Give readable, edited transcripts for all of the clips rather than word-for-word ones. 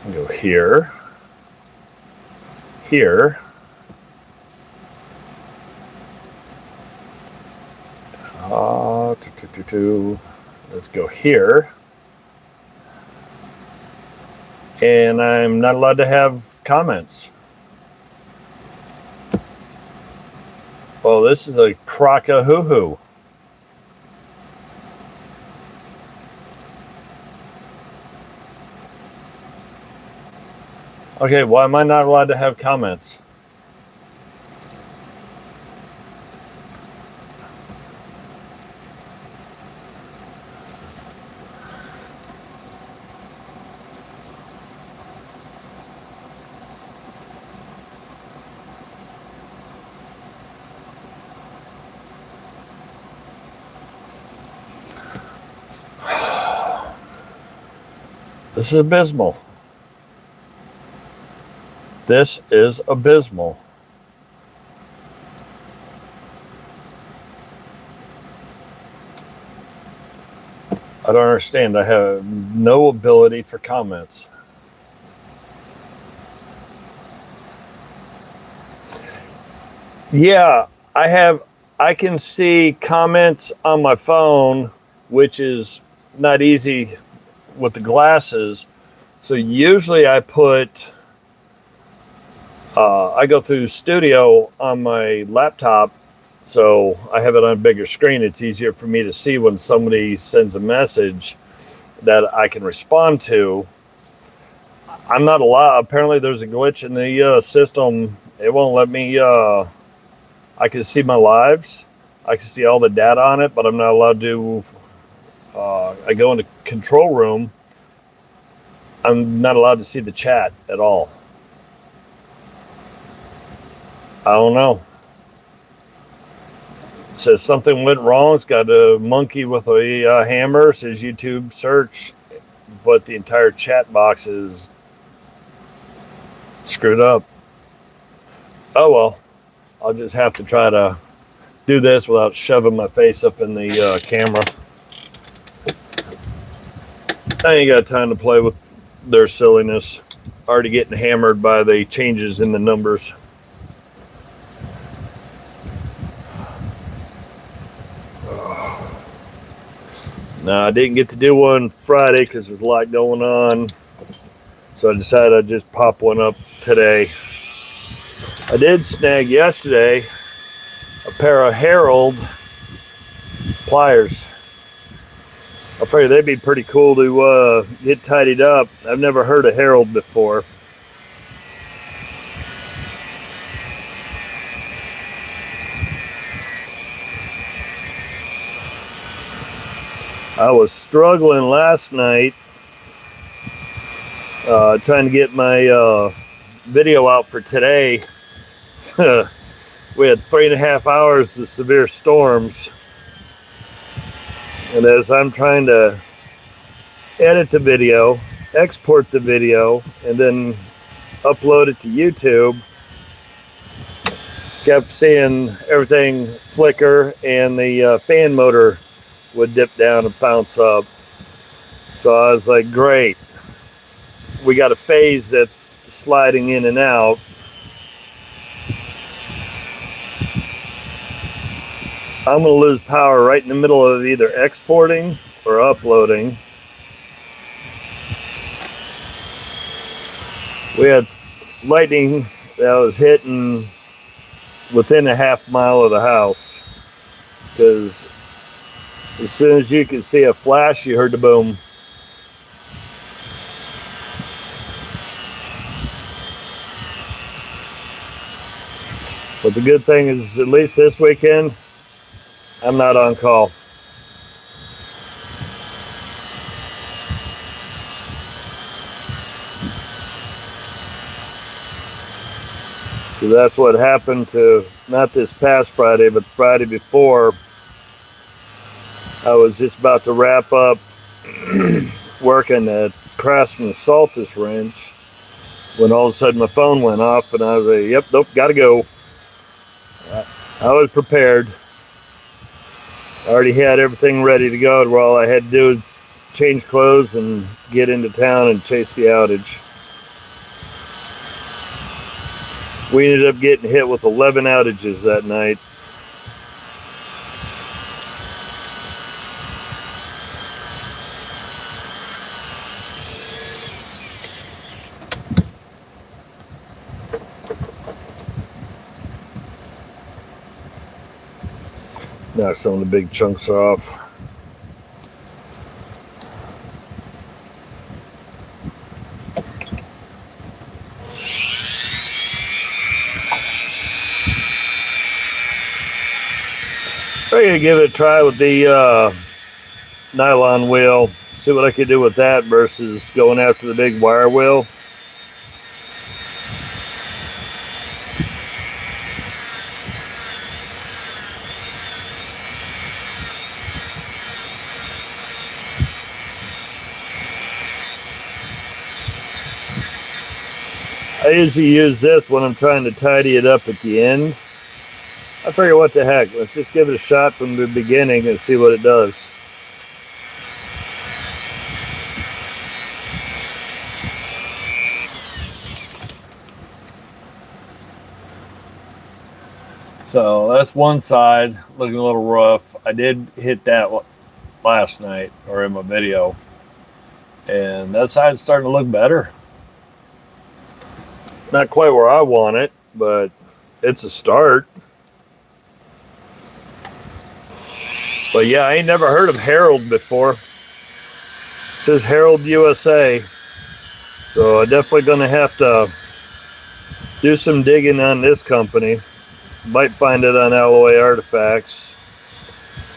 Go here, here, let's go here, and I'm not allowed to have comments. Oh, this is a crock-a-hoo-hoo. Okay, why am I not allowed to have comments? This is abysmal. This is abysmal. I don't understand. I have no ability for comments. Yeah, I can see comments on my phone, which is not easy with the glasses. So usually I go through Studio on my laptop, so I have it on a bigger screen. It's easier for me to see when somebody sends a message that I can respond to. I'm not allowed. Apparently, there's a glitch in the system. It won't let me. I can see my lives. I can see all the data on it, but I'm not allowed to. I go into control room. I'm not allowed to see the chat at all. I don't know. It says something went wrong. It's got a monkey with a hammer. It says YouTube search, but the entire chat box is screwed up. Oh well, I'll just have to try to do this without shoving my face up in the camera. I ain't got time to play with their silliness. Already getting hammered by the changes in the numbers. No, I didn't get to do one Friday because there's a lot going on. So I decided I'd just pop one up today. I did snag yesterday a pair of Herald pliers. I figure they'd be pretty cool to get tidied up. I've never heard of Herald before. I was struggling last night trying to get my video out for today. We had 3.5 hours of severe storms. And as I'm trying to edit the video, export the video, and then upload it to YouTube, kept seeing everything flicker and the fan motor would dip down and bounce up. So I was like, great. We got a phase that's sliding in and out. I'm going to lose power right in the middle of either exporting or uploading. We had lightning that was hitting within a half mile of the house, because as soon as you could see a flash, you heard the boom. But the good thing is, at least this weekend, I'm not on call. So that's what happened to, not this past Friday, but the Friday before. I was just about to wrap up working at Craftsman Saltus Wrench when all of a sudden my phone went off, and I was like, yep, nope, gotta go. I was prepared. I already had everything ready to go, where all I had to do was change clothes and get into town and chase the outage. We ended up getting hit with 11 outages that night. Knock some of the big chunks off. I'm gonna give it a try with the nylon wheel. See what I could do with that versus going after the big wire wheel. I usually use this when I'm trying to tidy it up at the end. I figure, what the heck, let's just give it a shot from the beginning and see what it does. So that's one side looking a little rough. I did hit that last night, or in my video, and that side's starting to look better. Not quite where I want it, but it's a start. But yeah, I ain't never heard of Harold before. It says Harold USA. So I'm definitely gonna have to do some digging on this company. Might find it on Alloy Artifacts.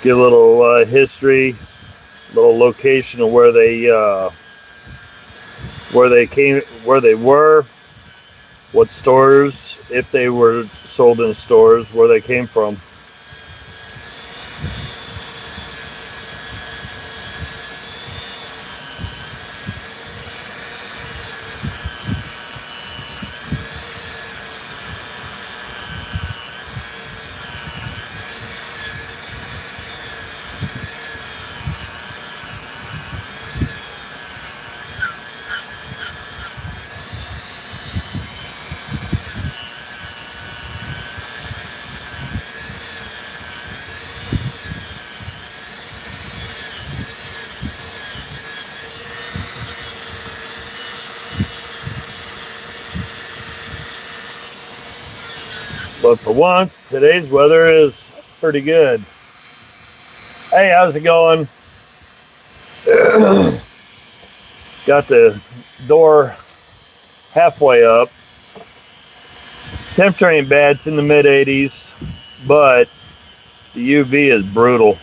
Get a little history, little location of where they were, what stores, if they were sold in stores, where they came from. But for once, today's weather is pretty good. Hey, how's it going? Got the door halfway up. Temperature ain't bad, it's in the mid 80s, but the UV is brutal.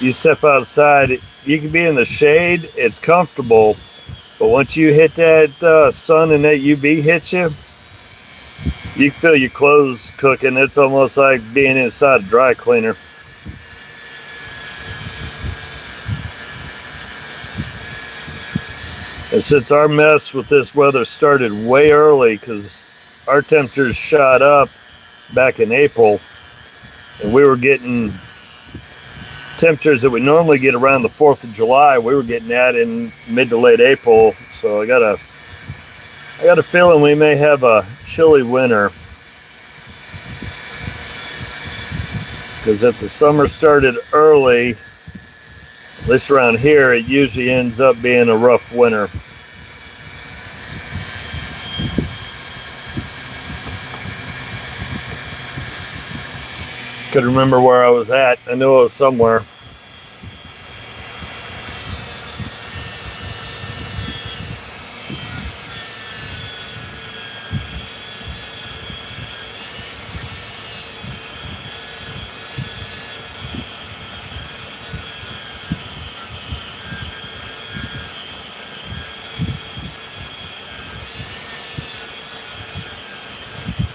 You step outside, you can be in the shade, it's comfortable, but once you hit that sun and that UV hits you, you can feel your clothes cooking. It's almost like being inside a dry cleaner. And since our mess with this weather started way early, because our temperatures shot up back in April, and we were getting temperatures that we normally get around the 4th of July, we were getting that in mid to late April. So I got a feeling we may have a chilly winter. Because if the summer started early, at least around here, it usually ends up being a rough winter. Couldn't remember where I was at. I knew it was somewhere.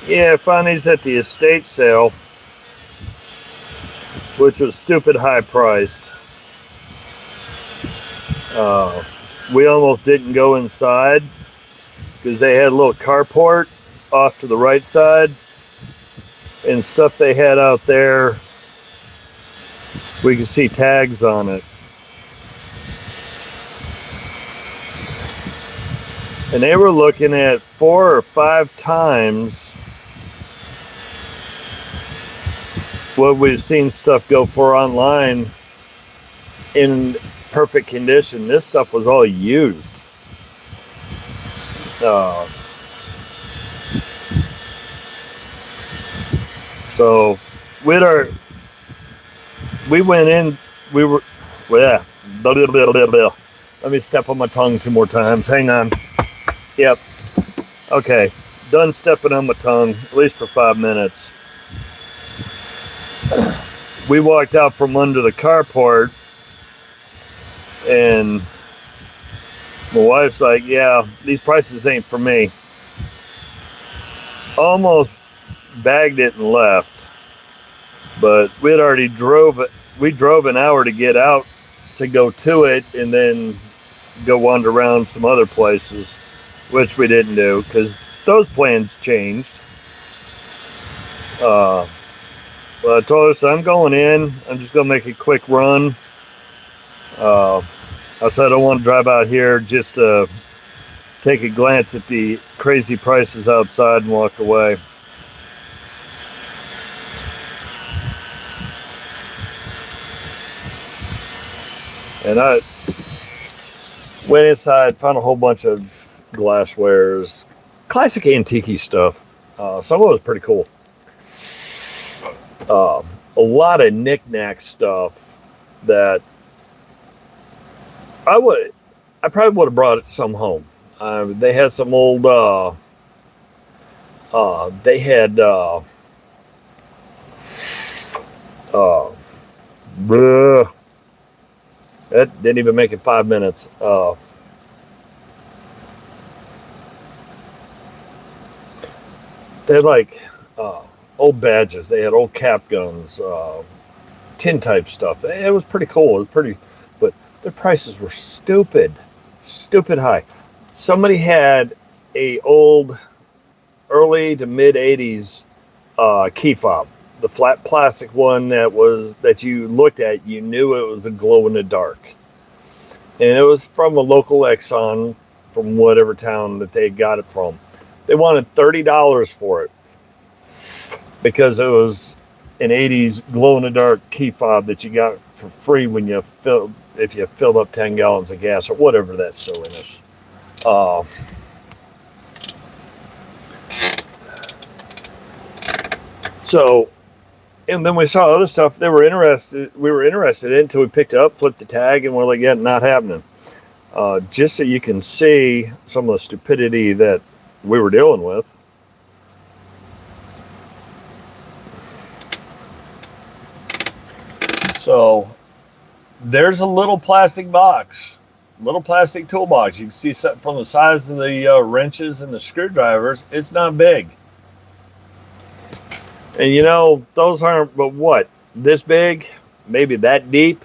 Yeah, I found these at the estate sale, which was stupid high priced. We almost didn't go inside because they had a little carport off to the right side, and stuff they had out there, we could see tags on it. And they were looking at 4 or 5 times what we've seen stuff go for online in perfect condition. This stuff was all used. So we went in, we were, well, yeah. Let me step on my tongue 2 more times. Hang on. Yep. Okay. Done stepping on my tongue, at least for 5 minutes. We walked out from under the carport, and my wife's like, yeah, these prices ain't for me. Almost bagged it and left. But we had already drove an hour to get out to go to it and then go wander around some other places, which we didn't do because those plans changed. But I told her, so I'm going in. I'm just going to make a quick run. I said I don't want to drive out here just to take a glance at the crazy prices outside and walk away. And I went inside, found a whole bunch of glasswares, classic antique stuff. Some of it was pretty cool. A lot of knick-knack stuff that I probably would have brought some home. They had some old, they had, that didn't even make it 5 minutes. They had like old badges. They had old cap guns, tin type stuff. It was pretty cool. It was pretty, but the prices were stupid high. Somebody had a old early to mid 80s key fob, the flat plastic one that you looked at, you knew it was a glow in the dark, and it was from a local Exxon from whatever town that they got it from. They wanted $30 for it because it was an 80s glow in the dark key fob that you got for free if you filled up 10 gallons of gas or whatever that silliness. So, and then we saw other stuff we were interested in until we picked it up, flipped the tag, and we're like, yeah, not happening. Just so you can see some of the stupidity that we were dealing with. So there's a little plastic box, little plastic toolbox. You can see from the size of the wrenches and the screwdrivers, it's not big. And you know, those aren't, but what, this big, maybe that deep.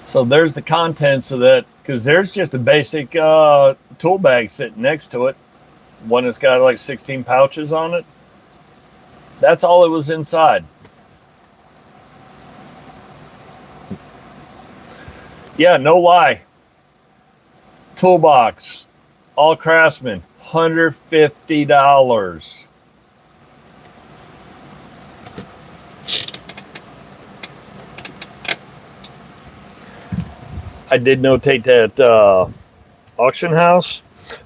So there's the contents of that, because there's just a basic tool bag sitting next to it. One that's got like 16 pouches on it. That's all it was inside. Yeah, no lie. Toolbox, all Craftsman, $150. I did notate that auction house.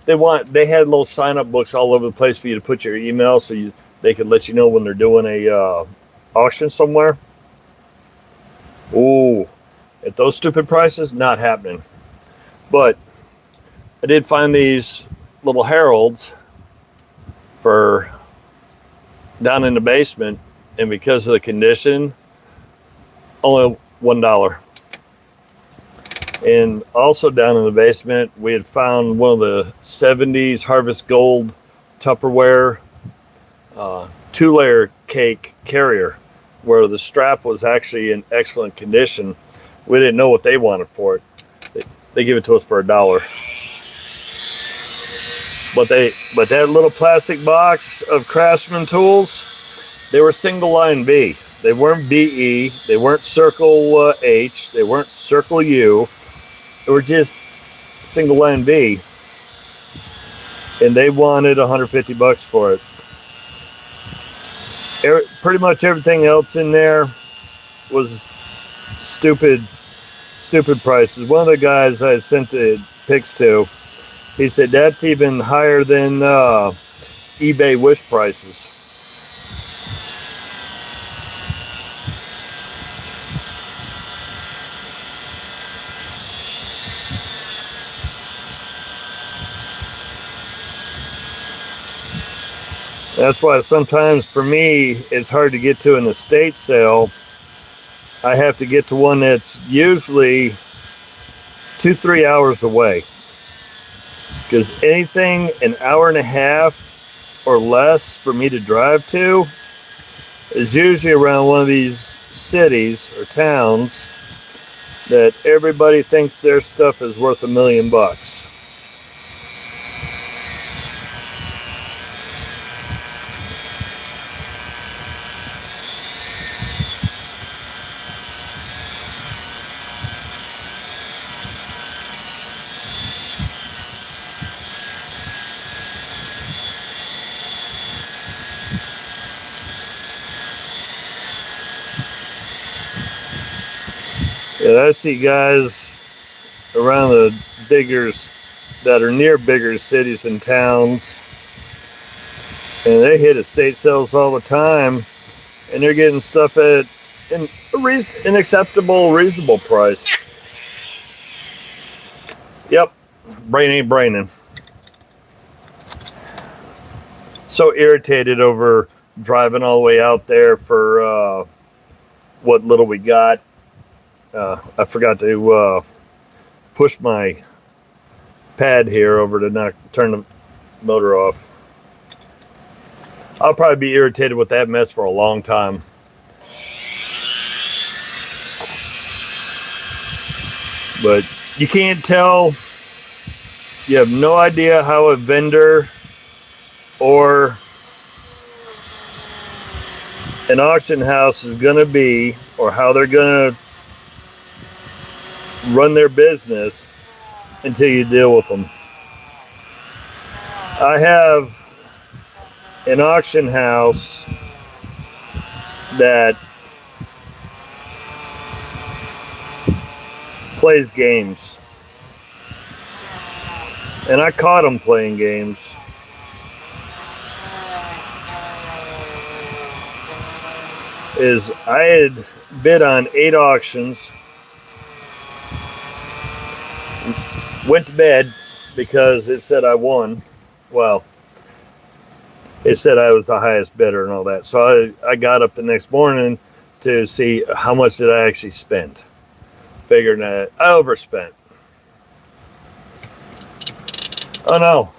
They had little sign-up books all over the place for you to put your email, so they could let you know when they're doing a auction somewhere. Ooh, at those stupid prices, not happening. But I did find these little heralds for down in the basement, and because of the condition, only $1. And also down in the basement, we had found one of the 70s Harvest Gold Tupperware 2-layer cake carrier, where the strap was actually in excellent condition. We didn't know what they wanted for it. They gave it to us for $1. But that little plastic box of Craftsman tools, they were single line B. They weren't BE. They weren't Circle H. They weren't Circle U. They were just single line B. And they wanted $150 for it. Pretty much everything else in there was stupid prices. One of the guys I sent the pics to, he said that's even higher than eBay wish prices. That's why sometimes for me it's hard to get to an estate sale. I have to get to one that's usually 2-3 hours away, because anything an hour and a half or less for me to drive to is usually around one of these cities or towns that everybody thinks their stuff is worth $1 million. Yeah, I see guys around the that are near bigger cities and towns, and they hit estate sales all the time, and they're getting stuff at an acceptable, reasonable price. Yep, brain ain't braining. So irritated over driving all the way out there for what little we got. I forgot to push my pad here over to turn the motor off. I'll probably be irritated with that mess for a long time. But you can't tell. You have no idea how a vendor or an auction house is going to be, or how they're going to run their business until you deal with them. I have an auction house that plays games, and I caught them playing games. I had bid on 8 auctions, went to bed because it said I won. Well, it said I was the highest bidder and all that. So I got up the next morning to see how much did I actually spend. Figuring that I overspent. Oh no.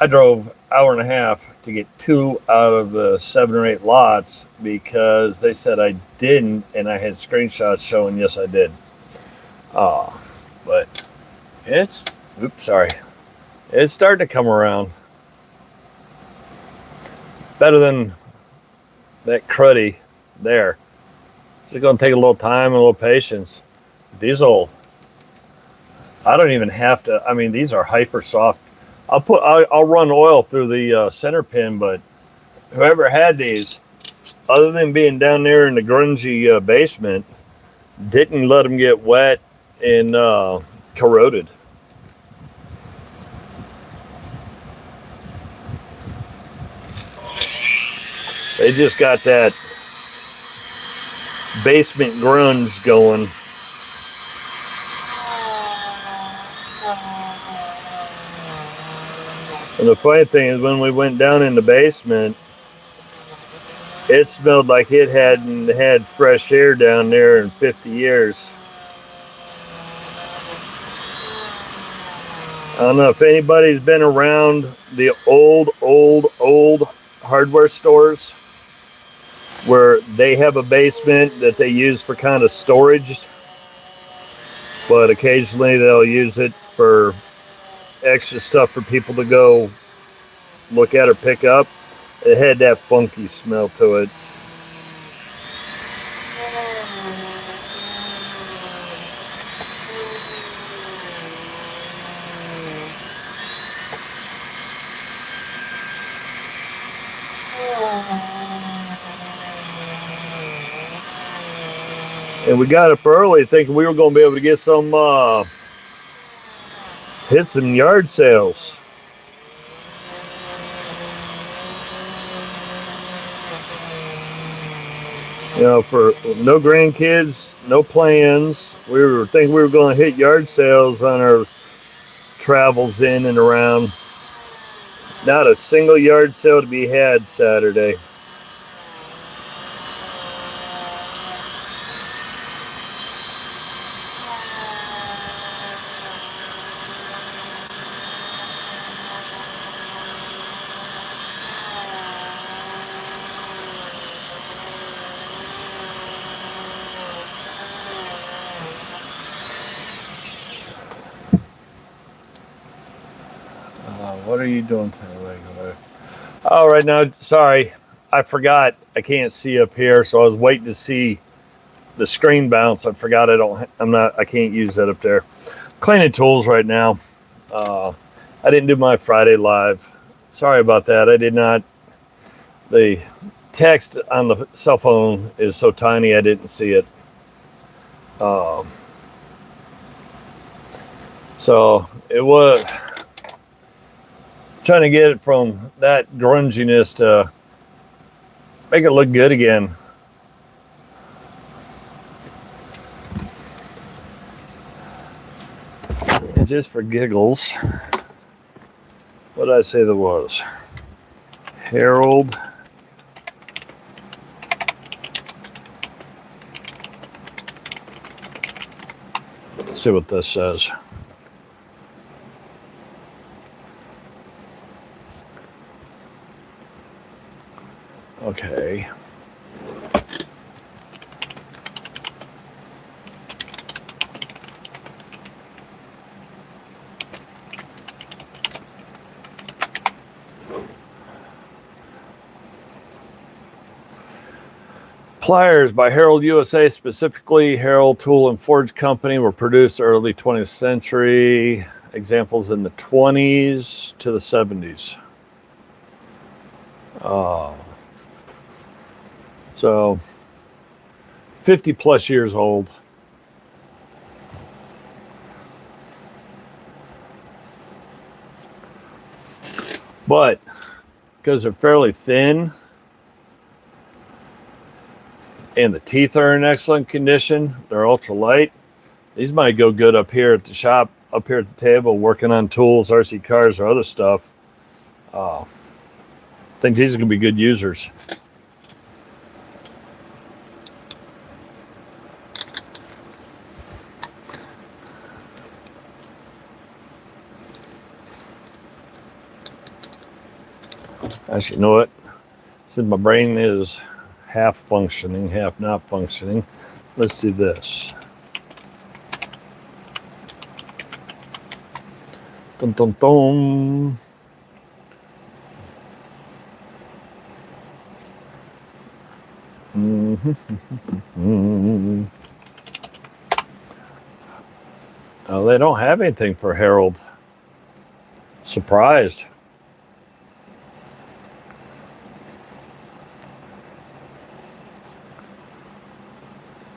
I drove an hour and a half to get 2 out of the 7 or 8 lots because they said I didn't, and I had screenshots showing yes I did. But it's starting to come around. Better than that cruddy there. It's going to take a little time and a little patience. I don't even have to. I mean, these are hyper soft. I'll run oil through the center pin, but whoever had these, other than being down there in the grungy basement, didn't let them get wet and corroded. They just got that basement grunge going. And the funny thing is, when we went down in the basement, it smelled like it hadn't had fresh air down there in 50 years. I don't know if anybody's been around the old hardware stores where they have a basement that they use for kind of storage, but occasionally they'll use it for extra stuff for people to go look at or pick up. It had that funky smell to it. And we got up early thinking we were going to be able to get some, hit some yard sales. You know, for no grandkids, no plans. We were thinking we were going to hit yard sales on our travels in and around. Not a single yard sale to be had Saturday. What are you doing today? Oh, right now, sorry, I forgot. I can't see up here, so I was waiting to see the screen bounce. I forgot I can't use that up there. Cleaning tools right now. I didn't do my Friday live. Sorry about that. I did not. The text on the cell phone is so tiny, I didn't see it. So it was trying to get it from that grunginess to make it look good again. And just for giggles, what did I say there was? Harold. Let's see what this says. Okay. Pliers by Harold USA, specifically Harold Tool and Forge Company, were produced early 20th century. Examples in the 20s to the 70s. So 50 plus years old. But because they're fairly thin and the teeth are in excellent condition, they're ultra light. These might go good up here at the shop, up here at the table, working on tools, RC cars, or other stuff. I think these are going to be good users. Actually, you know what? Since my brain is half functioning, half not functioning, let's do this. Dum dum dum. Oh, they don't have anything for Harold. Surprised.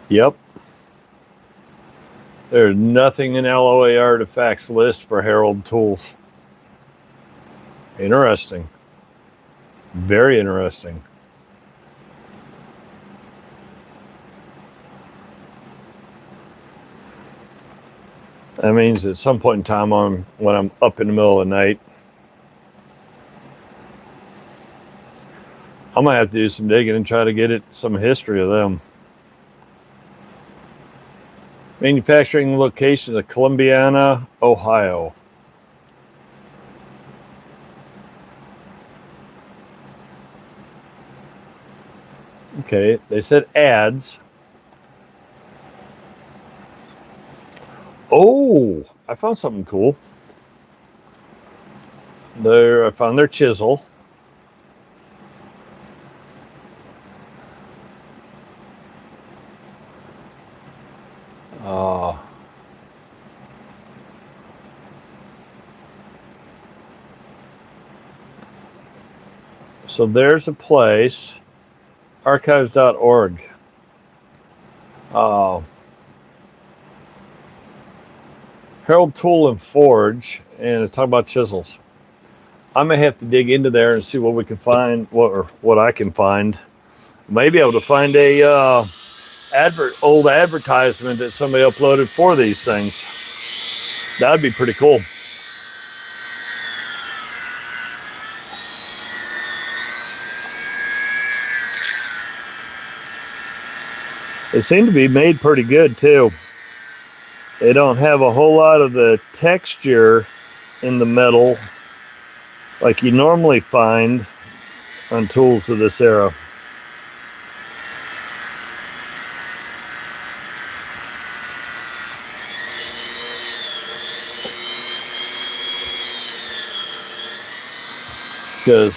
Yep. There's nothing in LOA Artifacts list for Harold tools. Interesting. Very interesting. That means at some point in time when I'm up in the middle of the night, I might have to do some digging and try to get some history of them. Manufacturing location of Columbiana, Ohio. Okay, they said ads. Oh, I found something cool. I found their chisel. So there's a place, archives.org. Harold Tool and Forge, and it's talking about chisels. I may have to dig into there and see what we can find, what I can find. Maybe able to find a old advertisement that somebody uploaded for these things. That'd be pretty cool. They seem to be made pretty good too. They don't have a whole lot of the texture in the metal like you normally find on tools of this era. Because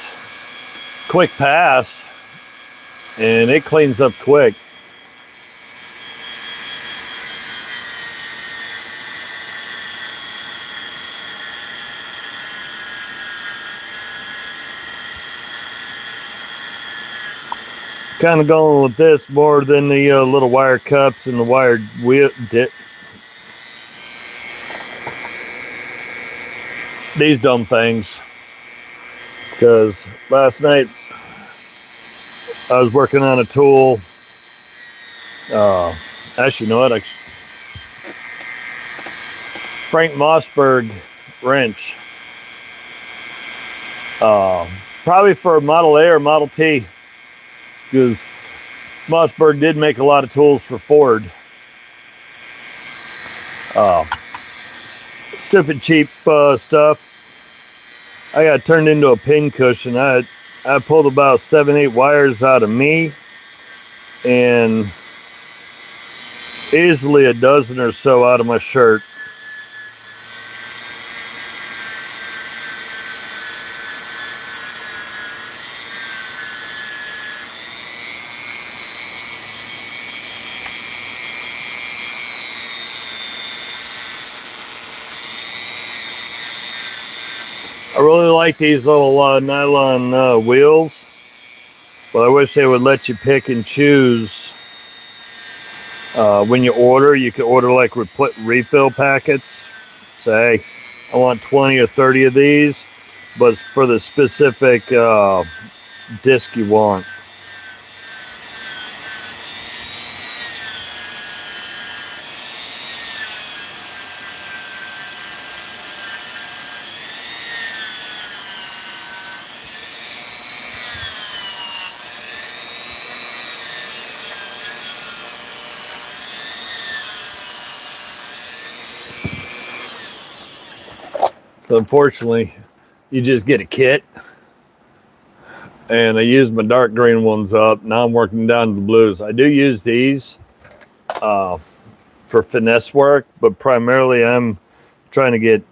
quick pass and it cleans up quick. Kind of going with this more than the little wire cups and the wired wheel these dumb things. Because last night I was working on a tool. Actually, you know what? Frank Mossberg wrench. Probably for Model A or Model T. Because Mossberg did make a lot of tools for Ford. Stupid cheap stuff. I got turned into a pin cushion. I pulled about 7-8 wires out of me and easily a dozen or so out of my shirt. I really like these little nylon wheels, but I wish they would let you pick and choose when you order. You could order like refill packets. Say, I want 20 or 30 of these, but it's for the specific disc you want. So unfortunately, you just get a kit, and I used my dark green ones up. Now I'm working down to the blues. I do use these for finesse work, but primarily I'm trying to get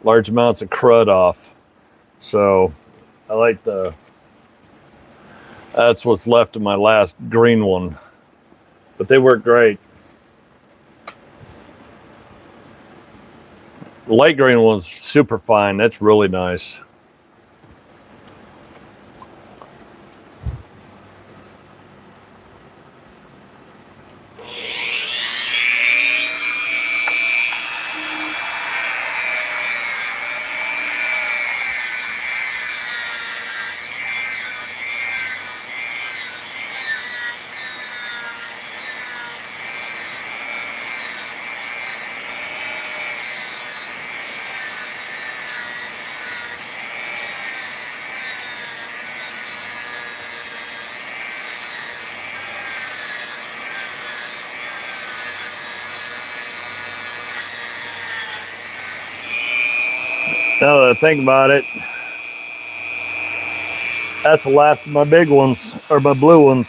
large amounts of crud off. So I like that's what's left of my last green one, but they work great. The light green one's super fine. That's really nice. Now that I think about it, that's the last of my big ones, or my blue ones.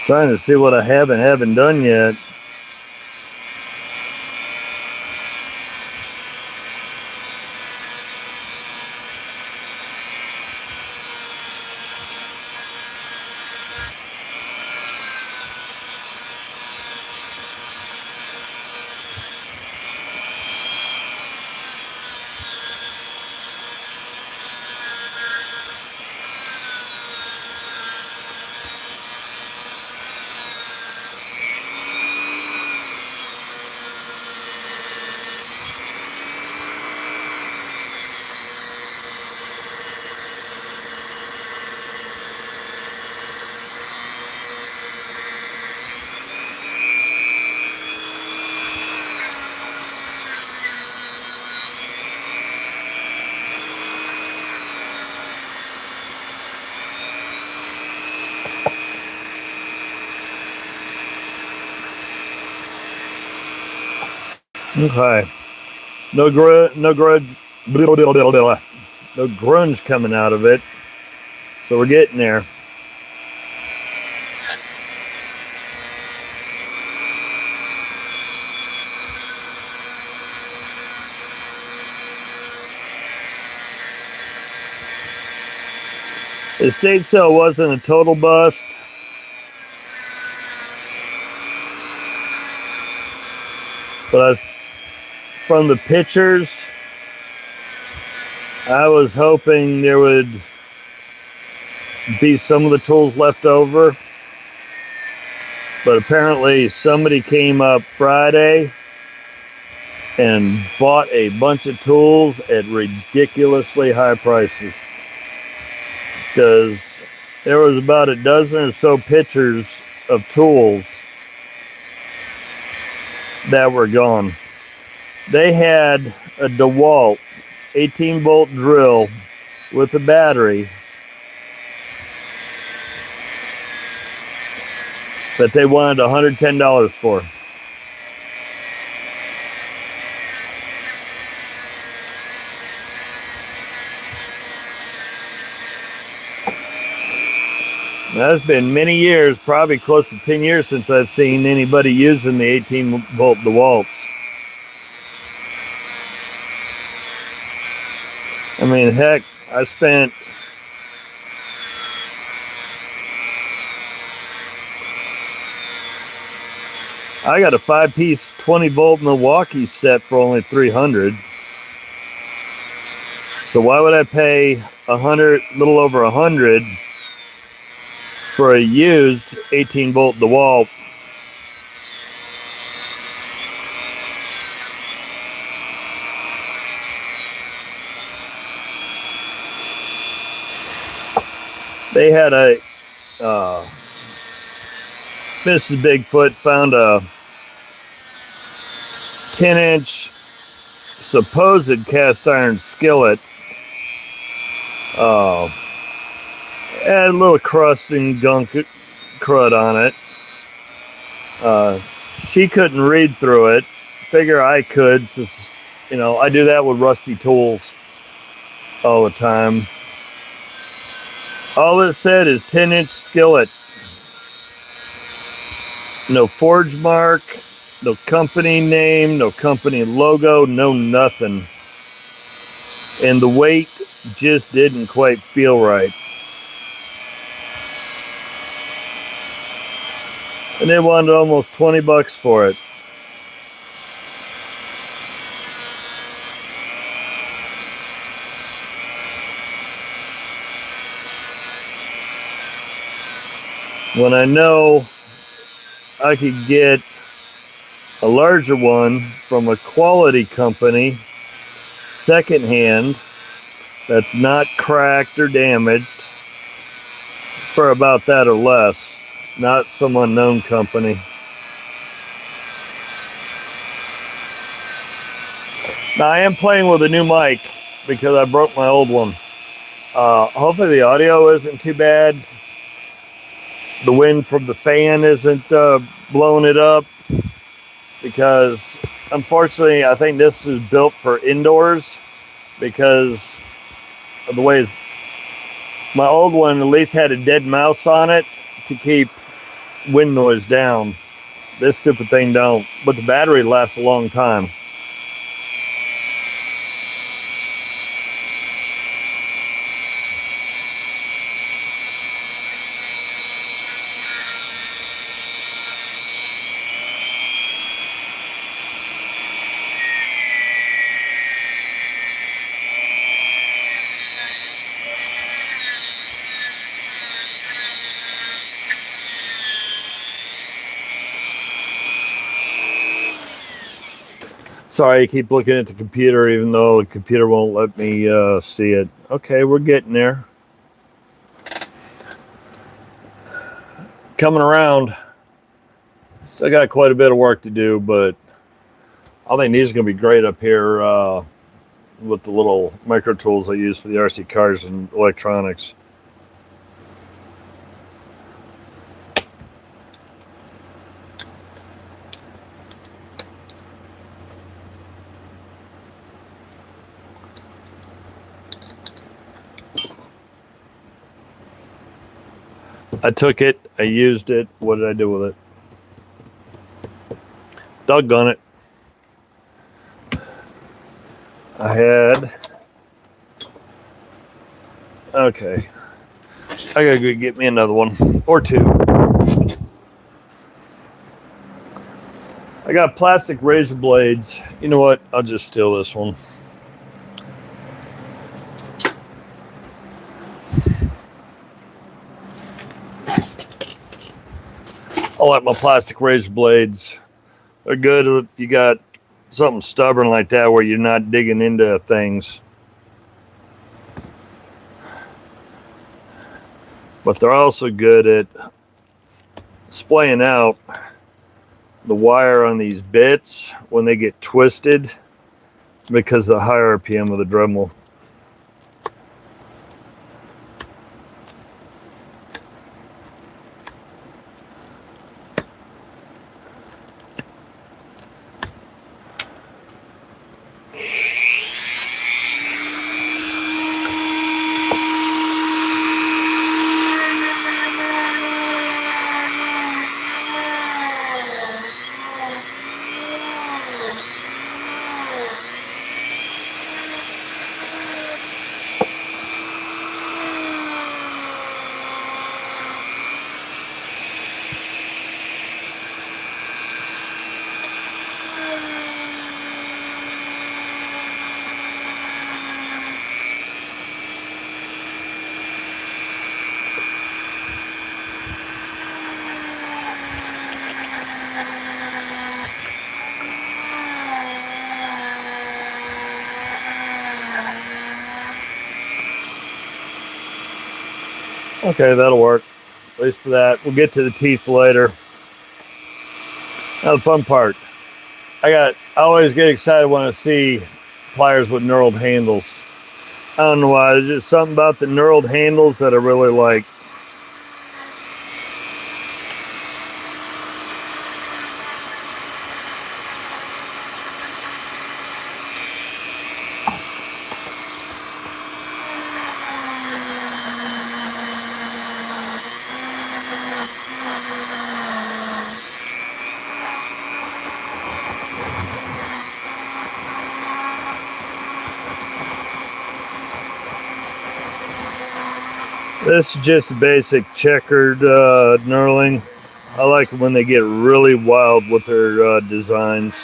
Trying to see what I haven't done yet. Okay. No grunge coming out of it. So we're getting there. The estate sale wasn't a total bust. But from the pictures, I was hoping there would be some of the tools left over. But apparently somebody came up Friday and bought a bunch of tools at ridiculously high prices. Because there was about a dozen or so pictures of tools that were gone. They had a DeWalt 18-bolt drill with a battery that they wanted $110 for. Now, it's been many years, probably close to 10 years since I've seen anybody using the 18-bolt DeWalts. I mean, heck, I got a 5-piece 20-volt Milwaukee set for only $300. So why would I pay little over $100 for a used 18-volt DeWalt? They had Mrs. Bigfoot found a 10-inch supposed cast iron skillet. Had a little crust and gunk crud on it. She couldn't read through it. Figure I could, since, I do that with rusty tools all the time. All it said is 10-inch skillet. No forge mark, no company name, no company logo, no nothing. And the weight just didn't quite feel right. And they wanted almost $20 for it. When I know I could get a larger one from a quality company, secondhand, that's not cracked or damaged, for about that or less, not some unknown company. Now, I am playing with a new mic because I broke my old one. Hopefully the audio isn't too bad. The wind from the fan isn't blowing it up, because unfortunately I think this is built for indoors, because of the way my old one at least had a dead mouse on it to keep wind noise down. This stupid thing don't, but the battery lasts a long time. Sorry, I keep looking at the computer even though the computer won't let me see it. Okay, we're getting there. Coming around. Still got quite a bit of work to do, but I think these are going to be great up here with the little micro tools I use for the RC cars and electronics. I took it, I used it. What did I do with it? Doggone it. I had. Okay. I gotta go get me another one or two. I got plastic razor blades. You know what? I'll just steal this one. I like my plastic razor blades. They're good if you got something stubborn like that where you're not digging into things. But they're also good at splaying out the wire on these bits when they get twisted because of the high RPM of the Dremel. Okay, that'll work. At least for that. We'll get to the teeth later. Now the fun part. I always get excited when I see pliers with knurled handles. I don't know why. There's just something about the knurled handles that I really like. This is just basic checkered knurling. I like when they get really wild with their designs.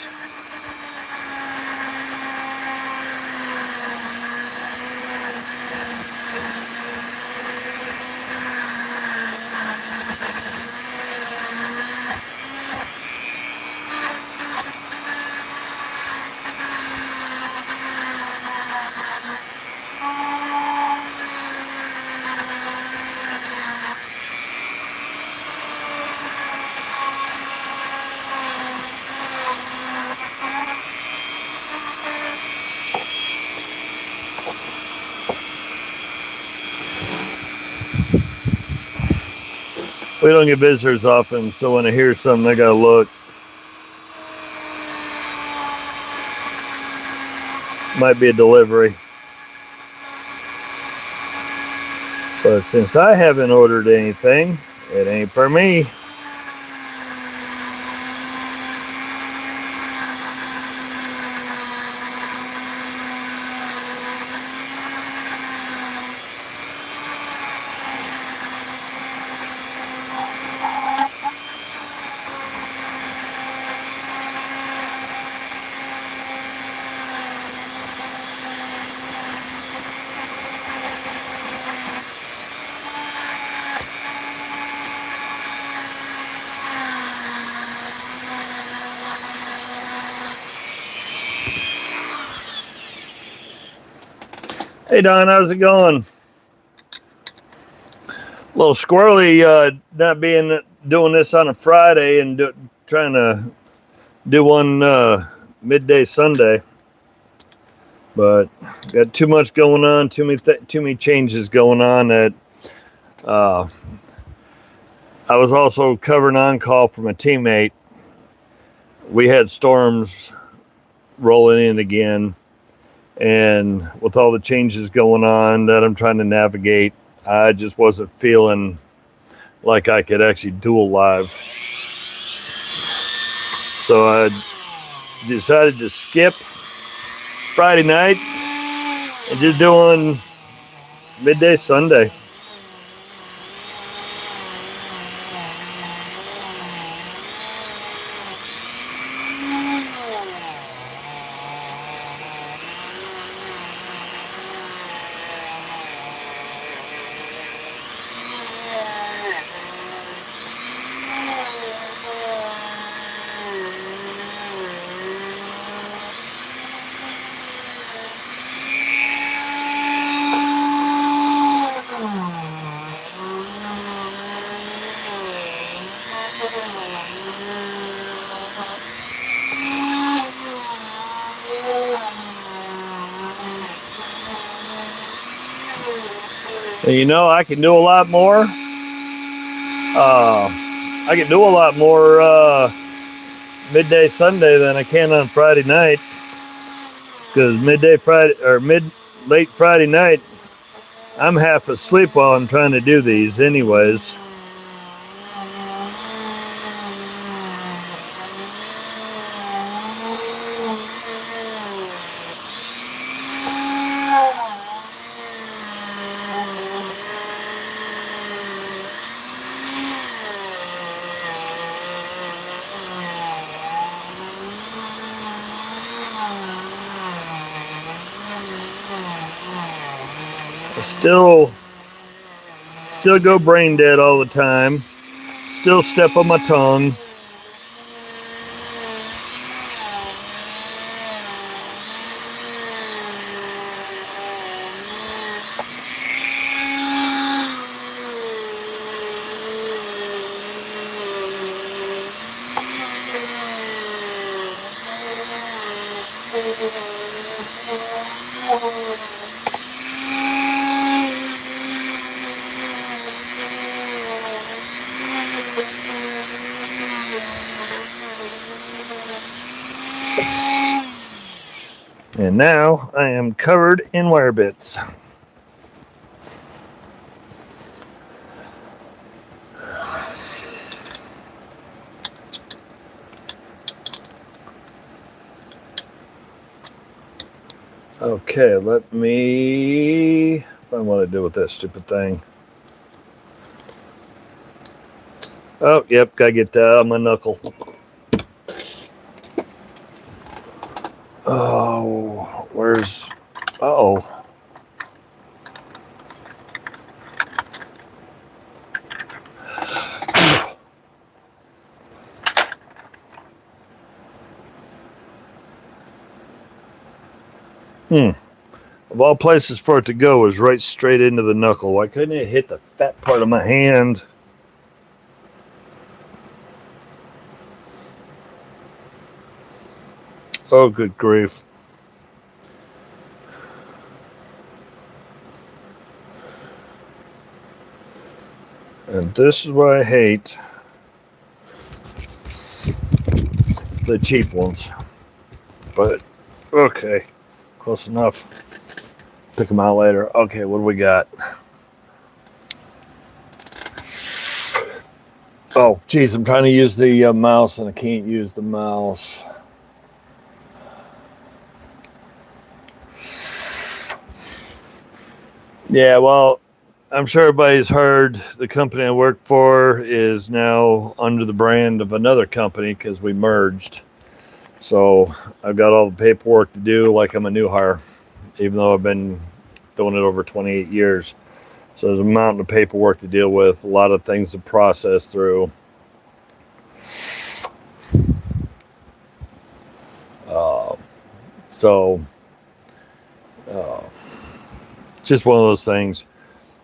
We don't get visitors often, so when I hear something, I gotta look. Might be a delivery. But since I haven't ordered anything, it ain't for me. Hey Don, how's it going? A little squirrely, not being doing this on a Friday and trying to do one midday Sunday, but got too much going on, too many changes going on that uh, I was also covering on call from a teammate. We had storms rolling in again, and with all the changes going on that I'm trying to navigate, I just wasn't feeling like I could actually do a live. So I decided to skip Friday night and just doing midday Sunday. And I can do a lot more. I can do a lot more midday Sunday than I can on Friday night, because late Friday night, I'm half asleep while I'm trying to do these anyways. Still go brain dead all the time. Still step on my tongue. And now I am covered in wire bits. Okay, let me find what I do with that stupid thing. Oh, yep, gotta get that on my knuckle. Oh, where's... Uh-oh. Of all places for it to go is right straight into the knuckle. Why couldn't it hit the fat part of my hand? Oh, good grief. And this is what I hate. The cheap ones. But, okay. Close enough. Pick them out later. Okay, what do we got? Oh, geez, I'm trying to use the mouse and I can't use the mouse. Yeah, well, I'm sure everybody's heard the company I work for is now under the brand of another company because we merged. So I've got all the paperwork to do like I'm a new hire, even though I've been doing it over 28 years. So there's a mountain of paperwork to deal with, a lot of things to process through. So just one of those things.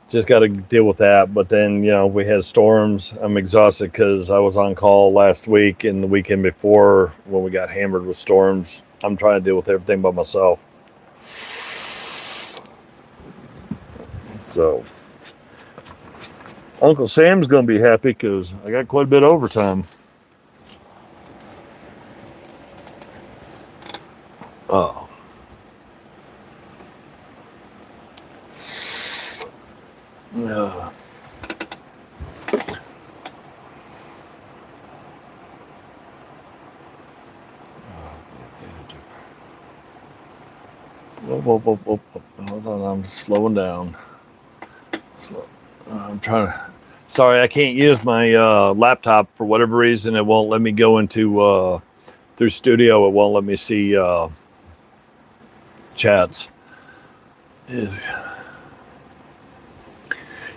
Just got to deal with that. But then, we had storms. I'm exhausted because I was on call last week and the weekend before when we got hammered with storms. I'm trying to deal with everything by myself. So Uncle Sam's going to be happy because I got quite a bit of overtime. Oh. Yeah. Whoa. Hold on, I'm slowing down. I'm trying to... Sorry, I can't use my laptop for whatever reason. It won't let me go into... through Studio, it won't let me see chats.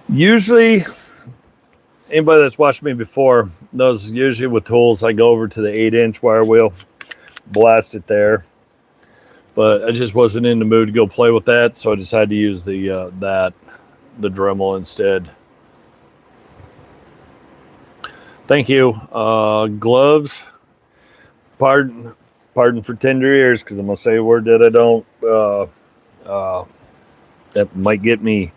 Usually, anybody that's watched me before knows usually with tools, I go over to the 8-inch wire wheel, blast it there. But I just wasn't in the mood to go play with that, so I decided to use the Dremel instead. Thank you. Gloves. Pardon for tender ears, because I'm gonna say a word that I don't. That might get me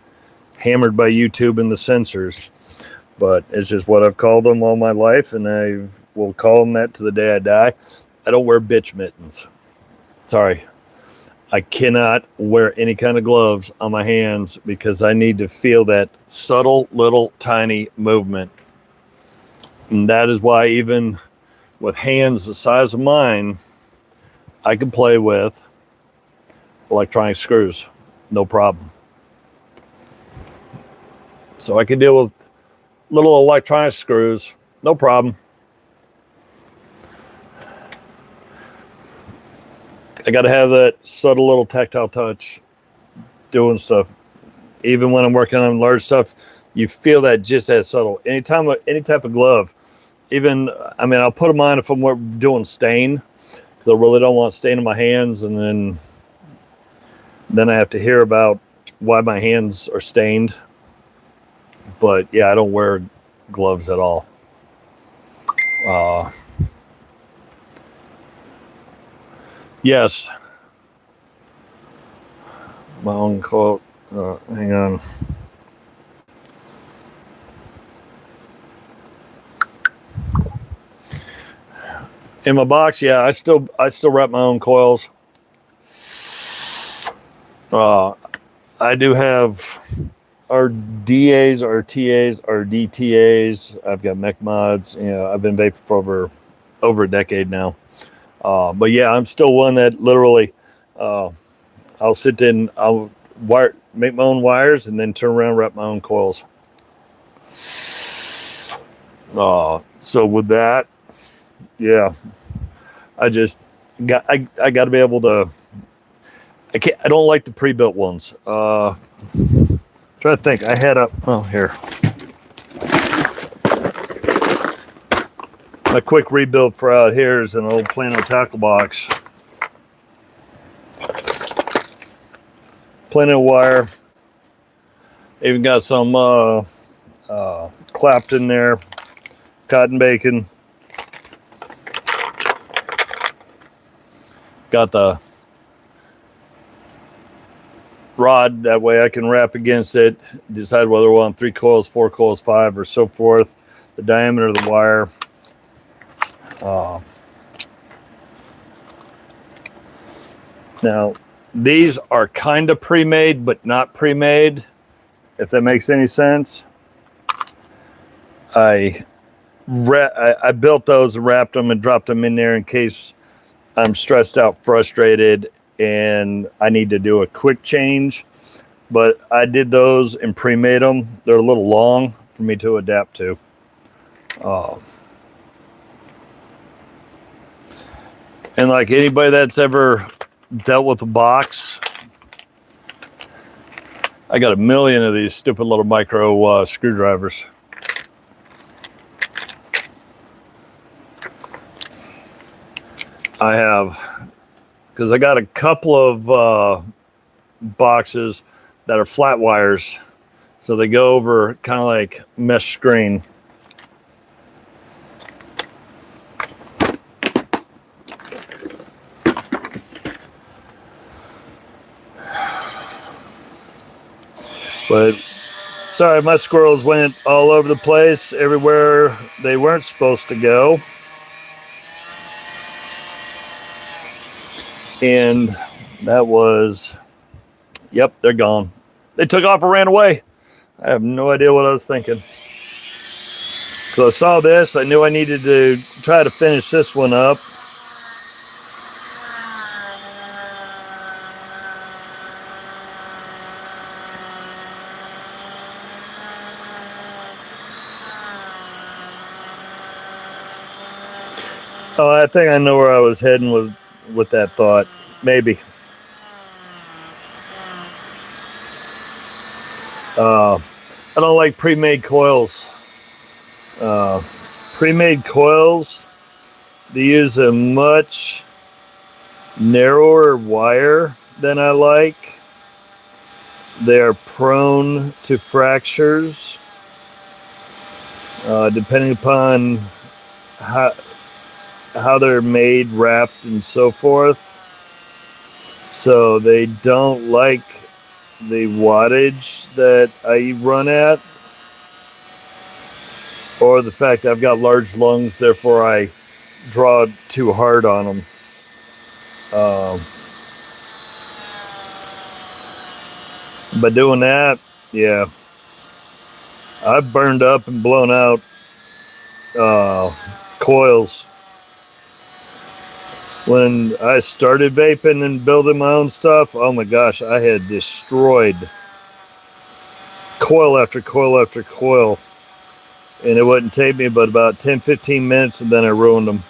hammered by YouTube and the censors, but it's just what I've called them all my life, and I will call them that to the day I die. I don't wear bitch mittens. Sorry. I cannot wear any kind of gloves on my hands because I need to feel that subtle little tiny movement. And that is why even with hands the size of mine, I can play with electronic screws. No problem. So I can deal with little electronic screws. No problem. I got to have that subtle little tactile touch doing stuff. Even when I'm working on large stuff, you feel that just as subtle. Anytime, any type of glove, even, I'll put them on if I'm doing stain, because I really don't want stain in my hands, and then I have to hear about why my hands are stained. But yeah, I don't wear gloves at all. Yes. My own quote. Hang on. In my box, yeah, I still wrap my own coils. I do have our DAs, our TAs, our DTAs. I've got mech mods. I've been vaping for over a decade now. But yeah, I'm still one that literally, I'll sit in, I'll make my own wires, and then turn around and wrap my own coils. So with that, yeah, I got to be able to. I don't like the pre-built ones. Trying to think. I had here. My quick rebuild for out here is an old Plano tackle box. Plenty of wire. Even got some clapped in there. Cotton bacon. Got the rod, that way I can wrap against it, decide whether I want 3 coils, 4 coils, 5, or so forth. The diameter of the wire. Now, these are kind of pre-made, but not pre-made, if that makes any sense. I built those, wrapped them, and dropped them in there in case I'm stressed out, frustrated, and I need to do a quick change. But I did those and pre-made them. They're a little long for me to adapt to. And like anybody that's ever dealt with a box, I got a million of these stupid little micro screwdrivers. I have because I got a couple of boxes that are flat wires, so they go over kind of like mesh screen. But sorry, my squirrels went all over the place, everywhere they weren't supposed to go. And that was, yep, they're gone. They took off and ran away. I have no idea what I was thinking. So I saw this. I knew I needed to try to finish this one up. Oh, I think I know where I was heading with that thought. Maybe. I don't like pre-made coils. Pre-made coils, they use a much narrower wire than I like. They are prone to fractures, depending upon how they're made, wrapped, and so forth. So they don't like the wattage that I run at, or the fact I've got large lungs, therefore I draw too hard on them. By doing that, yeah, I've burned up and blown out coils. When I started vaping and building my own stuff, oh my gosh, I had destroyed coil after coil after coil. And it wouldn't take me but about 10-15 minutes, and then I ruined them.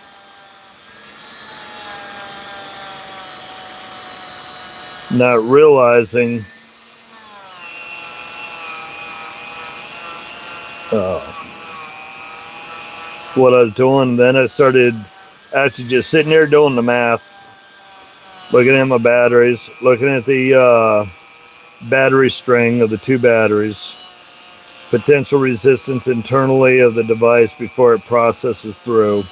Not realizing what I was doing. Then I started actually just sitting there doing the math, looking at my batteries, looking at the battery string of the two batteries, potential resistance internally of the device before it processes through,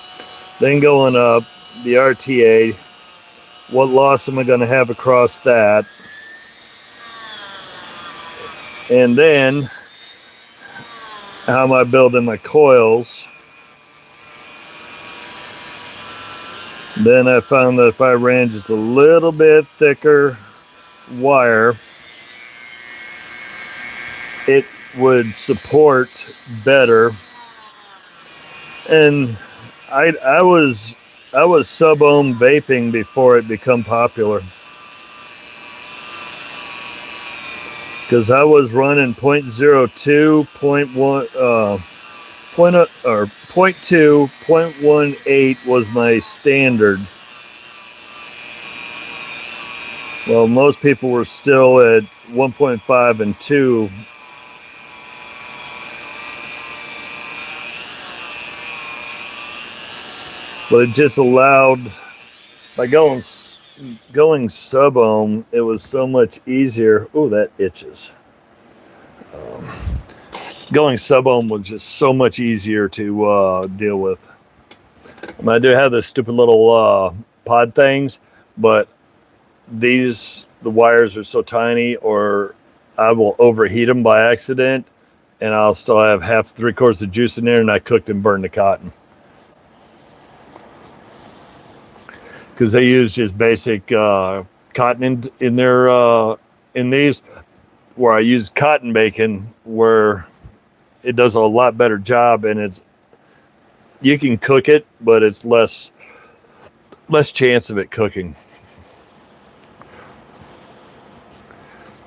then going up the RTA, what loss am I going to have across that, and then how am I building my coils. Then I found that if I ran just a little bit thicker wire, it would support better. And I was sub-ohm vaping before it became popular, because I was running 0.02, 0.2, 0.18 was my standard. Well, most people were still at 1.5 and 2. But it just allowed, by going sub-ohm, it was so much easier. Oh, that itches. Going sub-ohm was just so much easier to deal with. I do have the stupid little pod things, but the wires are so tiny, or I will overheat them by accident, and I'll still have 3/4 the juice in there, and I cooked and burned the cotton. Because they use just basic cotton in their in these, where I use cotton bacon, where it does a lot better job, and you can cook it, but it's less chance of it cooking.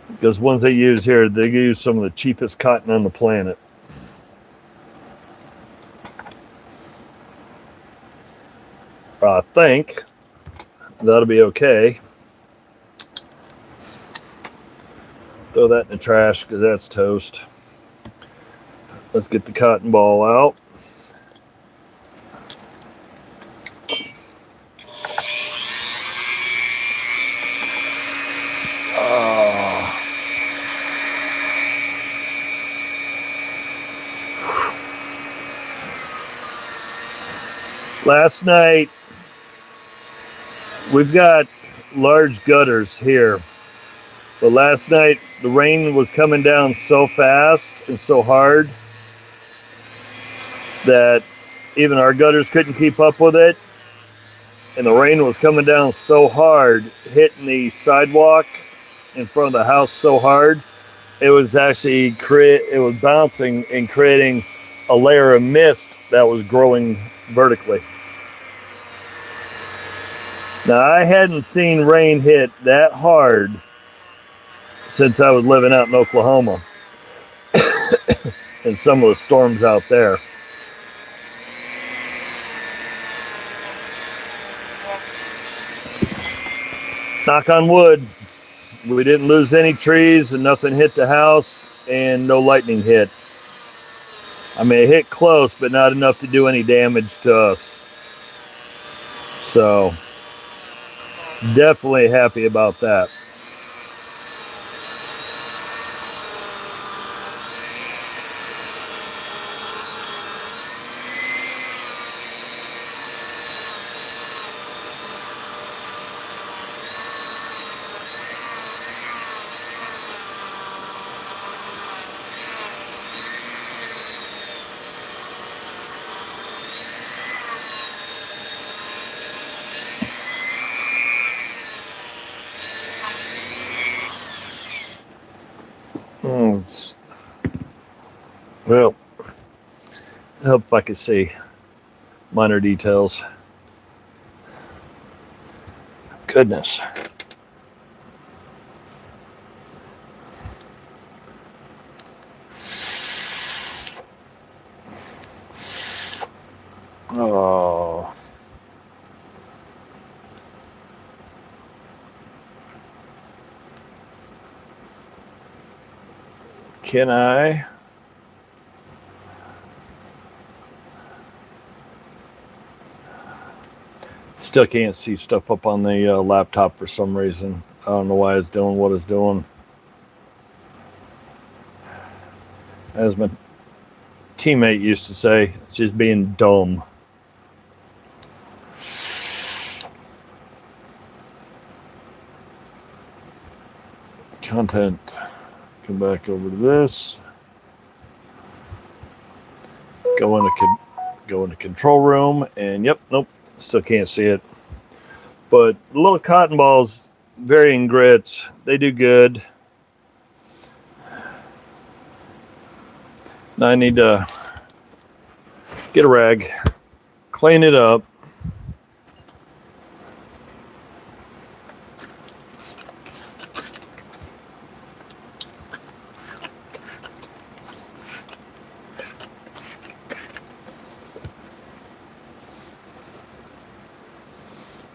Because ones they use here, they use some of the cheapest cotton on the planet. I think that'll be okay. Throw that in the trash because that's toast. Let's get the cotton ball out. Last night, we've got large gutters here, but last night the rain was coming down so fast and so hard that even our gutters couldn't keep up with it. And the rain was coming down so hard, hitting the sidewalk in front of the house so hard, it was actually it was bouncing and creating a layer of mist that was growing vertically. Now, I hadn't seen rain hit that hard since I was living out in Oklahoma and some of the storms out there. Knock on wood, we didn't lose any trees and nothing hit the house and no lightning hit. I mean, it hit close, but not enough to do any damage to us. So, definitely happy about that. Well, I hope I could see minor details. Goodness. Oh. Can I? Still can't see stuff up on the laptop for some reason. I don't know why it's doing what it's doing. As my teammate used to say, it's just being dumb. Content. Come back over to this. Go into control room, and yep, nope, still can't see it. But the little cotton balls, varying grits, they do good. Now I need to get a rag, clean it up.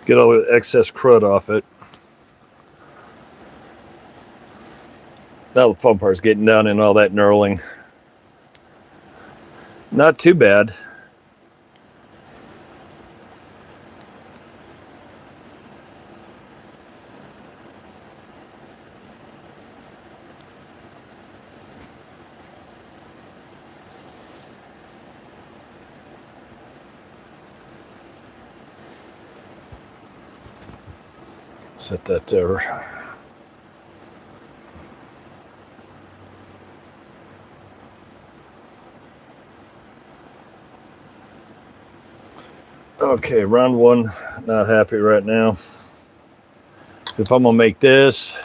Get all the excess crud off it. Now the fun part is getting down in all that knurling. Not too bad. Set that there. Okay, round one, not happy right now. If I'm gonna make this,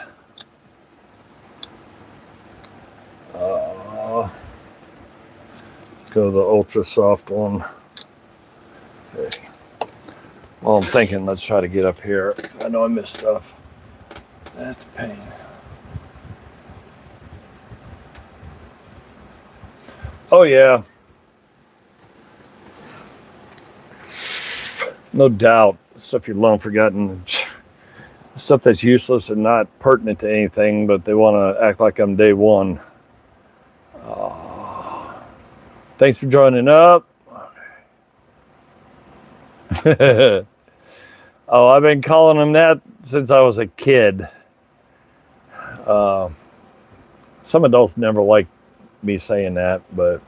go to the ultra soft one. Okay. Well, I'm thinking, let's try to get up here. I know I missed stuff. That's a pain. Oh yeah. No doubt. Stuff you've long forgotten. Stuff that's useless and not pertinent to anything, but they want to act like I'm day one. Thanks for joining up. Oh, I've been calling them that since I was a kid. Some adults never liked me saying that, but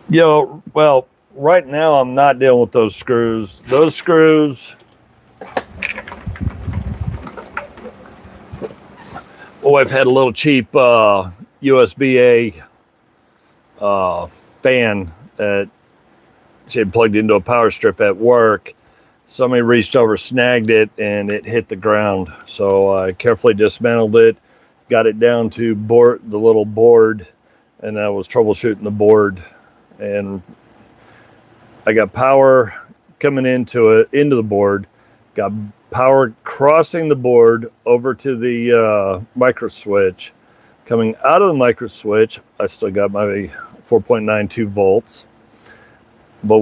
Well, right now I'm not dealing with those screws. Those screws, my wife had a little cheap USB-A fan that she had plugged into a power strip at work. Somebody reached over, snagged it, and it hit the ground. So I carefully dismantled it, got it down to the little board, and I was troubleshooting the board. And I got power coming into the board, got power crossing the board over to the micro switch. Coming out of the micro switch, I still got my 4.92 volts. But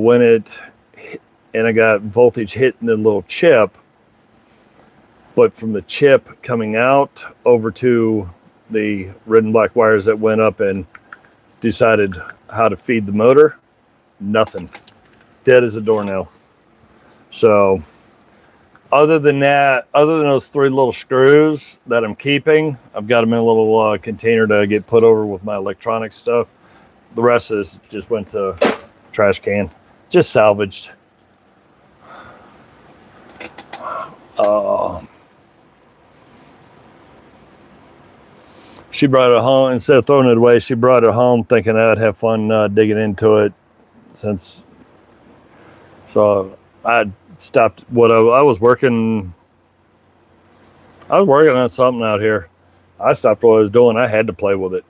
I got voltage hitting the little chip, but from the chip coming out over to the red and black wires that went up and decided how to feed the motor, nothing. Dead as a doornail. So other than those 3 little screws that I'm keeping, I've got them in a little container to get put over with my electronic stuff. The rest is just went to trash can, just salvaged. She brought it home. Instead of throwing it away, she brought it home thinking I'd have fun digging into it. So I stopped what I was working. I was working on something out here. I stopped what I was doing. I had to play with it.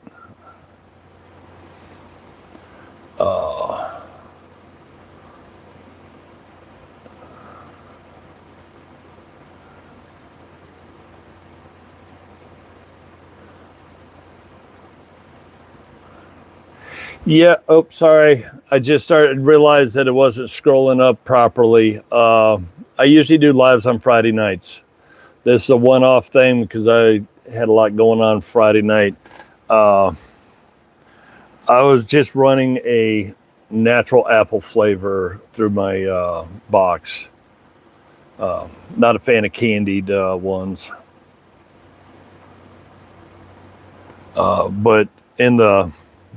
Yeah. Oh, sorry. I just realized that it wasn't scrolling up properly. I usually do lives on Friday nights. This is a one-off thing because I had a lot going on Friday night. I was just running a natural apple flavor through my box. Not a fan of candied ones. But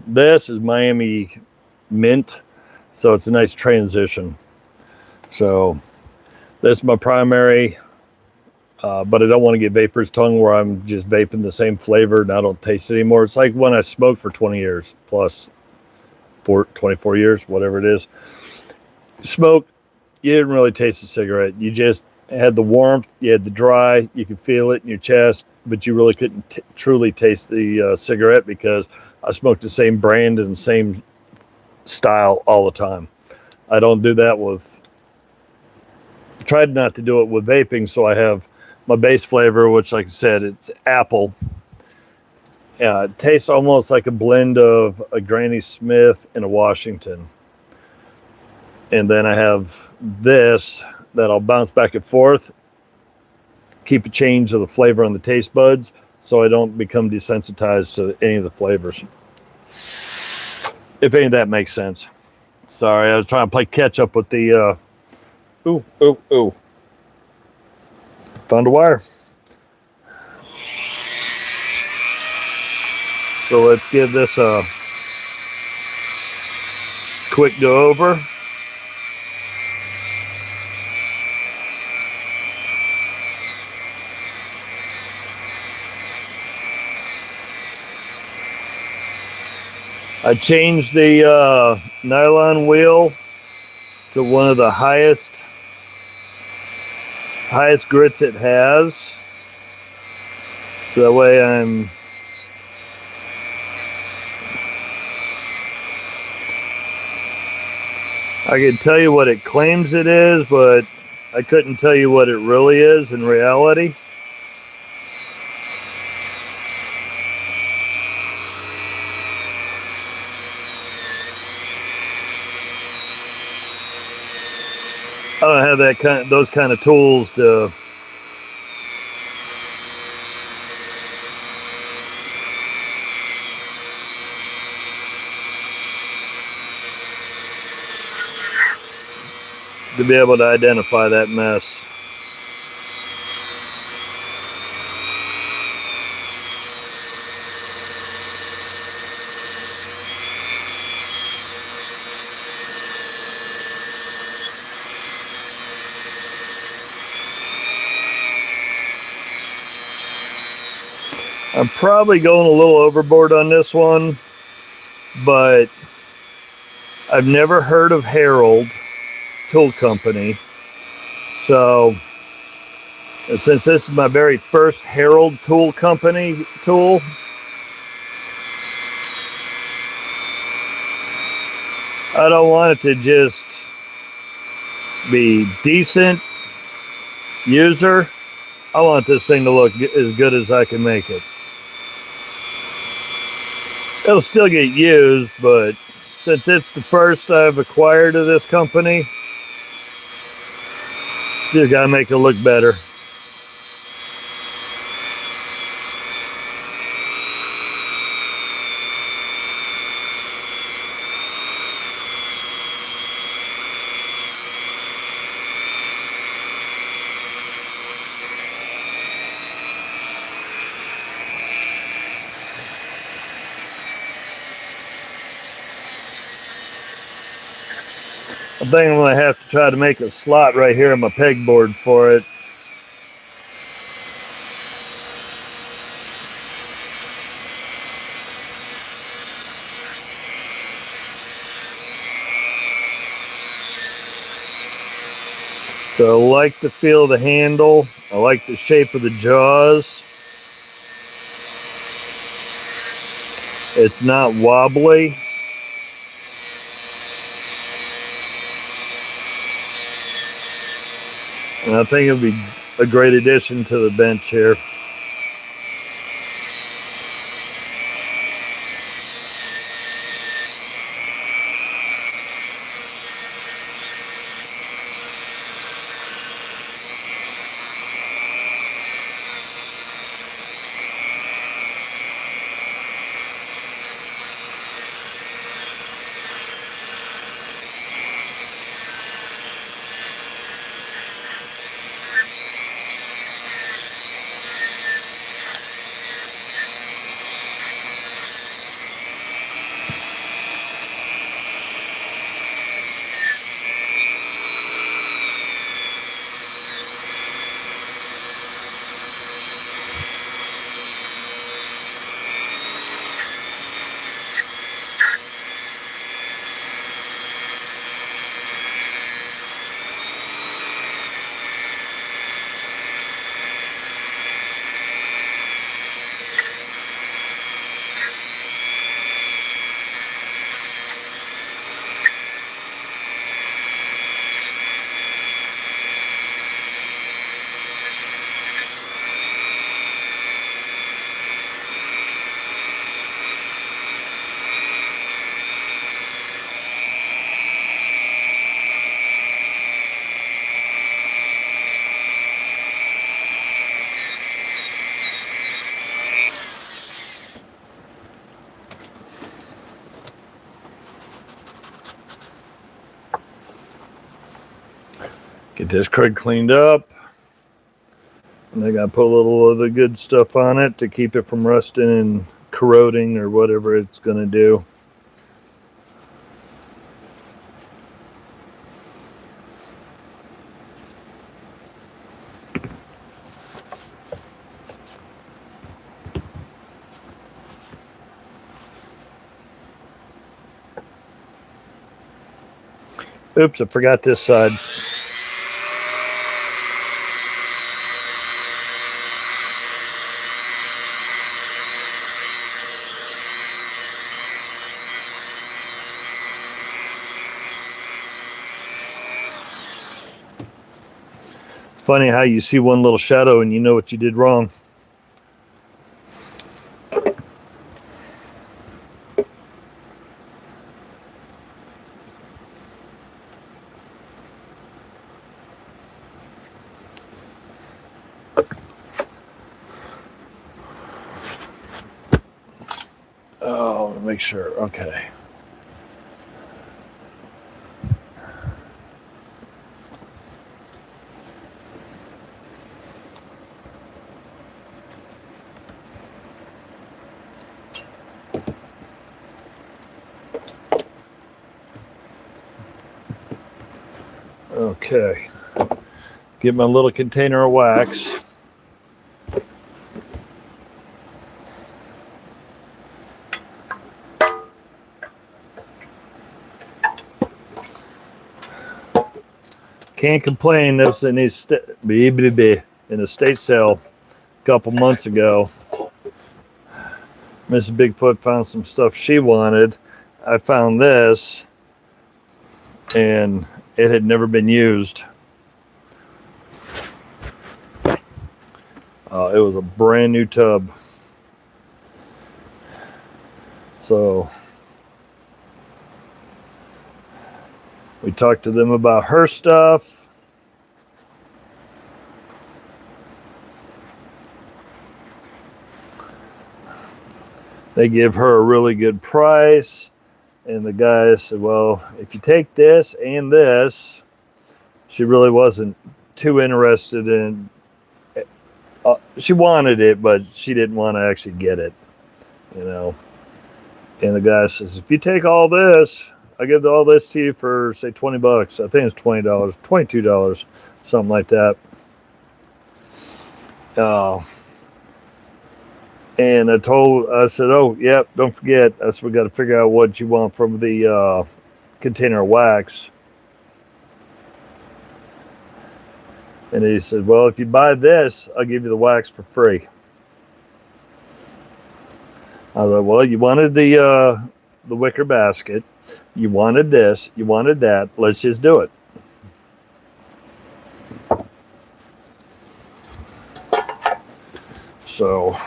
this is Miami mint, so it's a nice transition. So this is my primary, but I don't want to get vapor's tongue where I'm just vaping the same flavor and I don't taste it anymore. It's like when I smoked for 20 years plus 24 years, whatever it is. Smoke, you didn't really taste the cigarette. You just had the warmth, you had the dry, you could feel it in your chest, but you really couldn't truly taste the cigarette because I smoked the same brand and same style all the time. I don't do that tried not to do it with vaping, so I have my base flavor, which, like I said, it's apple. It tastes almost like a blend of a Granny Smith and a Washington. And then I have this that I'll bounce back and forth, keep a change of the flavor on the taste buds so I don't become desensitized to any of the flavors. If any of that makes sense. Sorry, I was trying to play catch up with the ooh. Found a wire. So let's give this a quick go over. I changed the nylon wheel to one of the highest grits it has. So that way I can tell you what it claims it is, but I couldn't tell you what it really is in reality. I don't have those kind of tools to be able to identify that mess. I'm probably going a little overboard on this one, but I've never heard of Harold Tool Company. So since this is my very first Harold Tool Company tool, I don't want it to just be decent user. I want this thing to look as good as I can make it. It'll still get used, but since it's the first I've acquired of this company, just gotta make it look better. I think I'm going to have to try to make a slot right here on my pegboard for it. So I like the feel of the handle. I like the shape of the jaws. It's not wobbly. And I think it'll be a great addition to the bench here. Get this crud cleaned up. And I gotta put a little of the good stuff on it to keep it from rusting and corroding or whatever it's gonna do. Oops, I forgot this side. It's funny how you see one little shadow and you know what you did wrong. Oh, make sure. Okay. Okay. Get my little container of wax. can't complain. This was in an estate sale a couple months ago. Mrs. Bigfoot found some stuff she wanted. I found this, and it had never been used. It was a brand new tub. So we talked to them about her stuff. They give her a really good price. And the guy said, well, if you take this and this, she really wasn't too interested in, she wanted it, but she didn't want to actually get it, you know. And the guy says, if you take all this, I'll give all this to you for, say, $20. I think it's $20, $22, something like that. And I said, oh, yep, don't forget. I said, we got to figure out what you want from the container of wax. And he said, well, if you buy this, I'll give you the wax for free. I was like, well, you wanted the wicker basket. You wanted this. You wanted that. Let's just do it. So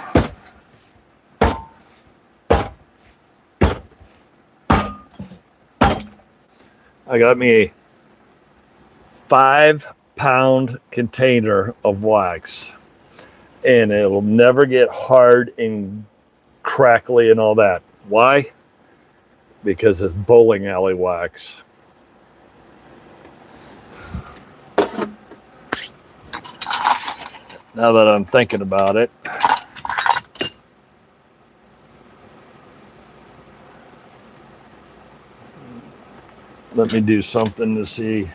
I got me a 5-pound container of wax, and it'll never get hard and crackly and all that. Why? Because it's bowling alley wax. Now that I'm thinking about it, let me do something to see.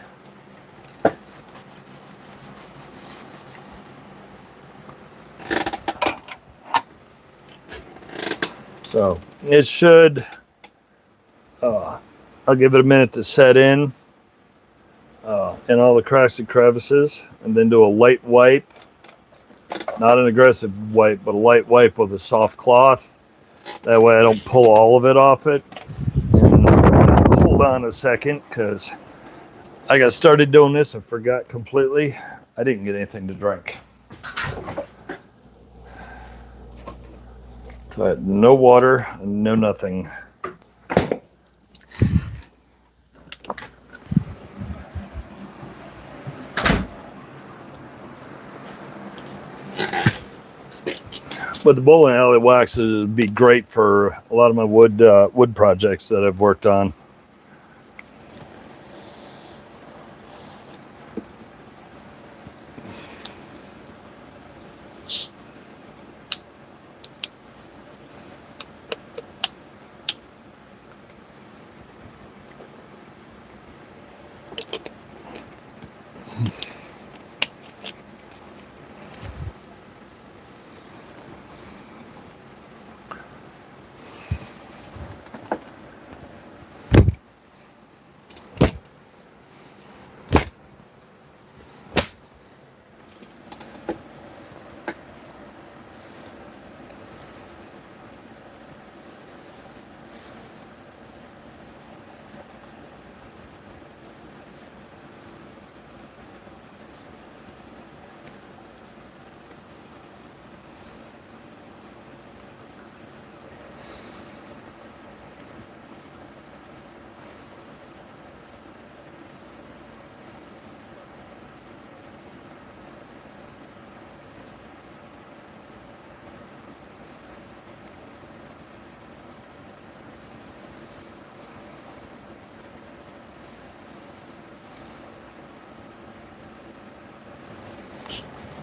So it should, I'll give it a minute to set in all the cracks and crevices, and then do a light wipe. Not an aggressive wipe, but a light wipe with a soft cloth. That way I don't pull all of it off it. And hold on a second, because I got started doing this and forgot completely. I didn't get anything to drink. So I had no water and no nothing. But the bowling alley wax would be great for a lot of my wood projects that I've worked on.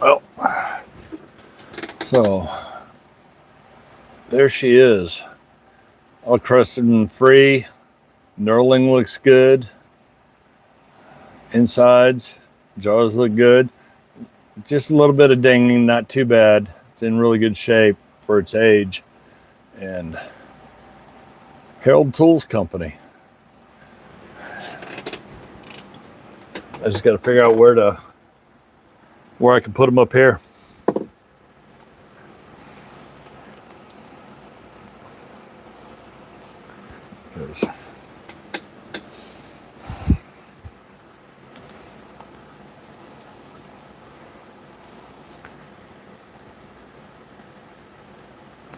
Well, so there she is, all crusted and free. Knurling looks good. Insides, jaws look good. Just a little bit of dinging, not too bad. It's in really good shape for its age. And Harold Tools Company. I just got to figure out where I can put them up here.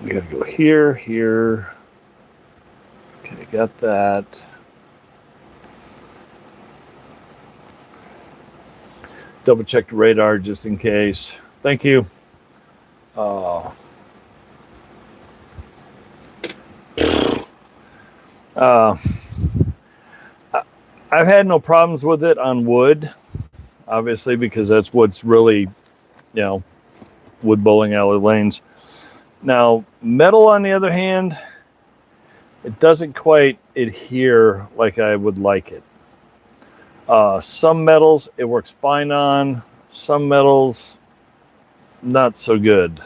We got to go here, here. Okay, got that. Double check the radar just in case. Thank you. I've had no problems with it on wood, obviously, because that's what's really, wood bowling alley lanes. Now, metal, on the other hand, it doesn't quite adhere like I would like it. Some metals, it works fine on. Some metals, not so good.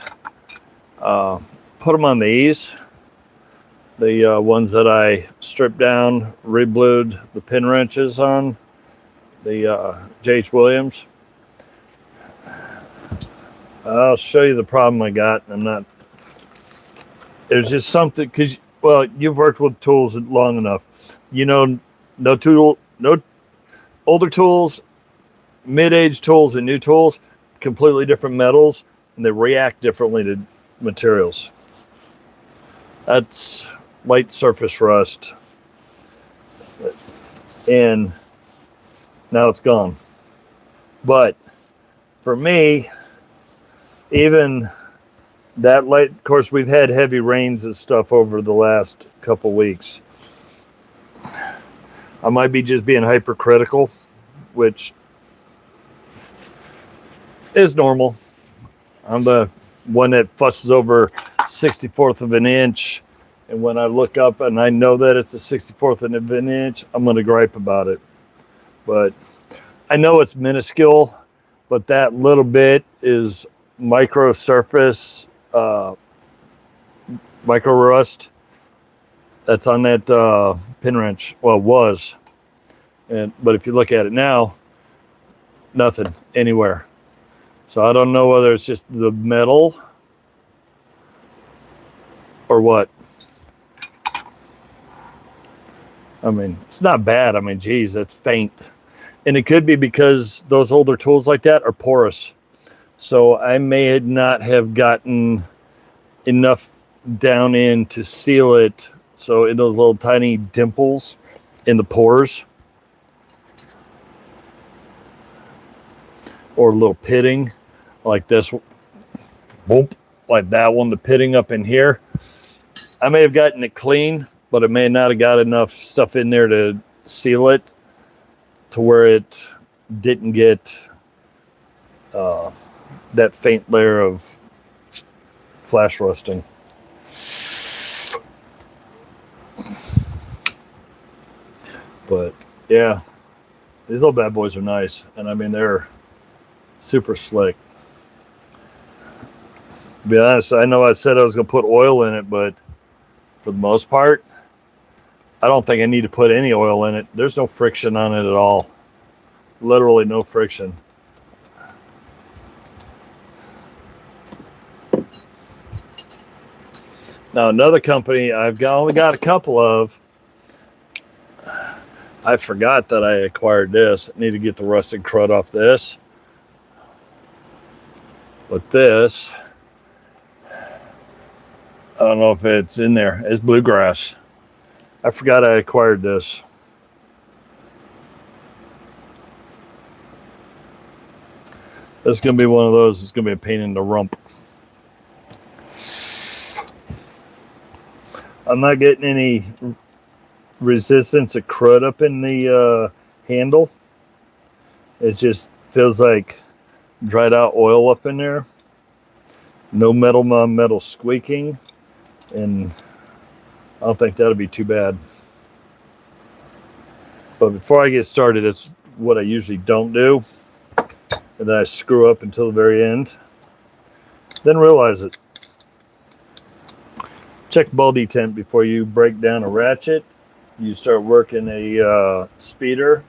Put them on these. The ones that I stripped down, reblued the pin wrenches on, the J.H. Williams. I'll show you the problem I got. There's just something, because, well, you've worked with tools long enough. No older tools, mid-age tools, and new tools, completely different metals, and they react differently to materials. That's light surface rust, and now it's gone. But for me, even that light, of course, we've had heavy rains and stuff over the last couple weeks. I might be just being hypercritical, which is normal. I'm the one that fusses over 64th of an inch, and when I look up and I know that it's a 64th of an inch, I'm going to gripe about it. But I know it's minuscule, but that little bit is micro surface, micro rust that's on that pin wrench. Well, it was. But if you look at it now, nothing anywhere. So I don't know whether it's just the metal or what. I mean, it's not bad. I mean, geez, that's faint. And it could be because those older tools like that are porous. So I may not have gotten enough down in to seal it. So in those little tiny dimples in the pores, or a little pitting like this, boom, like that one, the pitting up in here. I may have gotten it clean, but I may not have got enough stuff in there to seal it to where it didn't get that faint layer of flash rusting. But yeah, these little bad boys are nice, and I mean, they're super slick. To be honest, I know I said I was going to put oil in it, but for the most part, I don't think I need to put any oil in it. There's no friction on it at all. Literally no friction. Now, another company I've only got a couple of. I forgot that I acquired this. I need to get the rusted crud off this. But this, I don't know if it's in there. It's bluegrass. I forgot I acquired this. This is going to be one of those. It's going to be a pain in the rump. I'm not getting any resistance of crud up in the handle. It just feels like dried out oil up in there. No metal on metal squeaking. And I don't think that'll be too bad. But before I get started, it's what I usually don't do. And then I screw up until the very end. Then realize it. Check ball detent before you break down a ratchet. You start working a speeder.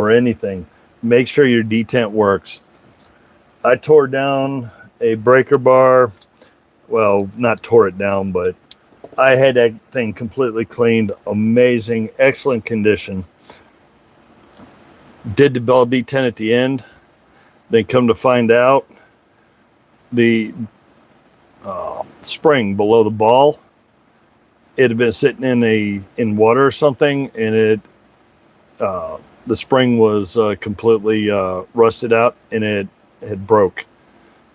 for anything, make sure your detent works. I tore down a breaker bar. Well, not tore it down, but I had that thing completely cleaned. Amazing, excellent condition. Did the ball detent at the end. Then come to find out, the spring below the ball, it had been sitting in water or something, and the spring was completely rusted out, and it had broke.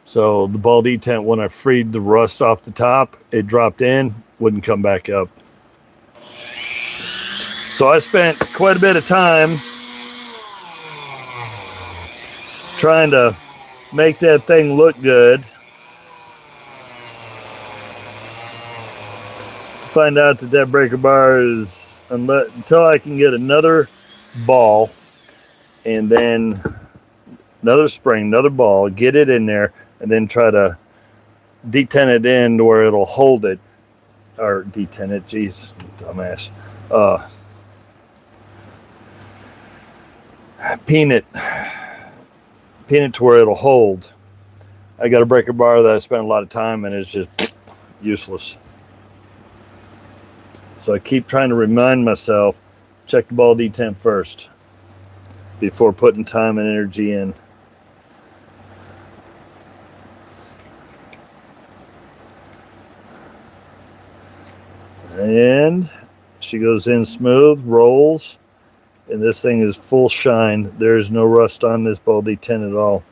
So the ball detent, when I freed the rust off the top, it dropped in, wouldn't come back up. So I spent quite a bit of time trying to make that thing look good. Find out that breaker bar is, until I can get another ball and then another spring, another ball, get it in there, and then try to detent it in to where it'll hold it, or detent it, geez, dumbass. Peen it to where it'll hold. I got a breaker bar that I spent a lot of time and it's just useless. So I keep trying to remind myself, check the ball detent first before putting time and energy in. And she goes in smooth, rolls, and this thing is full shine. There's no rust on this ball detent at all.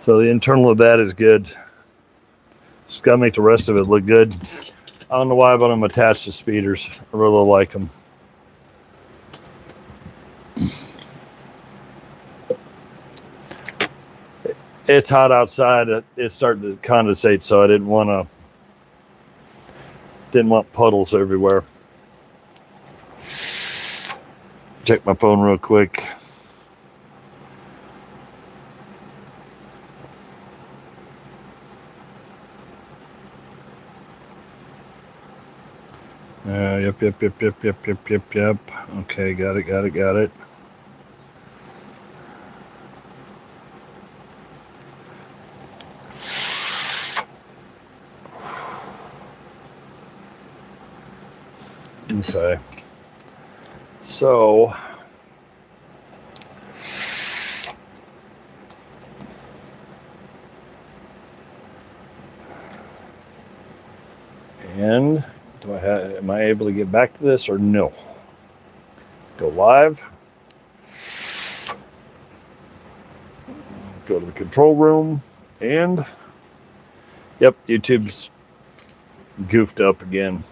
So the internal of that is good. Just got to make the rest of it look good. I don't know why, but I'm attached to speeders. I really like them. It's hot outside. It's starting to condensate, so I didn't want puddles everywhere. Check my phone real quick. Yep. Okay, got it. Okay. So and am I able to get back to this or no? Go live. Go to the control room and yep, YouTube's goofed up again.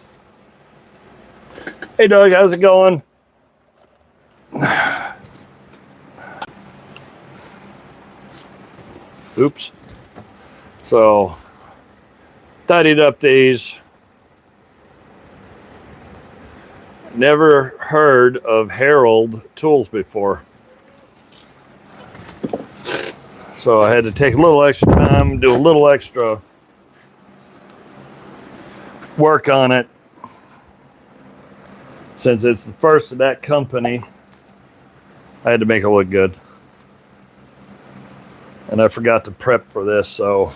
Hey Doug, how's it going? Oops. So tidied up these. Never heard of Herald tools before. So I had to take a little extra time, do a little extra work on it. Since it's the first of that company, I had to make it look good. And I forgot to prep for this, so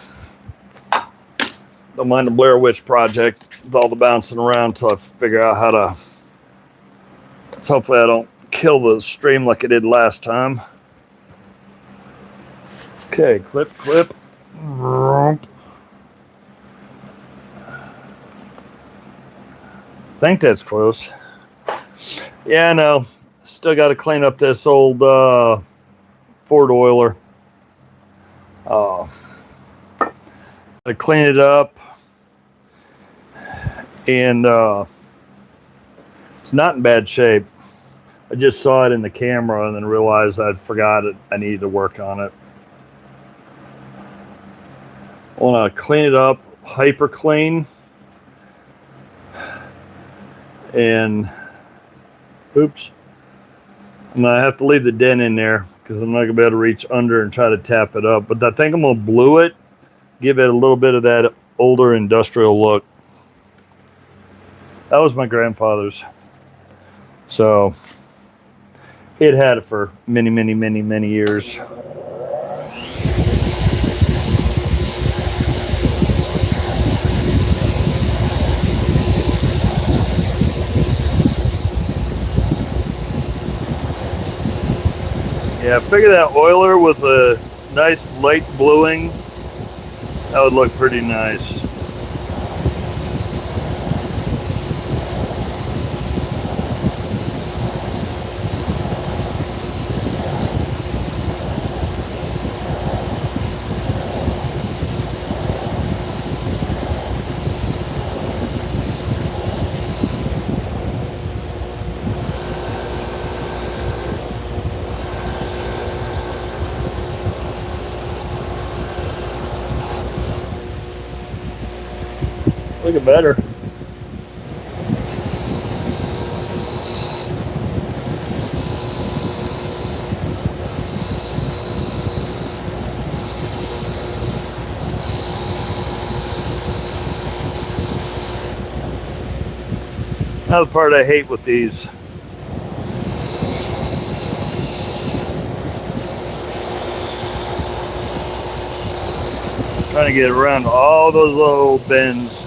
don't mind the Blair Witch Project with all the bouncing around until I figure out how to. So hopefully I don't kill the stream like I did last time. Okay, clip. I think that's close. Yeah, I know. Still got to clean up this old Ford oiler. I clean it up, and it's not in bad shape. I just saw it in the camera and then realized I'd forgot it. I needed to work on it. I want to clean it up, hyper clean, and oops, I'm gonna have to leave the dent in there because I'm not gonna be able to reach under and try to tap it up. But I think I'm gonna blue it, give it a little bit of that older industrial look. That was my grandfather's. So It had it for many, many, many, many years. Yeah, I figure that oiler with a nice light bluing, that would look pretty nice. Looking better. Now the part I hate with these. Trying to get around all those little bends.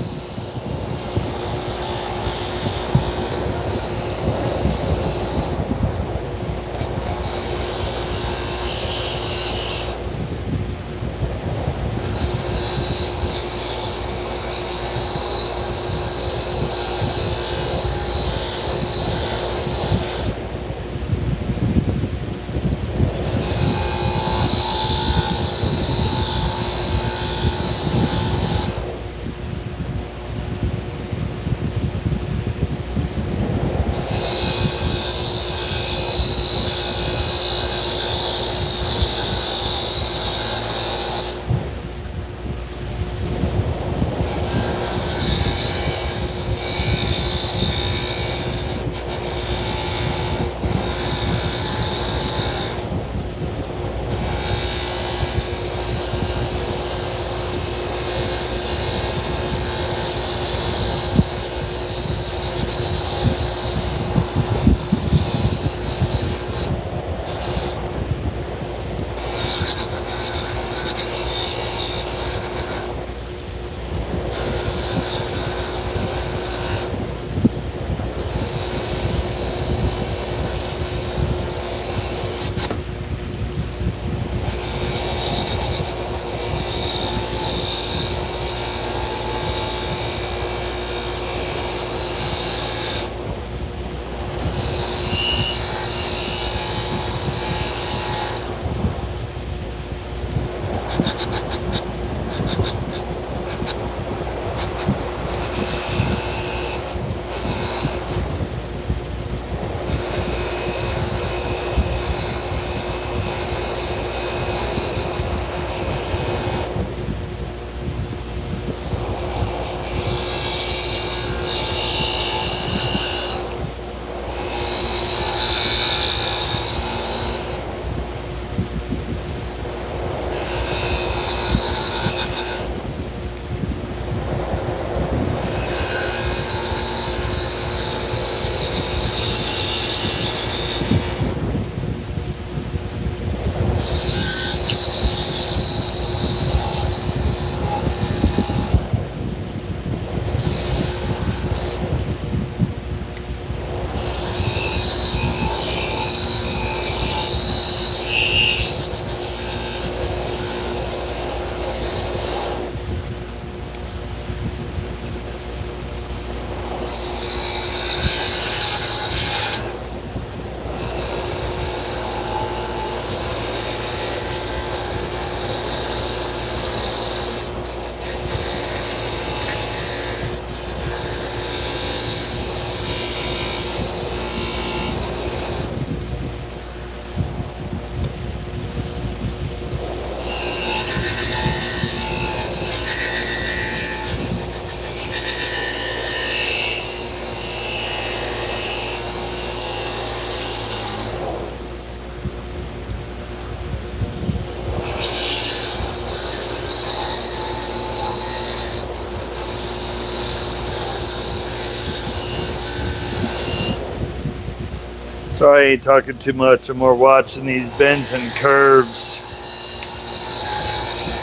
Sorry I ain't talking too much. I'm more watching these bends and curves.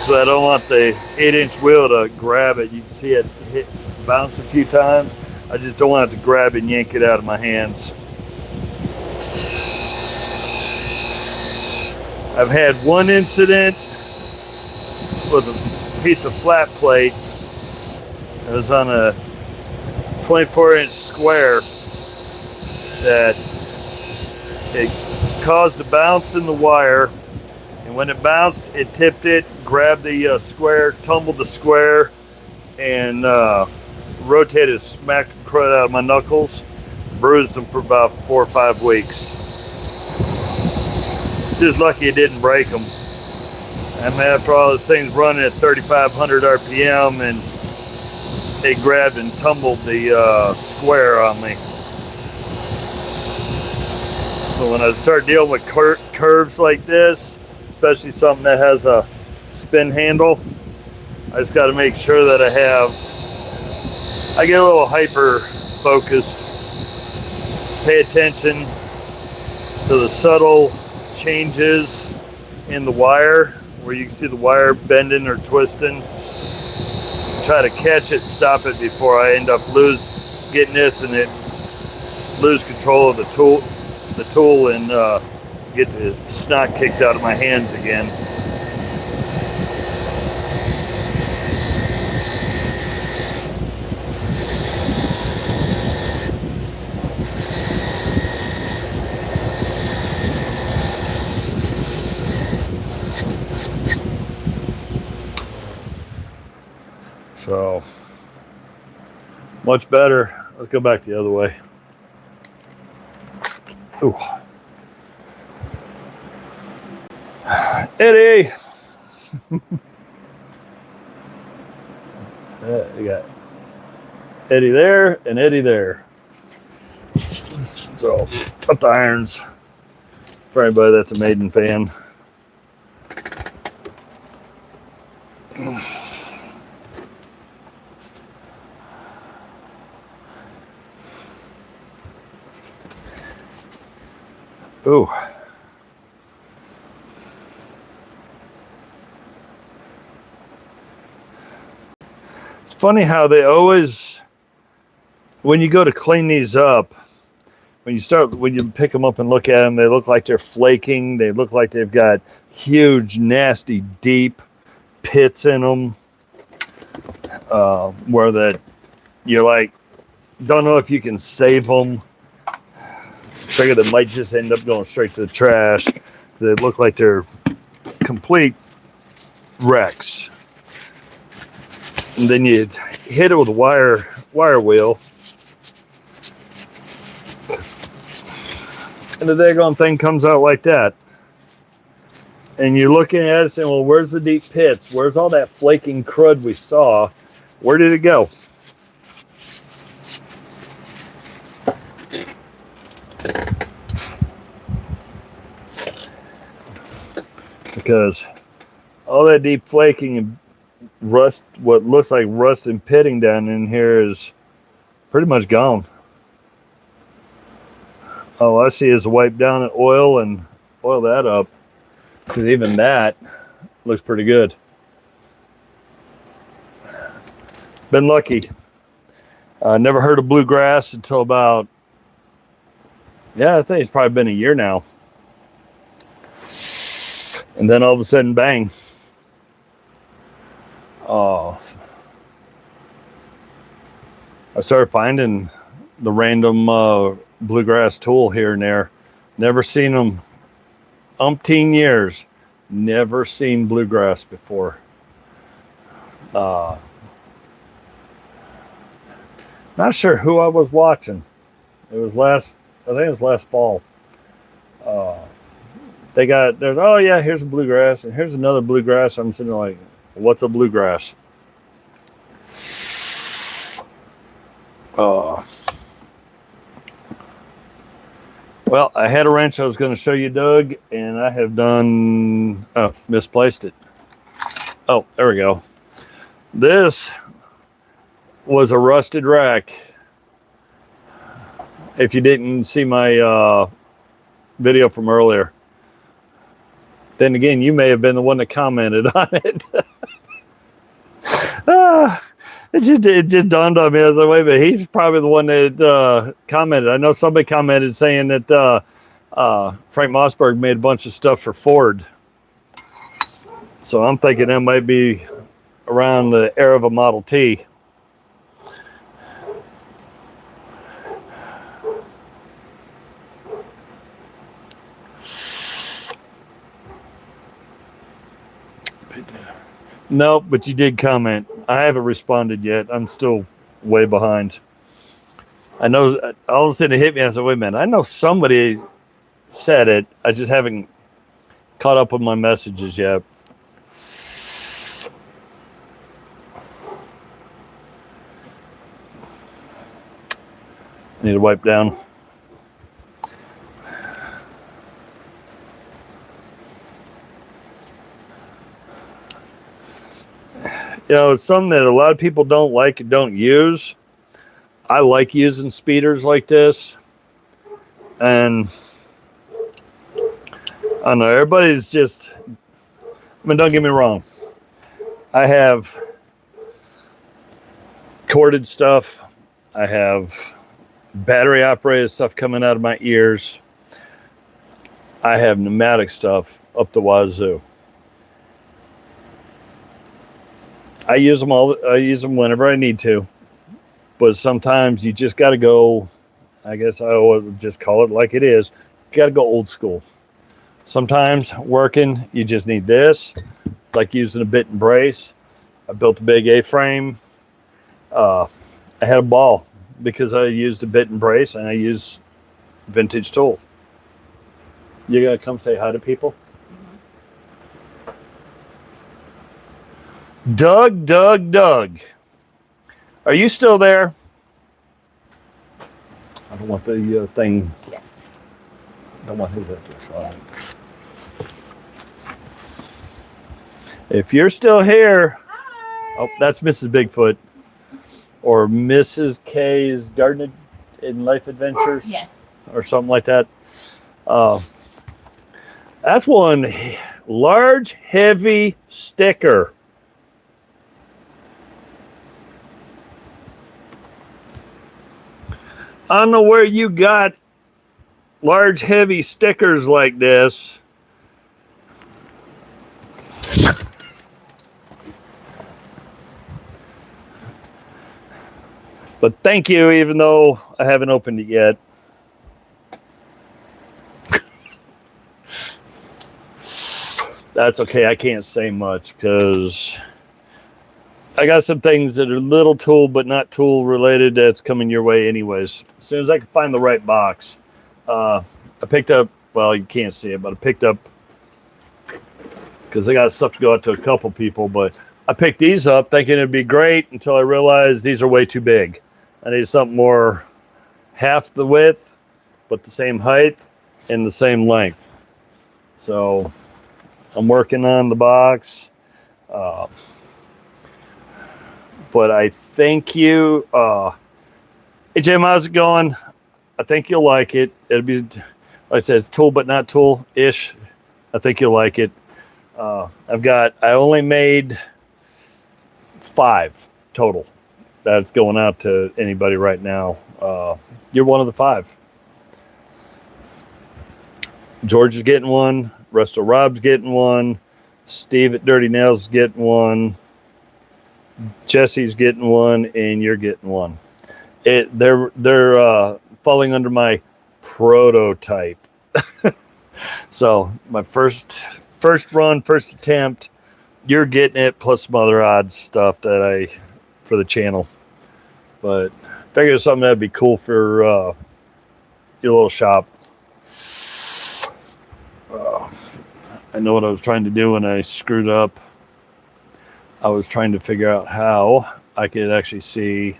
So I don't want the 8-inch wheel to grab it. You can see it bounce a few times. I just don't want it to grab and yank it out of my hands. I've had one incident with a piece of flat plate. It was on a 24-inch square that it caused a bounce in the wire, and when it bounced, it tipped it, grabbed the square, tumbled the square, and rotated, smacked the crud out of my knuckles, bruised them for about 4 or 5 weeks. Just lucky it didn't break them. I mean, after all, this thing's running at 3,500 RPM, and it grabbed and tumbled the square on me. So when I start dealing with curves like this, especially something that has a spin handle, I just got to make sure that I get a little hyper focused, pay attention to the subtle changes in the wire, where you can see the wire bending or twisting. Try to catch it, stop it before I end up getting this and lose control of the tool and get the snot kicked out of my hands again. So much better. Let's go back the other way. Ooh. Eddie. You got Eddie there and Eddie there. So up the irons for anybody that's a Maiden fan. Ooh. It's funny how they always, when you go to clean these up, when you pick them up and look at them, they look like they're flaking. They look like they've got huge, nasty, deep pits in them, where you're like, don't know if you can save them. Figure they might just end up going straight to the trash. They look like they're complete wrecks. And then you hit it with a wire wheel, and the daggone thing comes out like that. And you're looking at it saying, well, where's the deep pits? Where's all that flaking crud we saw? Where did it go? Because all that deep flaking and rust, what looks like rust and pitting down in here, is pretty much gone. All I see is wipe down the oil and oil that up, because even that looks pretty good. Been lucky. Never heard of bluegrass until about, I think it's probably been a year now. And then all of a sudden, bang. Oh. I started finding the random bluegrass tool here and there. Never seen them. Umpteen years. Never seen bluegrass before. Not sure who I was watching. I think it was last fall. Here's a bluegrass, and here's another bluegrass. I'm sitting there like, what's a bluegrass? Well, I had a wrench I was going to show you, Doug, and I have misplaced it. Oh, there we go. This was a rusted rack. If you didn't see my video from earlier. Then again, you may have been the one that commented on it. It just dawned on me. I was like, wait a minute, he's probably the one that commented. I know somebody commented saying that Frank Mossberg made a bunch of stuff for Ford. So I'm thinking that might be around the era of a Model T. No, but you did comment. I haven't responded yet. I'm still way behind. I know all of a sudden it hit me. I said, wait a minute. I know somebody said it. I just haven't caught up with my messages yet. Need to wipe down. You know, it's something that a lot of people don't like and don't use. I like using speeders like this. And I don't know, everybody's just, I mean, don't get me wrong. I have corded stuff. I have battery operated stuff coming out of my ears. I have pneumatic stuff up the wazoo. I use them whenever I need to, but sometimes you just got to go, I guess I would just call it like it is. You got to go old school. Sometimes working, you just need this. It's like using a bit and brace. I built a big A-frame. I had a ball because I used a bit and brace and I use vintage tools. You got to come say hi to people? Doug. Are you still there? I don't want the thing. I don't want his address on it. If you're still here, hi. Oh, that's Mrs. Bigfoot or Mrs. K's Garden and Life Adventures. Yes. Or something like that. That's one large, heavy sticker. I don't know where you got large, heavy stickers like this. But thank you, even though I haven't opened it yet. That's okay. I can't say much because I got some things that are little tool but not tool related that's coming your way anyways. As soon as I can find the right box. I picked up, well, you can't see it, but I picked up, because I got stuff to go out to a couple people, but I picked these up thinking it'd be great until I realized these are way too big. I need something more half the width, but the same height and the same length. So I'm working on the box. But I thank you. Hey, Jim, how's it going? I think you'll like it. It'll be, like I said, it's tool but not tool-ish. I think you'll like it. I only made 5 total. That's going out to anybody right now. You're one of the 5. George is getting one. Resto Rob's getting one. Steve at Dirty Nails is getting one. Jesse's getting one, and you're getting one. They're falling under my prototype. So my first run, first attempt, you're getting it plus some other odd stuff that for the channel. But I figured it's something that'd be cool for your little shop. I know what I was trying to do when I screwed up. I was trying to figure out how I could actually see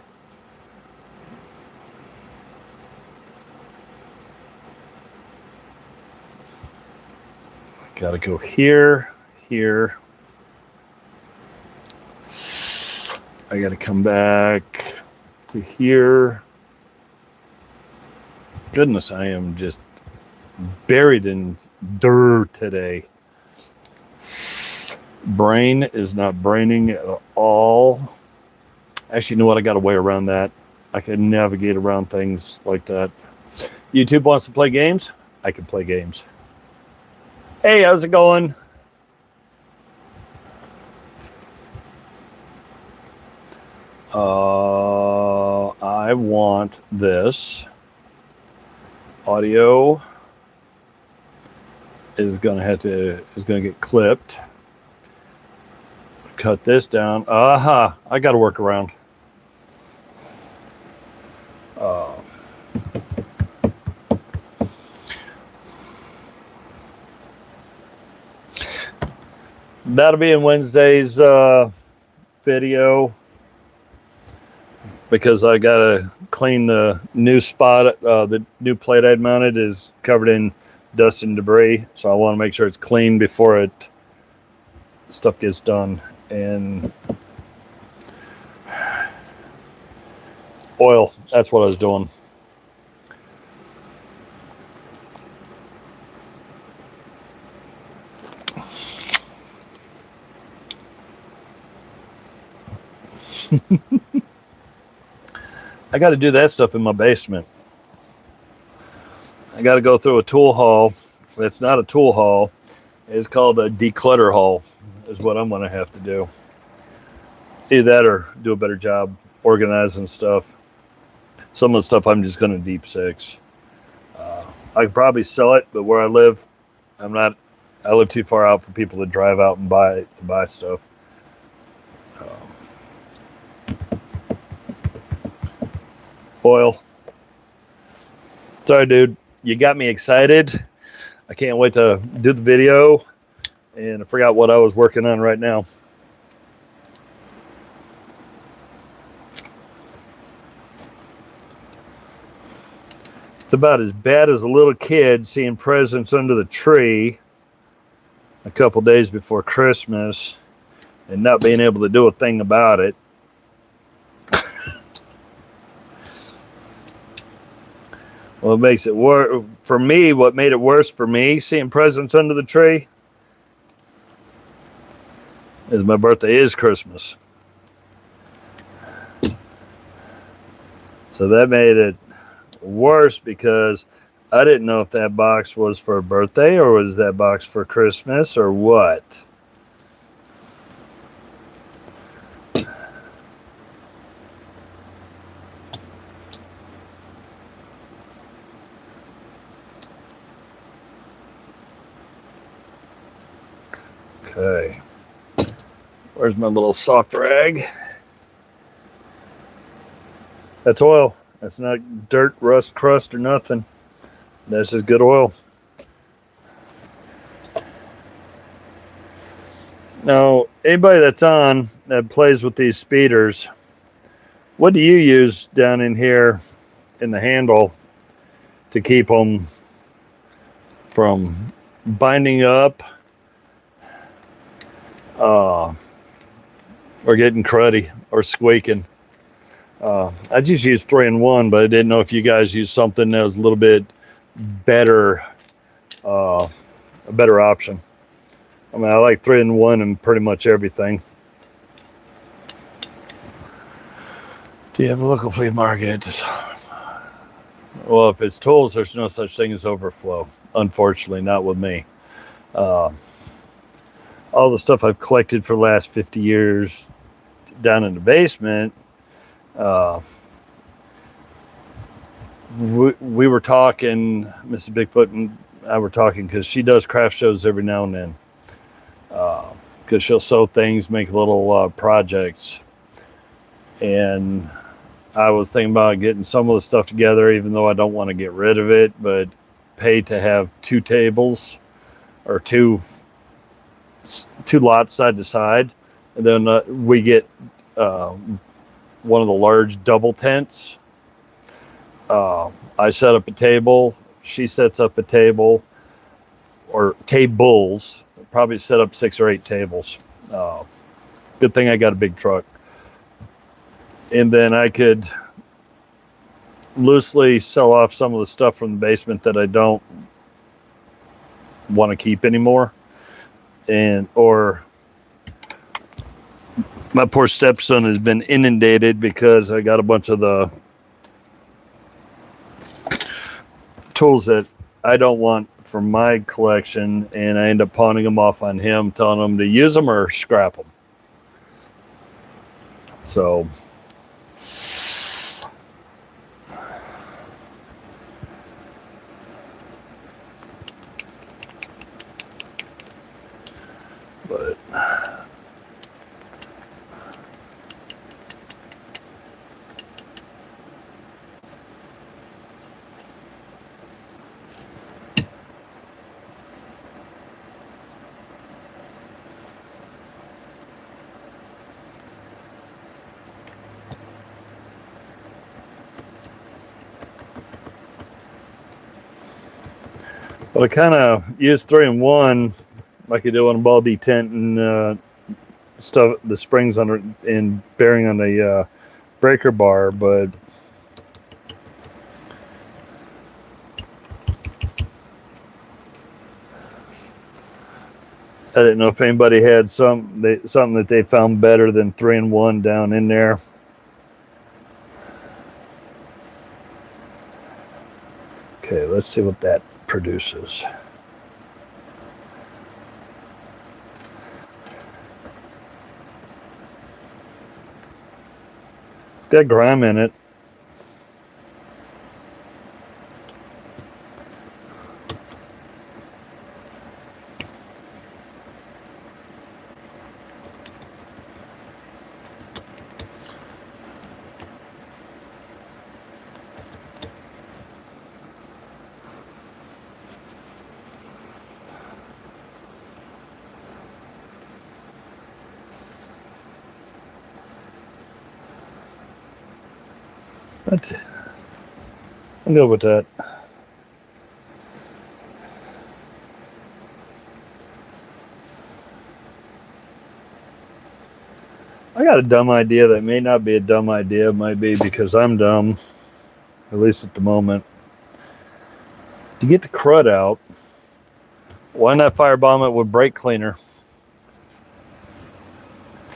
I gotta go here. I gotta come back to here. Goodness, I am just buried in dirt today. Brain is not braining at all. Actually, you know what? I got a way around that. I can navigate around things like that. YouTube wants to play games? I can play games. Hey, how's it going? I want this. Audio is gonna get clipped. Cut this down. Aha! I got to work around. That'll be in Wednesday's video because I gotta clean the new spot. The new plate I'd mounted is covered in dust and debris, so I want to make sure it's clean before stuff gets done. And oil, that's what I was doing. I got to do that stuff in my basement. I got to go through a tool haul. It's not a tool haul. It's called a declutter haul is what I'm going to have to do. Either that or do a better job organizing stuff. Some of the stuff I'm just going to deep six. I could probably sell it, but where I live, I live too far out for people to drive out and buy stuff. Oil. Sorry, dude. You got me excited. I can't wait to do the video. And I forgot what I was working on right now. It's about as bad as a little kid seeing presents under the tree a couple days before Christmas and not being able to do a thing about it. Well, it makes it worse for me. What made it worse for me seeing presents under the tree is my birthday is Christmas. So that made it worse because I didn't know if that box was for a birthday or was that box for Christmas or what. Okay. Where's my little soft rag? That's oil. That's not dirt, rust, crust, or nothing. That's just good oil. Now, anybody that's on that plays with these speeders, what do you use down in here in the handle to keep them from binding up or getting cruddy or squeaking? I just used 3-in-1, but I didn't know if you guys used something that was a little bit better, a better option. I mean, I like 3-in-1 and pretty much everything. Do you have a local flea market? Well, if it's tools, there's no such thing as overflow. Unfortunately, not with me. All the stuff I've collected for the last 50 years down in the basement, we were talking, Mrs. Bigfoot and I were talking because she does craft shows every now and then. Because she'll sew things, make little projects. And I was thinking about getting some of the stuff together, even though I don't want to get rid of it, but pay to have 2 tables or two lots side to side. And then we get one of the large double tents. I set up a table. She sets up a table or tables. Probably set up 6 or 8 tables. Good thing I got a big truck. And then I could loosely sell off some of the stuff from the basement that I don't want to keep anymore. Or my poor stepson has been inundated because I got a bunch of the tools that I don't want for my collection, and I end up pawning them off on him, telling him to use them or scrap them. So but I kind of use 3-in-1 like I do on a ball detent and stuff, the springs under and bearing on the breaker bar, but I didn't know if anybody had something that they found better than 3-in-1 down in there. Okay, let's see what that produces. Got grime in it. But I'm good with that. I got a dumb idea that may not be a dumb idea. It might be because I'm dumb, at least at the moment. To get the crud out, why not firebomb it with brake cleaner?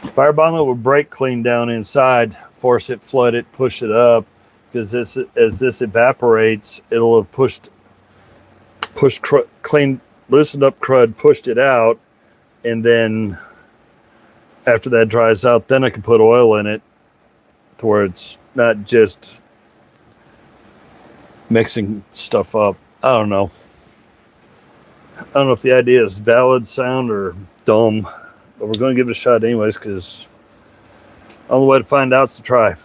Firebomb it with brake clean down inside, force it, flood it, push it up, because as this evaporates, it'll have pushed clean, loosened up crud, pushed it out, and then after that dries out, then I can put oil in it to where it's not just mixing stuff up. I don't know. I don't know if the idea is valid, sound, or dumb, but we're going to give it a shot anyways, because the only way to find out is to try.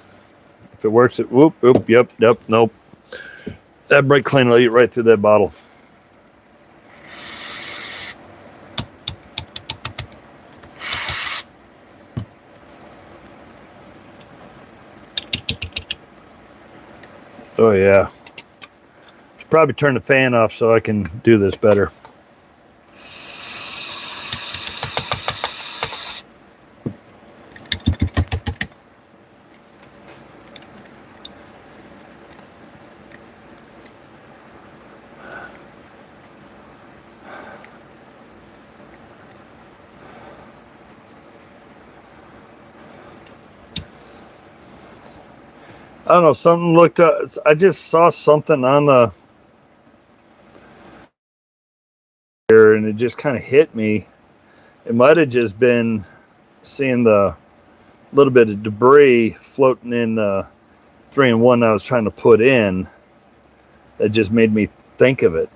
If it works, it whoop, yep, nope. That brake clean will eat right through that bottle. Oh yeah. Should probably turn the fan off so I can do this better. I don't know, something looked up. I just saw something on the here and it just kind of hit me. It might have just been seeing the little bit of debris floating in the 3-in-1 I was trying to put in. That just made me think of it.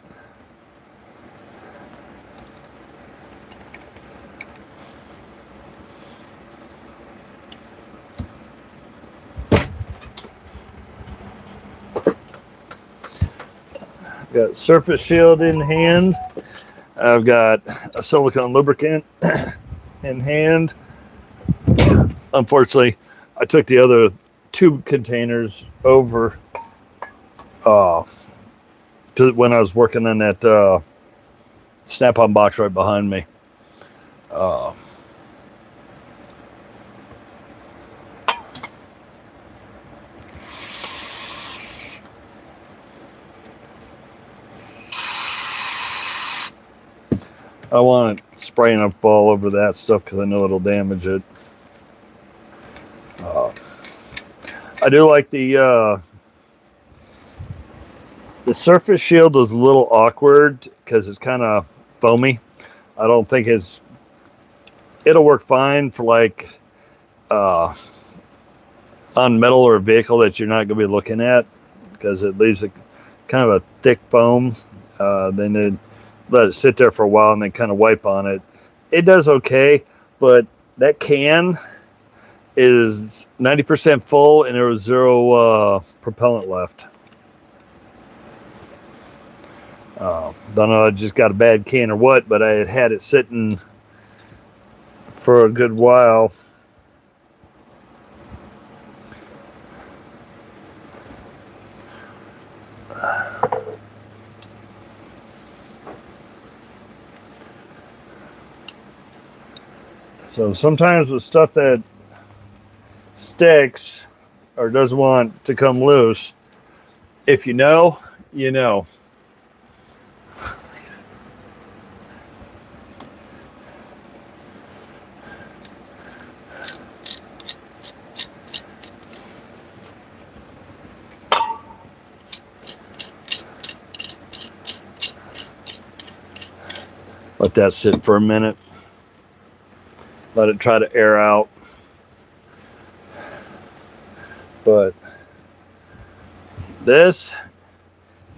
Got surface shield in hand. I've got a silicone lubricant in hand. Unfortunately, I took the other tube containers over to when I was working on that snap-on box right behind me. I want it spraying up all over that stuff because I know it'll damage it. I do like the surface shield is a little awkward because it's kind of foamy. I don't think it'll work fine for like on metal or a vehicle that you're not going to be looking at because it leaves a kind of a thick foam. Then they let it sit there for a while and then kind of wipe on it. It does okay, but that can is 90% full and there was zero propellant left. Don't know, I just got a bad can or what, but I had it sitting for a good while. So sometimes with stuff that sticks or doesn't want to come loose, if you know, you know. Let that sit for a minute. Let it try to air out. But this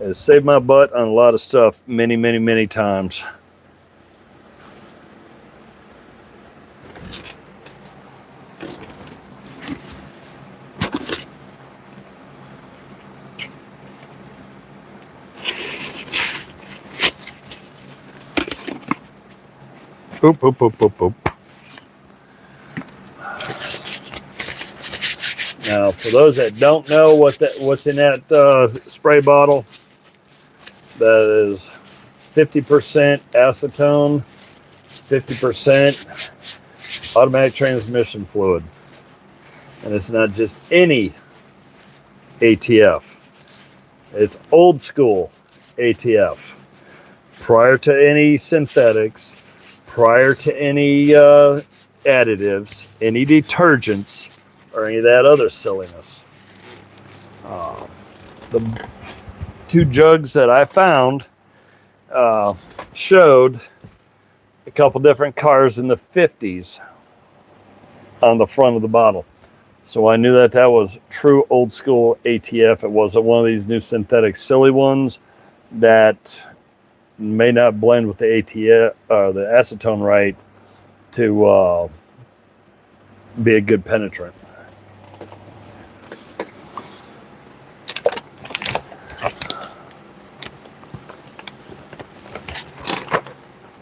has saved my butt on a lot of stuff many, many, many times. Oop, oop, oop, oop, oop. Now, for those that don't know what's in that spray bottle, that is 50% acetone, 50% automatic transmission fluid. And it's not just any ATF. It's old school ATF. Prior to any synthetics, prior to any additives, any detergents, or any of that other silliness. The two jugs that I found showed a couple different cars in the 50s on the front of the bottle. So I knew that was true old school ATF. It wasn't one of these new synthetic silly ones that may not blend with the ATF or the acetone right to be a good penetrant.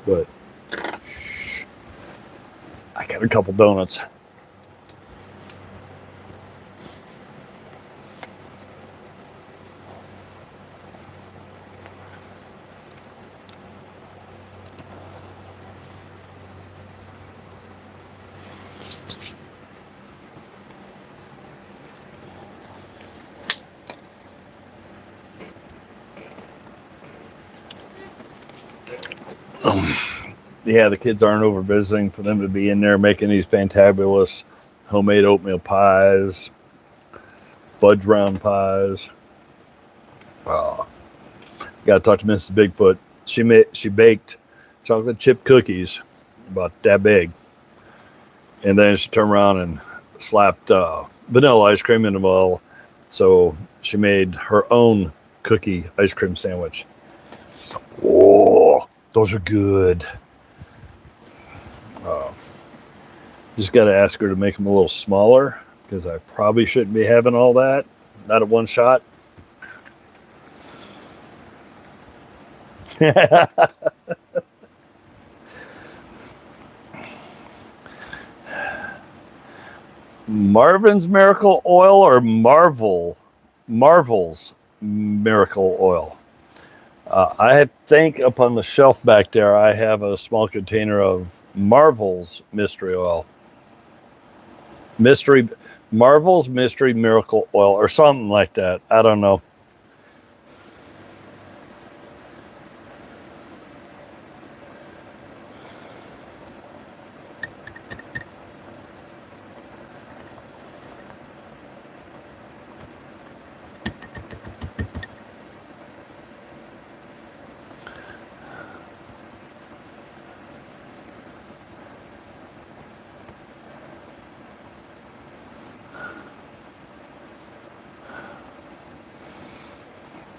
But I got a couple donuts. Yeah, the kids aren't over visiting for them to be in there making these fantabulous homemade oatmeal pies, fudge round pies. Got to talk to Mrs. Bigfoot. She baked chocolate chip cookies about that big, and then she turned around and slapped vanilla ice cream in the bowl. So she made her own cookie ice cream sandwich. Oh, those are good. Just got to ask her to make them a little smaller because I probably shouldn't be having all that. Not at one shot. Marvin's Miracle Oil or Marvel's Miracle Oil? I think up on the shelf back there, I have a small container of Marvel's Mystery Oil. Marvel's Mystery Miracle Oil or something like that. I don't know.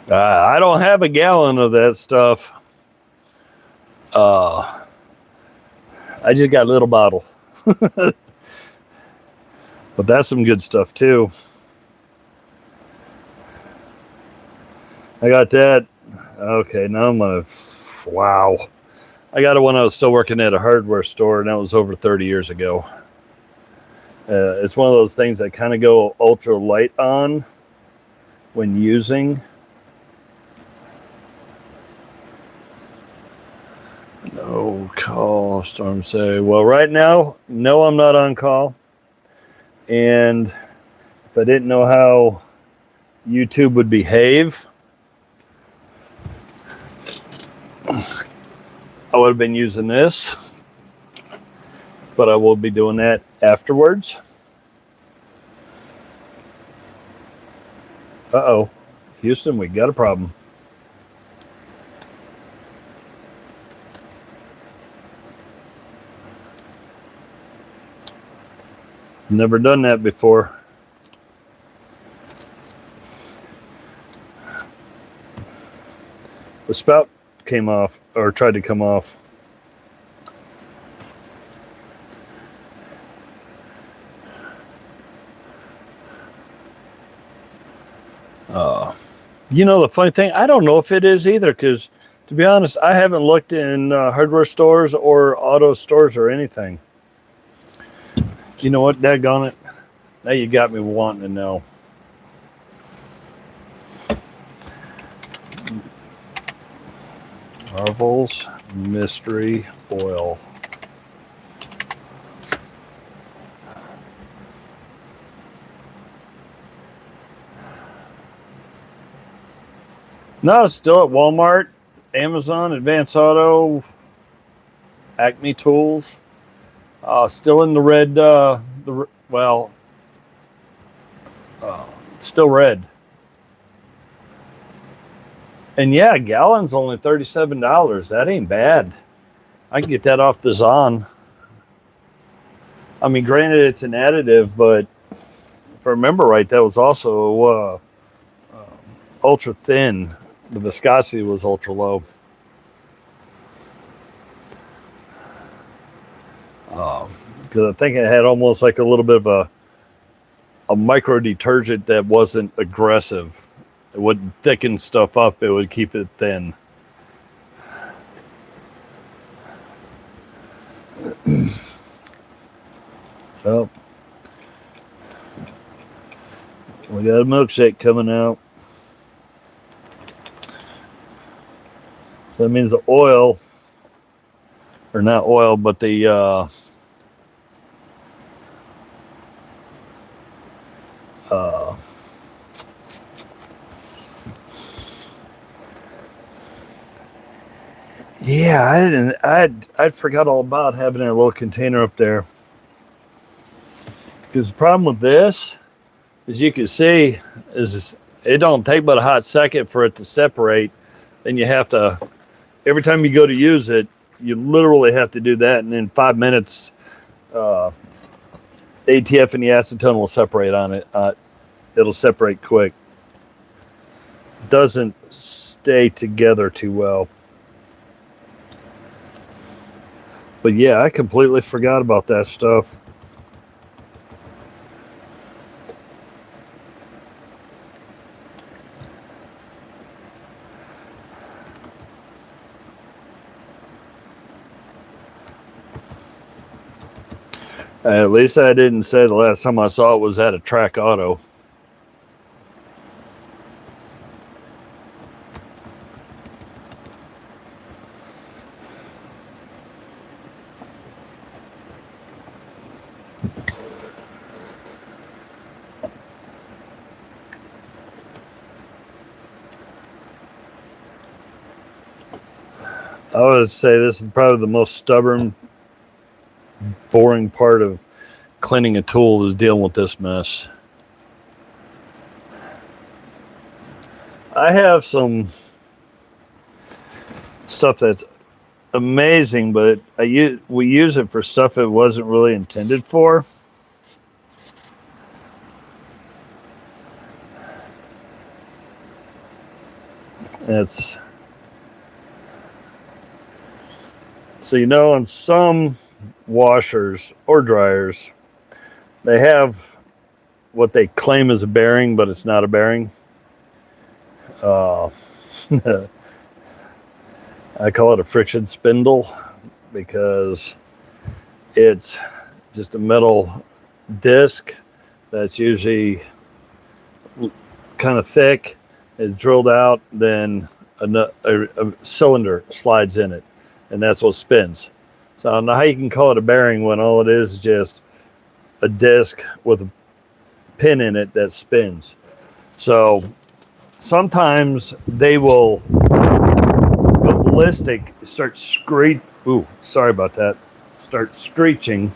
I don't have a gallon of that stuff. I just got a little bottle. But that's some good stuff too. I got that. Okay, now I'm gonna. Wow. I got it when I was still working at a hardware store, and that was over 30 years ago. It's one of those things that kind of go ultra light on when using. No call, Storm say. Well, right now, no, I'm not on call. And if I didn't know how YouTube would behave, I would have been using this. But I will be doing that afterwards. Uh-oh. Houston, we got a problem. Never done that before. The spout came off, or tried to come off. You know, the funny thing, I don't know if it is either, because to be honest, I haven't looked in hardware stores or auto stores or anything. You know what, daggone it. Now you got me wanting to know. Marvel's Mystery Oil. No, it's still at Walmart, Amazon, Advance Auto, Acme Tools. Still in the red, still red. And yeah, a gallon's only $37. That ain't bad. I can get that off the Zon. I mean, granted, it's an additive, but if I remember right, that was also ultra thin. The viscosity was ultra low. Because I think it had almost like a little bit of a micro detergent that wasn't aggressive. It wouldn't thicken stuff up. It would keep it thin. Well, we got a milkshake coming out. So that means the oil, or not oil, but the yeah, I'd forgot all about having a little container up there. Because the problem with this, as you can see, is it don't take but a hot second for it to separate. Then you have to, every time you go to use it, you literally have to do that, and in 5 minutes, ATF and the acetone will separate on it. It'll separate quick. Doesn't stay together too well. But yeah, I completely forgot about that stuff. At least I didn't say the last time I saw it was at a Track Auto. I would say this is probably the most stubborn, boring part of cleaning a tool is dealing with this mess. I have some stuff that's amazing, but we use it for stuff it wasn't really intended for. It's so, you know, on some washers or dryers, they have what they claim is a bearing, but it's not a bearing. I call it a friction spindle because it's just a metal disc that's usually kind of thick. It's drilled out, then a cylinder slides in it, and that's what spins. So I don't know how you can call it a bearing when all it is just a disc with a pin in it that spins. So sometimes they will go ballistic, start screeching. Ooh, sorry about that. Start screeching.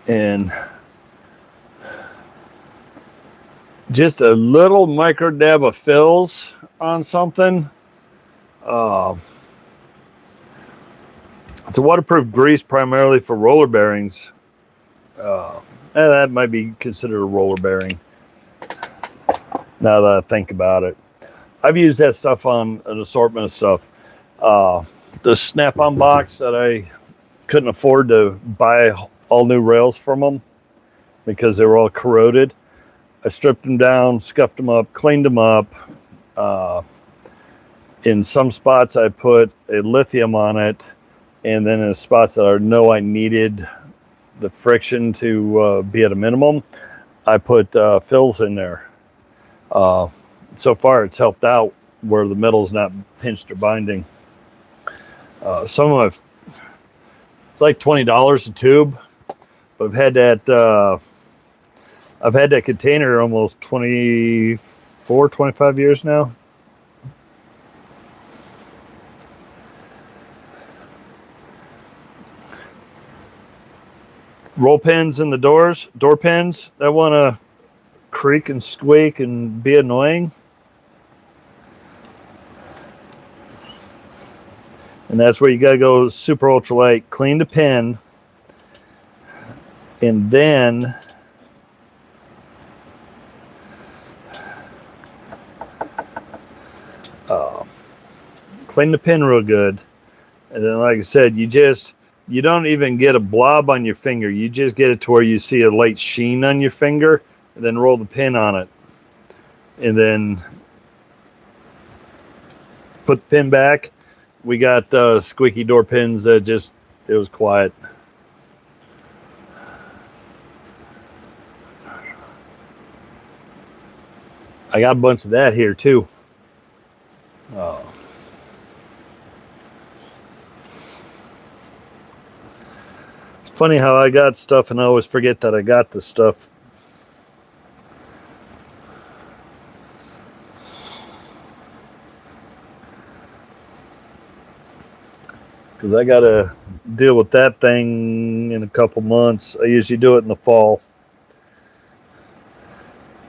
And just a little micro dab of fills on something. It's a waterproof grease primarily for roller bearings. That might be considered a roller bearing, now that I think about it. I've used that stuff on an assortment of stuff. The Snap-on box that I couldn't afford to buy all new rails from them because they were all corroded. I stripped them down, scuffed them up, cleaned them up. In some spots I put a lithium on it, and then in spots that I know I needed the friction to be at a minimum, I put fills in there. So far it's helped out where the metal's not pinched or binding. Some of it's like $20 a tube, but I've had that container almost 25 years now. Roll pins in the door pins that want to creak and squeak and be annoying. And that's where you got to go super ultralight, clean the pin, and then clean the pin real good. And then, like I said, you don't even get a blob on your finger. You just get it to where you see a light sheen on your finger, and then roll the pin on it. And then put the pin back. We got squeaky door pins that it was quiet. I got a bunch of that here too. It's funny how I got stuff and I always forget that I got this stuff. Because I got to deal with that thing in a couple months. I usually do it in the fall.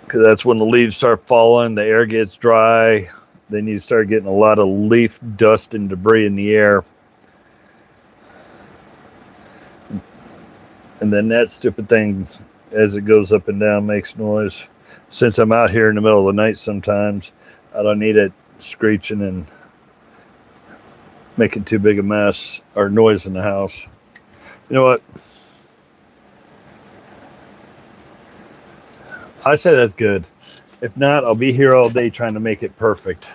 Because that's when the leaves start falling, the air gets dry. Then you start getting a lot of leaf dust and debris in the air. And then that stupid thing, as it goes up and down, makes noise. Since I'm out here in the middle of the night sometimes, I don't need it screeching and making too big a mess or noise in the house. You know what? I say that's good. If not, I'll be here all day trying to make it perfect.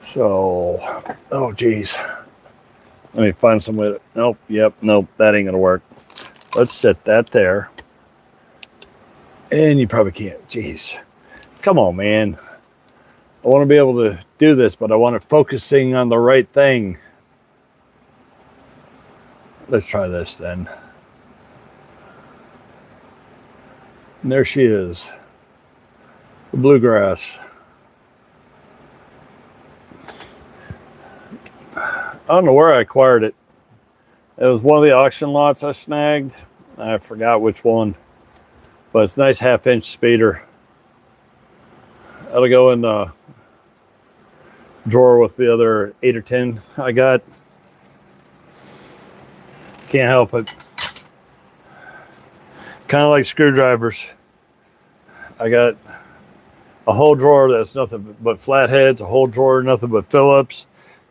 So, oh geez. Let me find some way to, nope, that ain't gonna work. Let's set that there. And you probably can't, jeez. Come on, man. I want to be able to do this, but I want it focusing on the right thing. Let's try this then. And there she is. The bluegrass. I don't know where I acquired it. It was one of the auction lots I snagged. I forgot which one. But it's a nice 1/2-inch speeder. That'll go in the drawer with the other 8 or 10 I got. Can't help it. Kind of like screwdrivers. I got a whole drawer that's nothing but flatheads, a whole drawer nothing but Phillips,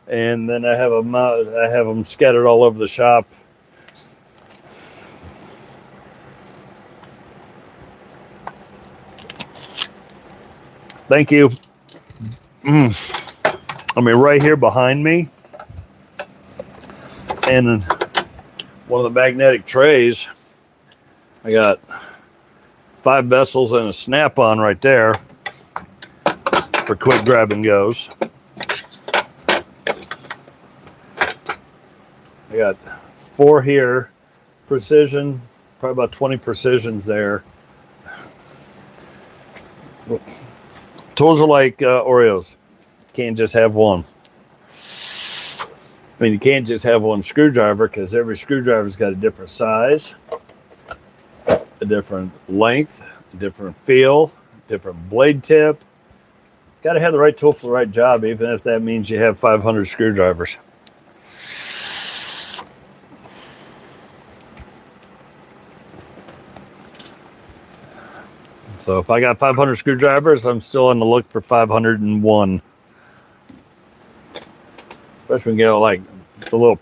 and then I have them scattered all over the shop. Thank you. I mean, right here behind me, and one of the magnetic trays, I got 5 vessels and a snap-on right there for quick grab and goes. I got 4 here, precision, probably about 20 precisions there. Tools are like Oreos. Can't just have one. I mean, you can't just have one screwdriver because every screwdriver's got a different size, a different length, a different feel, different blade tip. Got to have the right tool for the right job, even if that means you have 500 screwdrivers. So if I got 500 screwdrivers, I'm still on the look for 501. Especially when you get like the little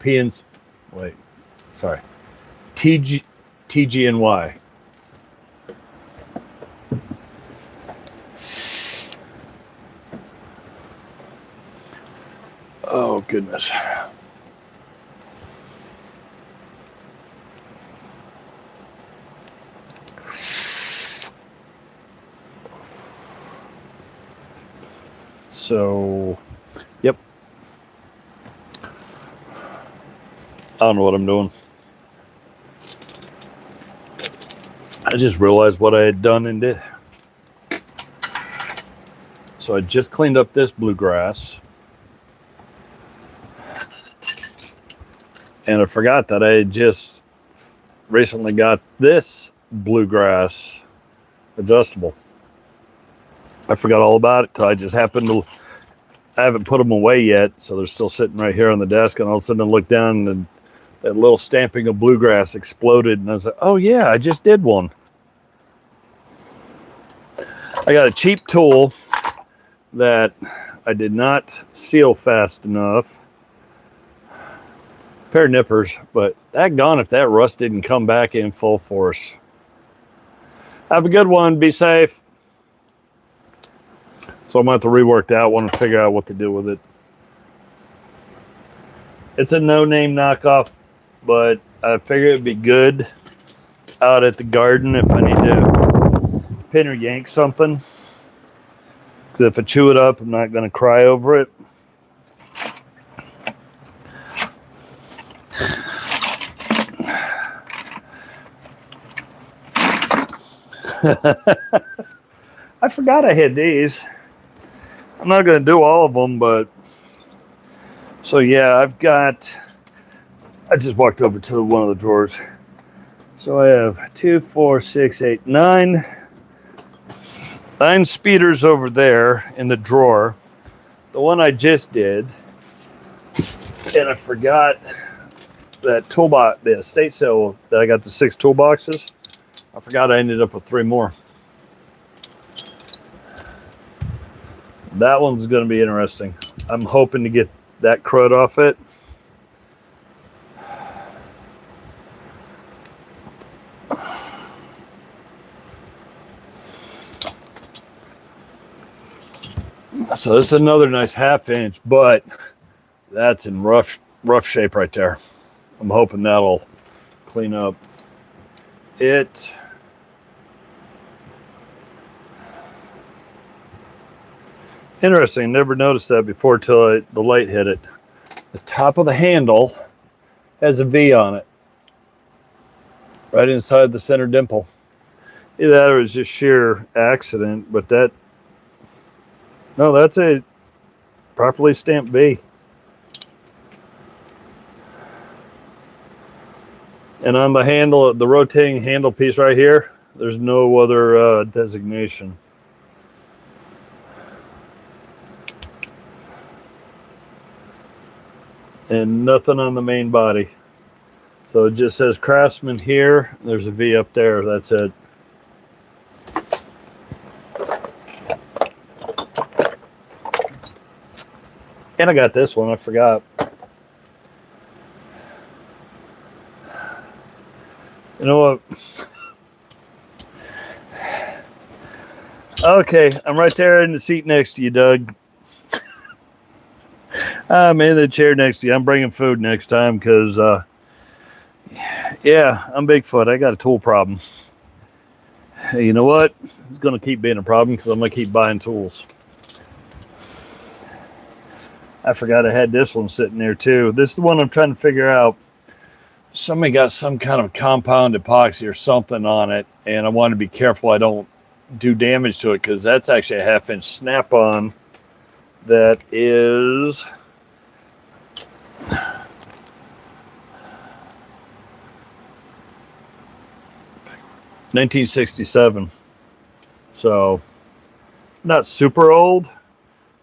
TGNY. Oh, goodness. So, yep. I don't know what I'm doing. I just realized what I had done and did. So I just cleaned up this bluegrass. And I forgot that I had just recently got this bluegrass adjustable. I forgot all about it till I just happened to, I haven't put them away yet, so they're still sitting right here on the desk, and all of a sudden I look down and that little stamping of bluegrass exploded, and I was like, oh yeah, I just did one. I got a cheap tool that I did not seal fast enough. Pair of nippers, but daggone if that rust didn't come back in full force. Have a good one. Be safe. So I'm going to have to rework that one and figure out what to do with it. It's a no-name knockoff, but I figure it'd be good out at the garden if I need to pin or yank something. Because if I chew it up, I'm not going to cry over it. I forgot I had these. I'm not going to do all of them, but so yeah, I just walked over to one of the drawers. So I have 2, 4, 6, 8, 9 speeders over there in the drawer. The one I just did, and I forgot that toolbox, the estate sale that I got the 6 toolboxes. I forgot I ended up with 3 more. That one's going to be interesting. I'm hoping to get that crud off it. So this is another nice 1/2 inch, but that's in rough shape right there. I'm hoping that'll clean up it. Interesting, never noticed that before till the light hit it. The top of the handle has a V on it, right inside the center dimple. Either that or it was just sheer accident, but no, that's a properly stamped V. And on the handle, the rotating handle piece right here, there's no other designation. And nothing on the main body. So it just says Craftsman here. There's a V up there. That's it. And I got this one. I forgot. You know what? Okay, I'm right there in the seat next to you, Doug. I'm in the chair next to you. I'm bringing food next time because, yeah, I'm Bigfoot. I got a tool problem. Hey, you know what? It's going to keep being a problem because I'm going to keep buying tools. I forgot I had this one sitting there too. This is the one I'm trying to figure out. Somebody got some kind of compound epoxy or something on it, and I want to be careful I don't do damage to it because that's actually a 1/2-inch snap-on that is 1967. So not super old,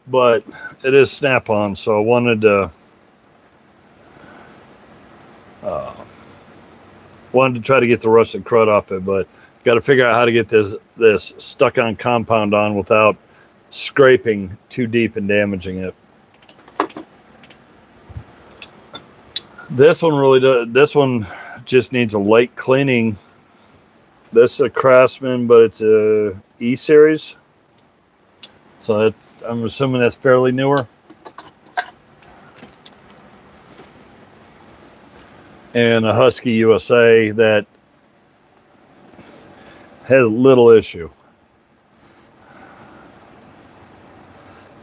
but it is snap-on. So I wanted to try to get the rusted crud off it, but got to figure out how to get this stuck on compound on without scraping too deep and damaging it. This one really does. This one just needs a light cleaning. This is a Craftsman, but it's a E series, so I'm assuming that's fairly newer. And a Husky USA that has a little issue.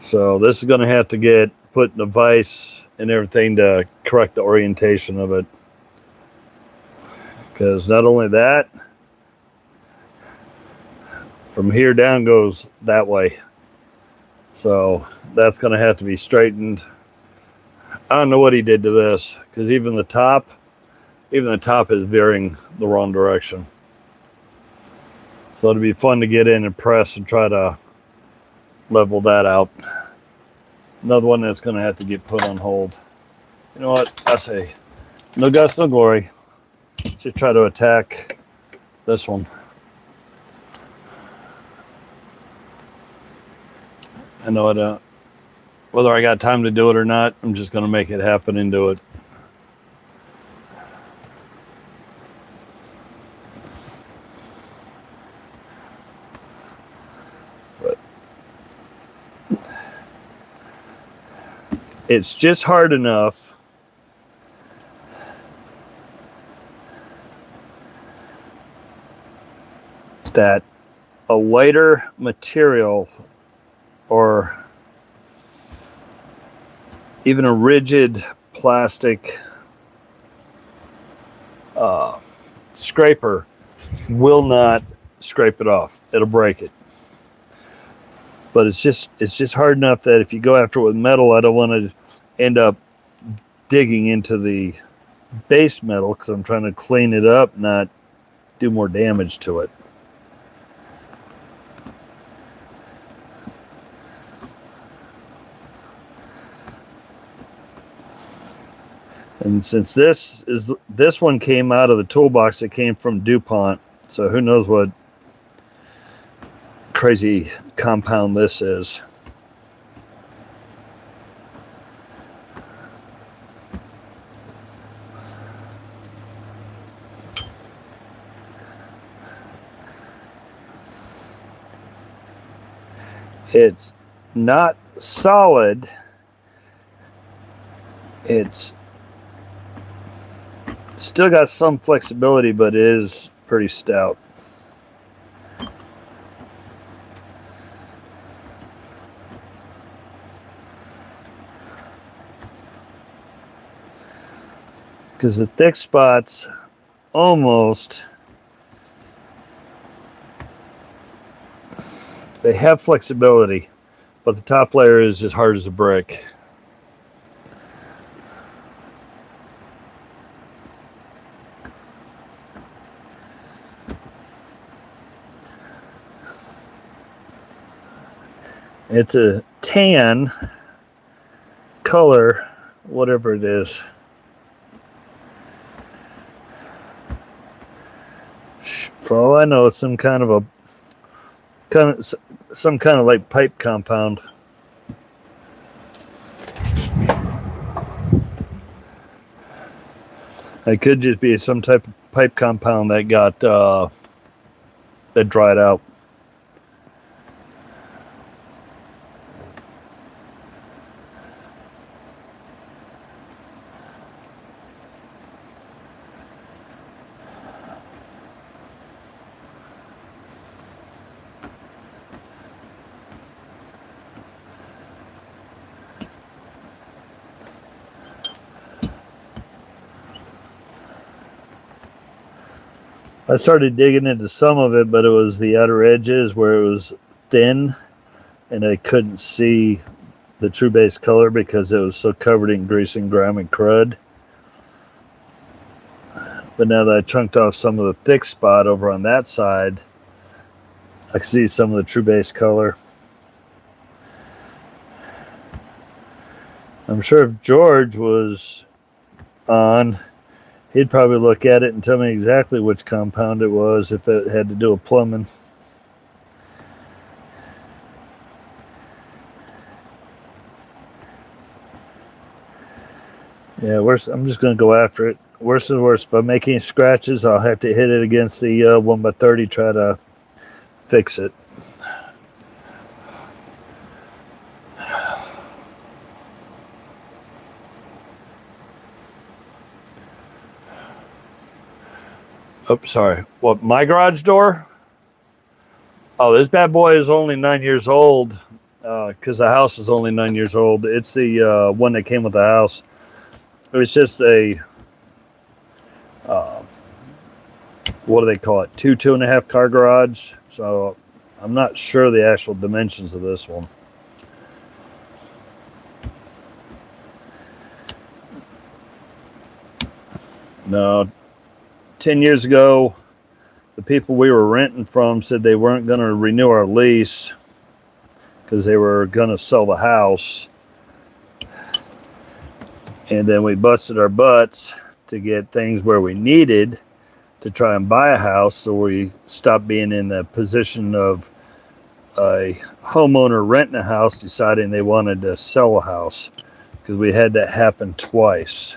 So this is going to have to get put in a vise and everything to correct the orientation of it. Because not only that, from here down goes that way. So that's going to have to be straightened. I don't know what he did to this because even the top is veering the wrong direction. So it'll be fun to get in and press and try to level that out. Another one that's going to have to get put on hold. You know what? I say, no guts, no glory. Just try to attack this one. I know it. Whether I got time to do it or not, I'm just going to make it happen and do it. It's just hard enough that a lighter material or even a rigid plastic scraper will not scrape it off. It'll break it. But it's just hard enough that if you go after it with metal, I don't want to end up digging into the base metal because I'm trying to clean it up, not do more damage to it. And since this one came out of the toolbox, it came from DuPont, so who knows what crazy compound this is. It's not solid. It's still got some flexibility, but it is pretty stout. Because the thick spots almost, they have flexibility, but the top layer is as hard as a brick. It's a tan color, whatever it is. For all I know, it's some kind of like pipe compound. It could just be some type of pipe compound that got that dried out. I started digging into some of it, but it was the outer edges where it was thin and I couldn't see the true base color because it was so covered in grease and grime and crud. But now that I chunked off some of the thick spot over on that side, I can see some of the true base color. I'm sure if George was on, he'd probably look at it and tell me exactly which compound it was if it had to do with plumbing. Yeah, I'm just going to go after it. Worse is worse. If I make any scratches, I'll have to hit it against the 1x30, try to fix it. Oh, sorry. What, my garage door? Oh, this bad boy is only 9 years old because the house is only 9 years old. It's the one that came with the house. It was just a, what do they call it? 2.5 car garage. So I'm not sure the actual dimensions of this one. No, 10 years ago, the people we were renting from said they weren't going to renew our lease because they were going to sell the house. And then we busted our butts to get things where we needed to try and buy a house, so we stopped being in the position of a homeowner renting a house deciding they wanted to sell a house, because we had that happen twice.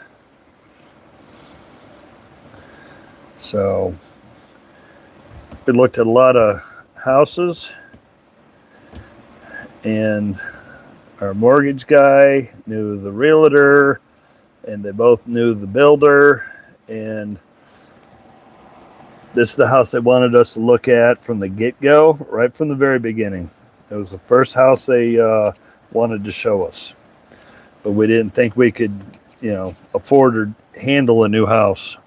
So we looked at a lot of houses, and our mortgage guy knew the realtor, and they both knew the builder, and this is the house they wanted us to look at from the get-go, right from the very beginning. It was the first house they wanted to show us, but we didn't think we could, afford or handle a new house.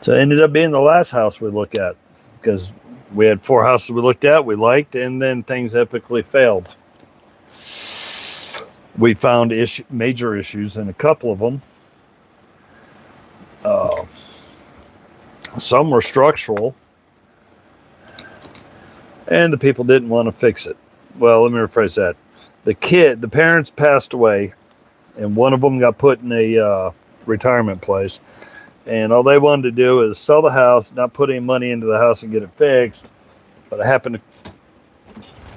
So it ended up being the last house we looked at, because we had 4 houses we looked at, we liked, and then things epically failed. We found major issues in a couple of them. Some were structural, and the people didn't want to fix it. Well, let me rephrase that. The parents passed away, and one of them got put in a retirement place. And all they wanted to do is sell the house, not put any money into the house and get it fixed. But I happened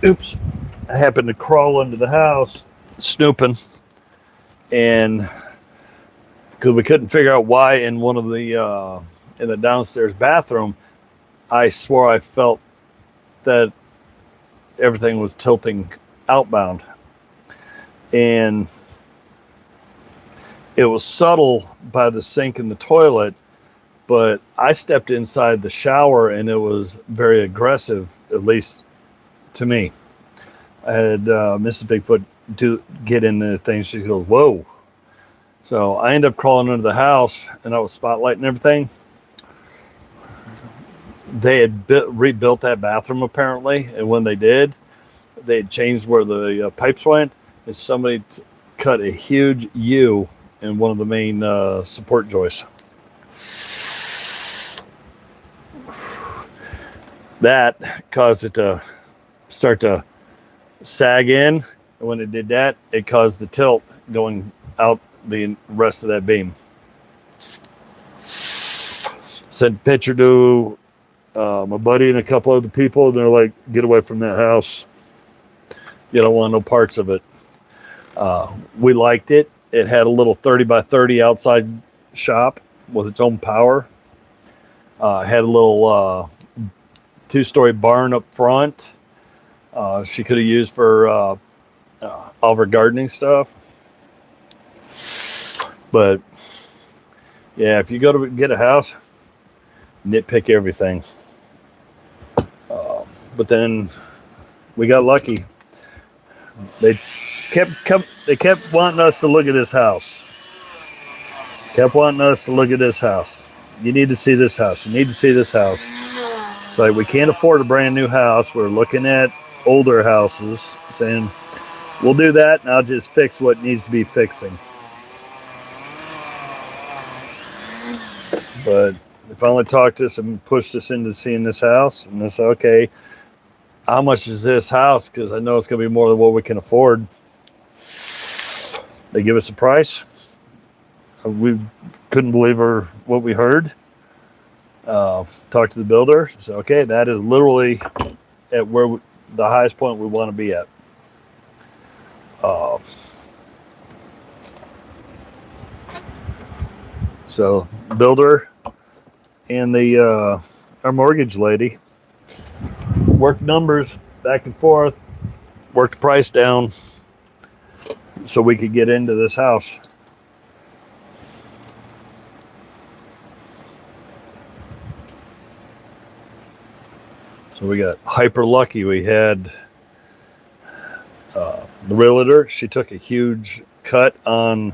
to crawl into the house snooping, and because we couldn't figure out why in one of the in the downstairs bathroom, I swore I felt that everything was tilting outbound, and it was subtle by the sink and the toilet, but I stepped inside the shower and it was very aggressive, at least to me. I had Mrs. Bigfoot get into things. She goes, "Whoa." So I ended up crawling into the house, and I was spotlighting everything. They had rebuilt that bathroom apparently, and when they did, they had changed where the pipes went, and somebody cut a huge U in one of the main support joists. That caused it to start to sag in, and when it did that, it caused the tilt going out the rest of that beam. Sent a picture to my buddy and a couple other people, and they're like, get away from that house. You don't want no parts of it. We liked it. It had a little 30 by 30 outside shop with its own power. Had a little 2-story barn up front. She could have used for all of her gardening stuff. But yeah, if you go to get a house, nitpick everything. But then we got lucky. They kept wanting us to look at this house. Kept wanting us to look at this house. You need to see this house. You need to see this house. It's like, we can't afford a brand new house. We're looking at older houses, saying, we'll do that, and I'll just fix what needs to be fixing. But they finally talked us and pushed us into seeing this house. And they said, okay, how much is this house? Because I know it's going to be more than what we can afford. They give us a price. We couldn't believe what we heard. Talked to the builder. So, okay, that is literally at where the highest point we want to be at. So, builder and our mortgage lady worked numbers back and forth, worked the price down so we could get into this house. So we got hyper lucky. We had the realtor. She took a huge cut on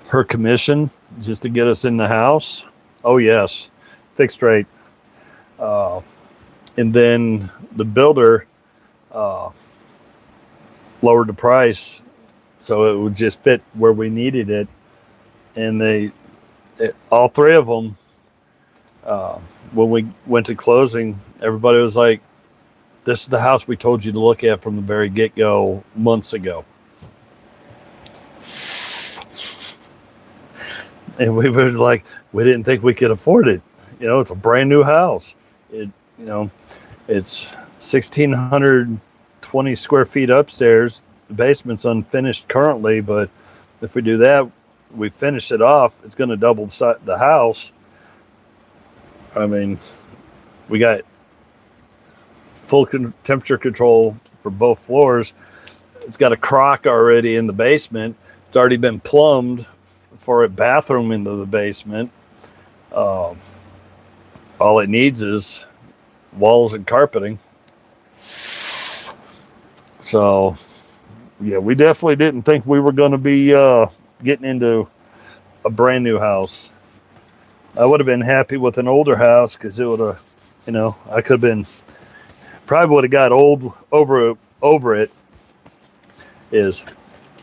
her commission just to get us in the house. Oh yes, fixed rate. And then the builder lowered the price so it would just fit where we needed it. And all three of them, when we went to closing, everybody was like, this is the house we told you to look at from the very get-go months ago. And we were like, we didn't think we could afford it. You know, it's a brand new house. It's 1,620 square feet upstairs. The basement's unfinished currently, but if we do that, we finish it off, it's going to double the house. I mean, we got full temperature control for both floors. It's got a crock already in the basement. It's already been plumbed for a bathroom into the basement. All it needs is walls and carpeting. So, yeah, we definitely didn't think we were going to be getting into a brand new house. I would have been happy with an older house because it would have, I could have been, probably would have got old over it is,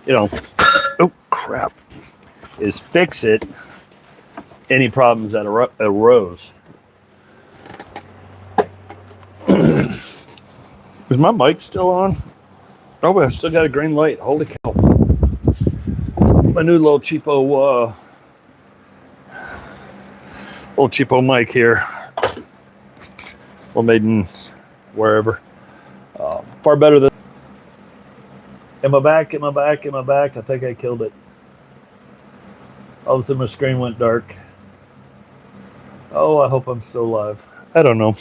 oh crap, is fix it, any problems that arose. Is my mic still on? Oh, I still got a green light. Holy cow. My new little cheapo mic here. Well, made in wherever. Far better than. Am I back? I think I killed it. All of a sudden my screen went dark. Oh, I hope I'm still alive. I don't know.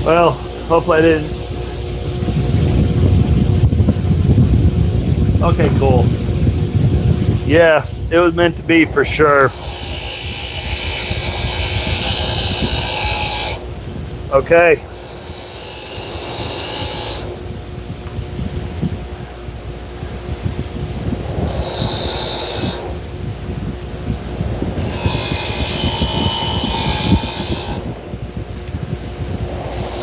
Well, hopefully I didn't. Okay, cool. Yeah, it was meant to be for sure. Okay.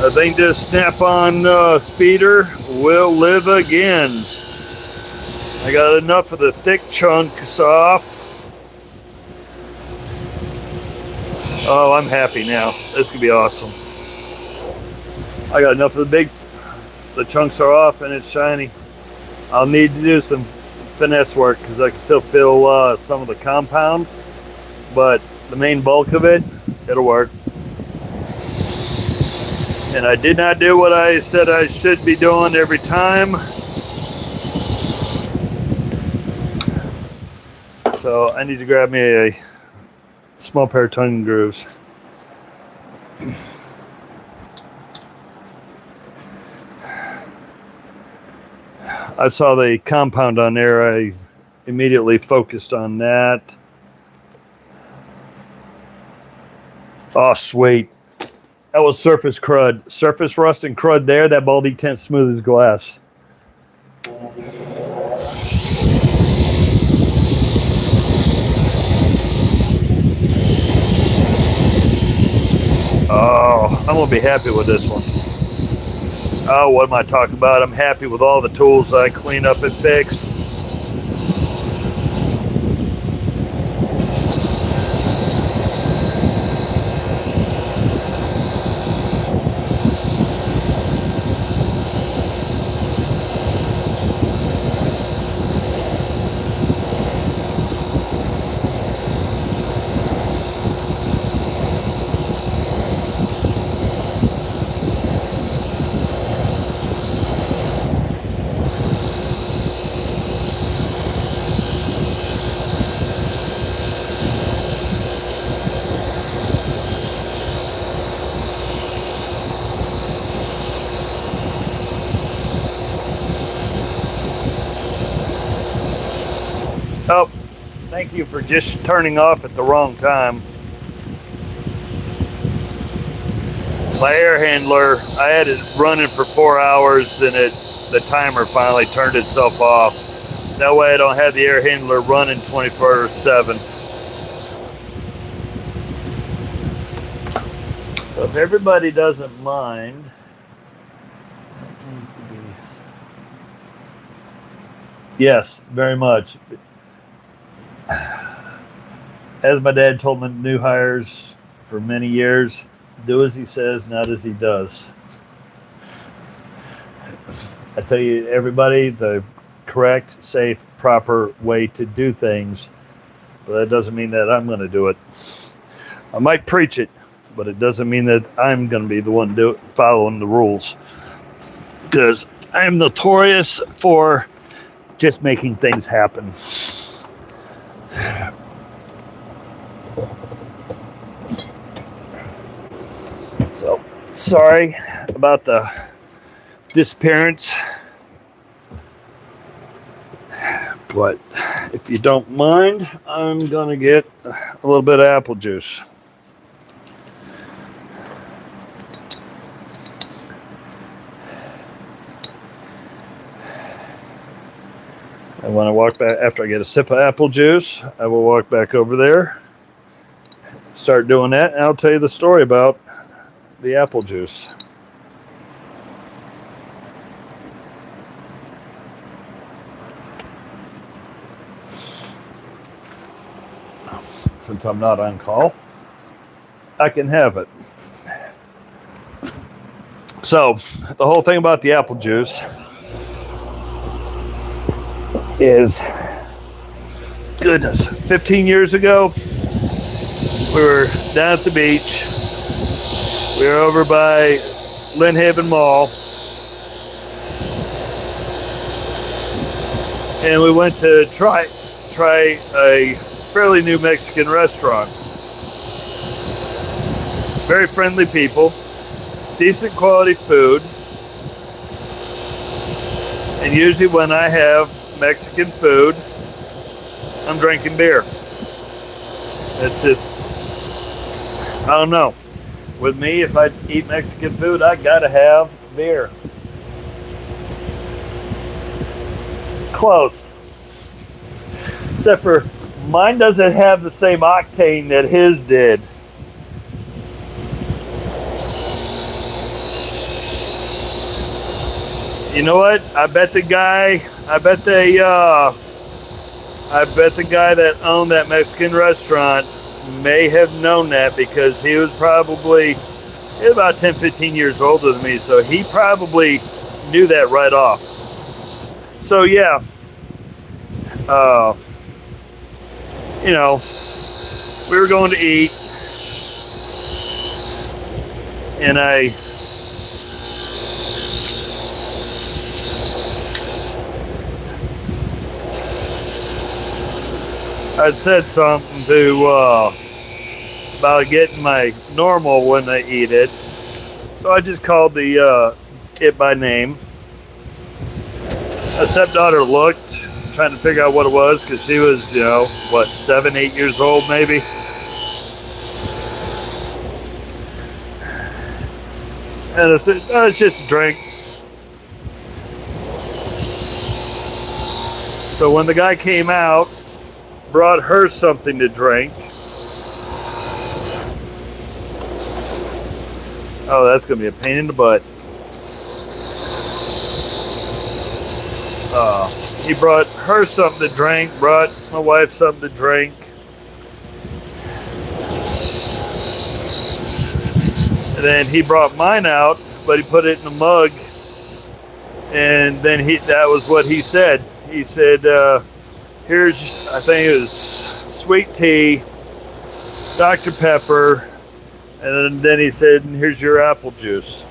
I think this snap-on speeder will live again. I got enough of the thick chunks off. Oh, I'm happy now. This could be awesome. I got enough of the the chunks are off and it's shiny. I'll need to do some finesse work because I can still feel some of the compound, but the main bulk of it, it'll work. And I did not do what I said I should be doing every time. So I need to grab me a small pair of tongue grooves. I saw the compound on there. I immediately focused on that. Oh, sweet. That was surface crud. Surface rust and crud there. That Baldy tent smooth as glass. Oh, I'm going to be happy with this one. Oh, what am I talking about? I'm happy with all the tools I clean up and fix. Oh, thank you for just turning off at the wrong time. My air handler, I had it running for 4 hours and the timer finally turned itself off. That way I don't have the air handler running 24/7. So if everybody doesn't mind, yes, very much. As my dad told my new hires for many years, do as he says, not as he does. I tell you, everybody, the correct, safe, proper way to do things, but that doesn't mean that I'm going to do it. I might preach it, but it doesn't mean that I'm going to be the one following the rules, because I am notorious for just making things happen. So, sorry about the disappearance, but if you don't mind, I'm gonna get a little bit of apple juice. And when I walk back, after I get a sip of apple juice, I will walk back over there, start doing that, and I'll tell you the story about the apple juice. Since I'm not on call, I can have it. So, the whole thing about the apple juice is, goodness, 15 years ago, we were down at the beach. We were over by Lynn Haven Mall. And we went to try a fairly new Mexican restaurant. Very friendly people, decent quality food. And usually when I have Mexican food, I'm drinking beer. It's just, I don't know. With me, if I eat Mexican food, I gotta have beer. Close. Except for mine doesn't have the same octane that his did. You know what? I bet the guy that owned that Mexican restaurant may have known that, because he was about 10, 15 years older than me. So he probably knew that right off. So yeah, you know, we were going to eat, and I said something to about getting my normal when I eat it. So I just called the it by name. My stepdaughter looked, trying to figure out what it was, because she was, you know, what, 7, 8 years old maybe. And I said, oh, it's just a drink. So when the guy came out, brought her something to drink. Oh, that's going to be a pain in the butt. He brought her something to drink, brought my wife something to drink. And then he brought mine out, but he put it in a mug. And then that was what he said. He said, here's, I think it was sweet tea, Dr. Pepper, and then he said, here's your apple juice.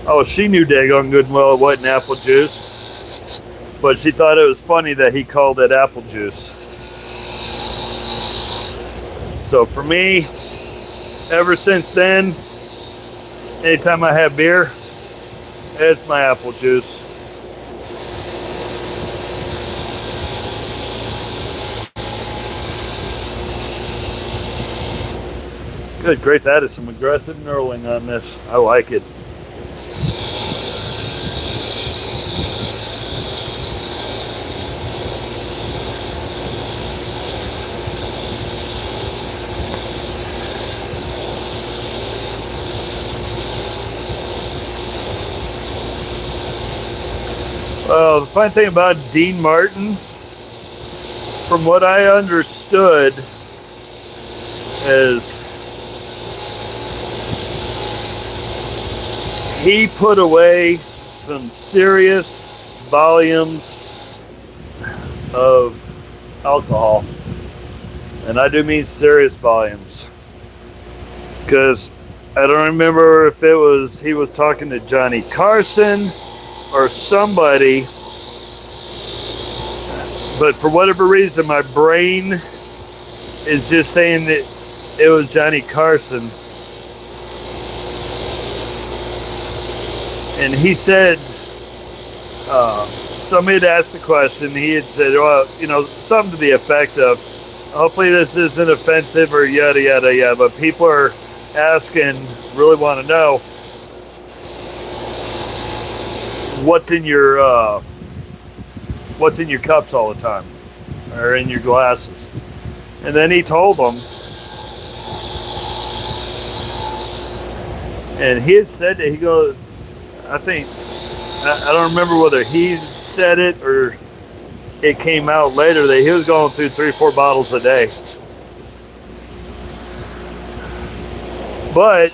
Oh, she knew daggone good and well it wasn't apple juice, but she thought it was funny that he called it apple juice. So for me, ever since then, anytime I have beer, it's my apple juice. Good, great. That is some aggressive knurling on this. I like it. Well, the funny thing about Dean Martin, from what I understood, is he put away some serious volumes of alcohol. And I do mean serious volumes. Because I don't remember if he was talking to Johnny Carson or somebody, but for whatever reason my brain is just saying that it was Johnny Carson. And he said, somebody had asked the question, he had said, well, you know, something to the effect of, hopefully this isn't offensive or yada yada yada, but people are asking, really want to know what's in your cups all the time, or in your glasses. And then he told them, and he had said that, he goes, I don't remember whether he said it or it came out later, that he was going through 3 or 4 bottles a day. But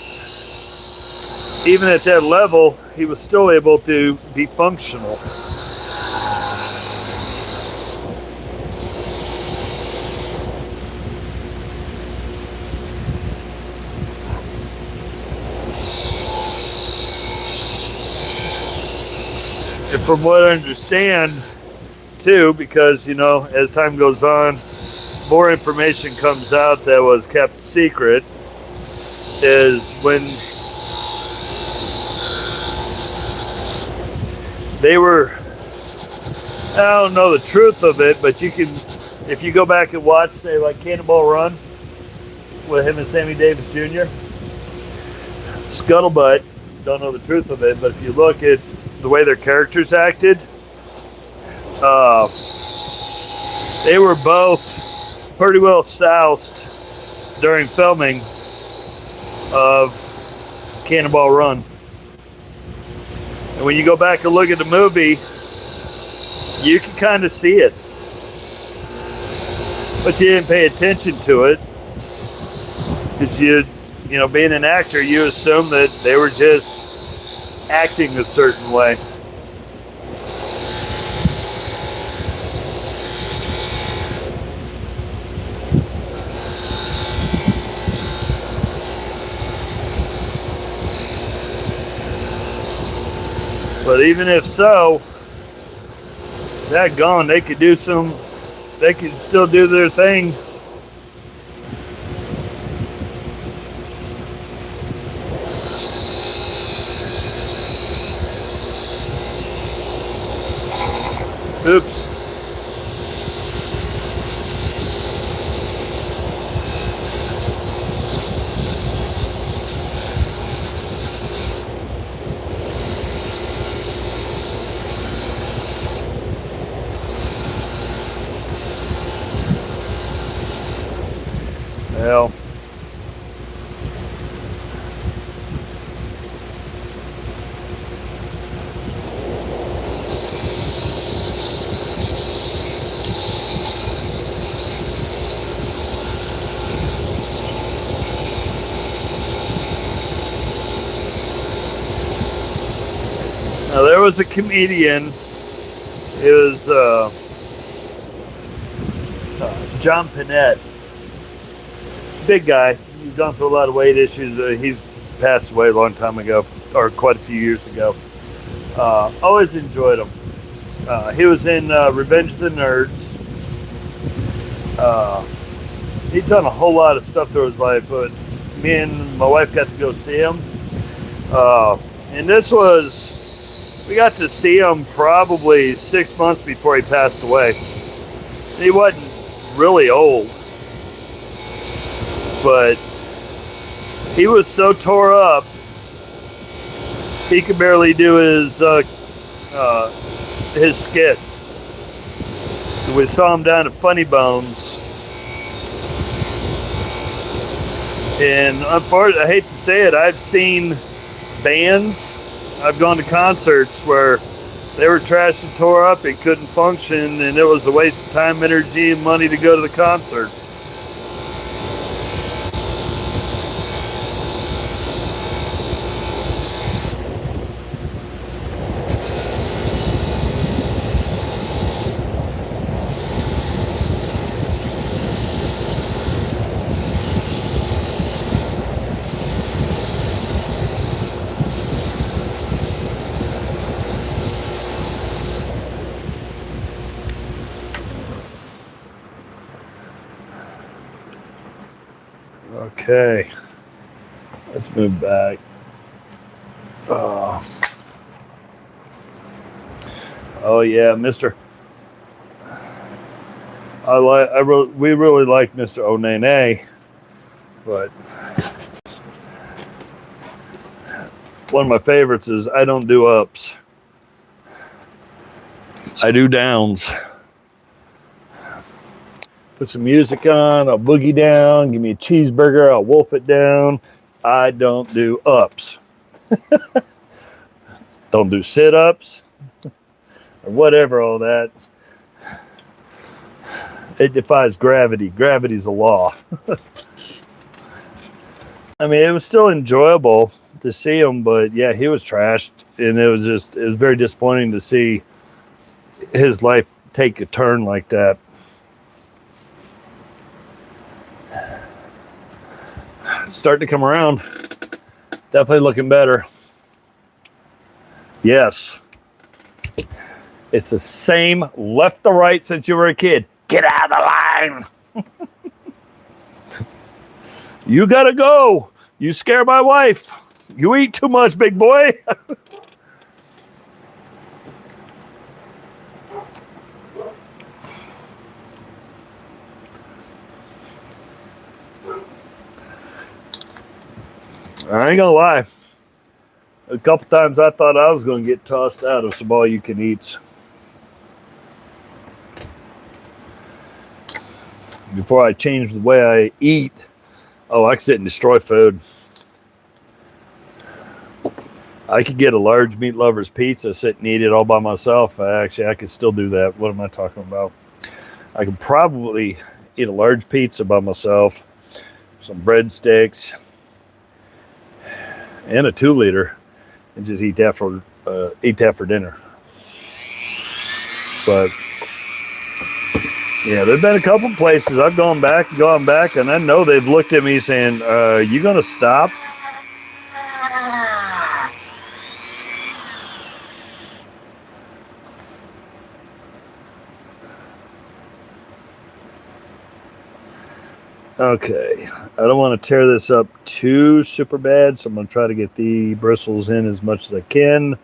even at that level, he was still able to be functional. And from what I understand, too, because, you know, as time goes on, more information comes out that was kept secret, is when they were, I don't know the truth of it, but you can, if you go back and watch, say, like Cannonball Run with him and Sammy Davis Jr., Scuttlebutt, don't know the truth of it, but if you look at the way their characters acted, they were both pretty well soused during filming of Cannonball Run. And when you go back and look at the movie, you can kind of see it. But you didn't pay attention to it Because being an actor, you assume that they were just acting a certain way. But even if so, that gone, they could still do their thing. Oops. Well, now there was a comedian. It was John Panette. Big guy. He's gone through a lot of weight issues. He's passed away a long time ago, or quite a few years ago. Always enjoyed him. He was in Revenge of the Nerds. He's done a whole lot of stuff through his life, but me and my wife got to go see him. And we got to see him probably 6 months before he passed away. He wasn't really old, but he was so tore up, he could barely do his skit. We saw him down at Funny Bones. And unfortunately, I hate to say it, I've seen bands, I've gone to concerts where they were trashed and tore up and couldn't function, and it was a waste of time, energy, and money to go to the concert. Okay, let's move back. Oh yeah, Mr. We really like Mr. Onene, but one of my favorites is I don't do ups. I do downs. Put some music on, I'll boogie down, give me a cheeseburger, I'll wolf it down. I don't do ups. Don't do sit-ups or whatever, all that. It defies gravity. Gravity's a law. I mean, it was still enjoyable to see him, but yeah, he was trashed, and it was very disappointing to see his life take a turn like that. Starting to come around. Definitely looking better. Yes. It's the same left to right since you were a kid. Get out of the line. You gotta go. You scare my wife. You eat too much, big boy. I ain't gonna lie. A couple times I thought I was gonna get tossed out of some all-you-can-eats. Before I changed the way I eat, I can sit and destroy food. I could get a large meat lover's pizza, sit and eat it all by myself. I could still do that. What am I talking about? I could probably eat a large pizza by myself, some breadsticks, and a 2-liter, and just eat that for dinner. But yeah, there've been a couple places I've gone back, and I know they've looked at me saying, "You gonna stop?" Okay, I don't want to tear this up too super bad, so I'm going to try to get the bristles in as much as I can.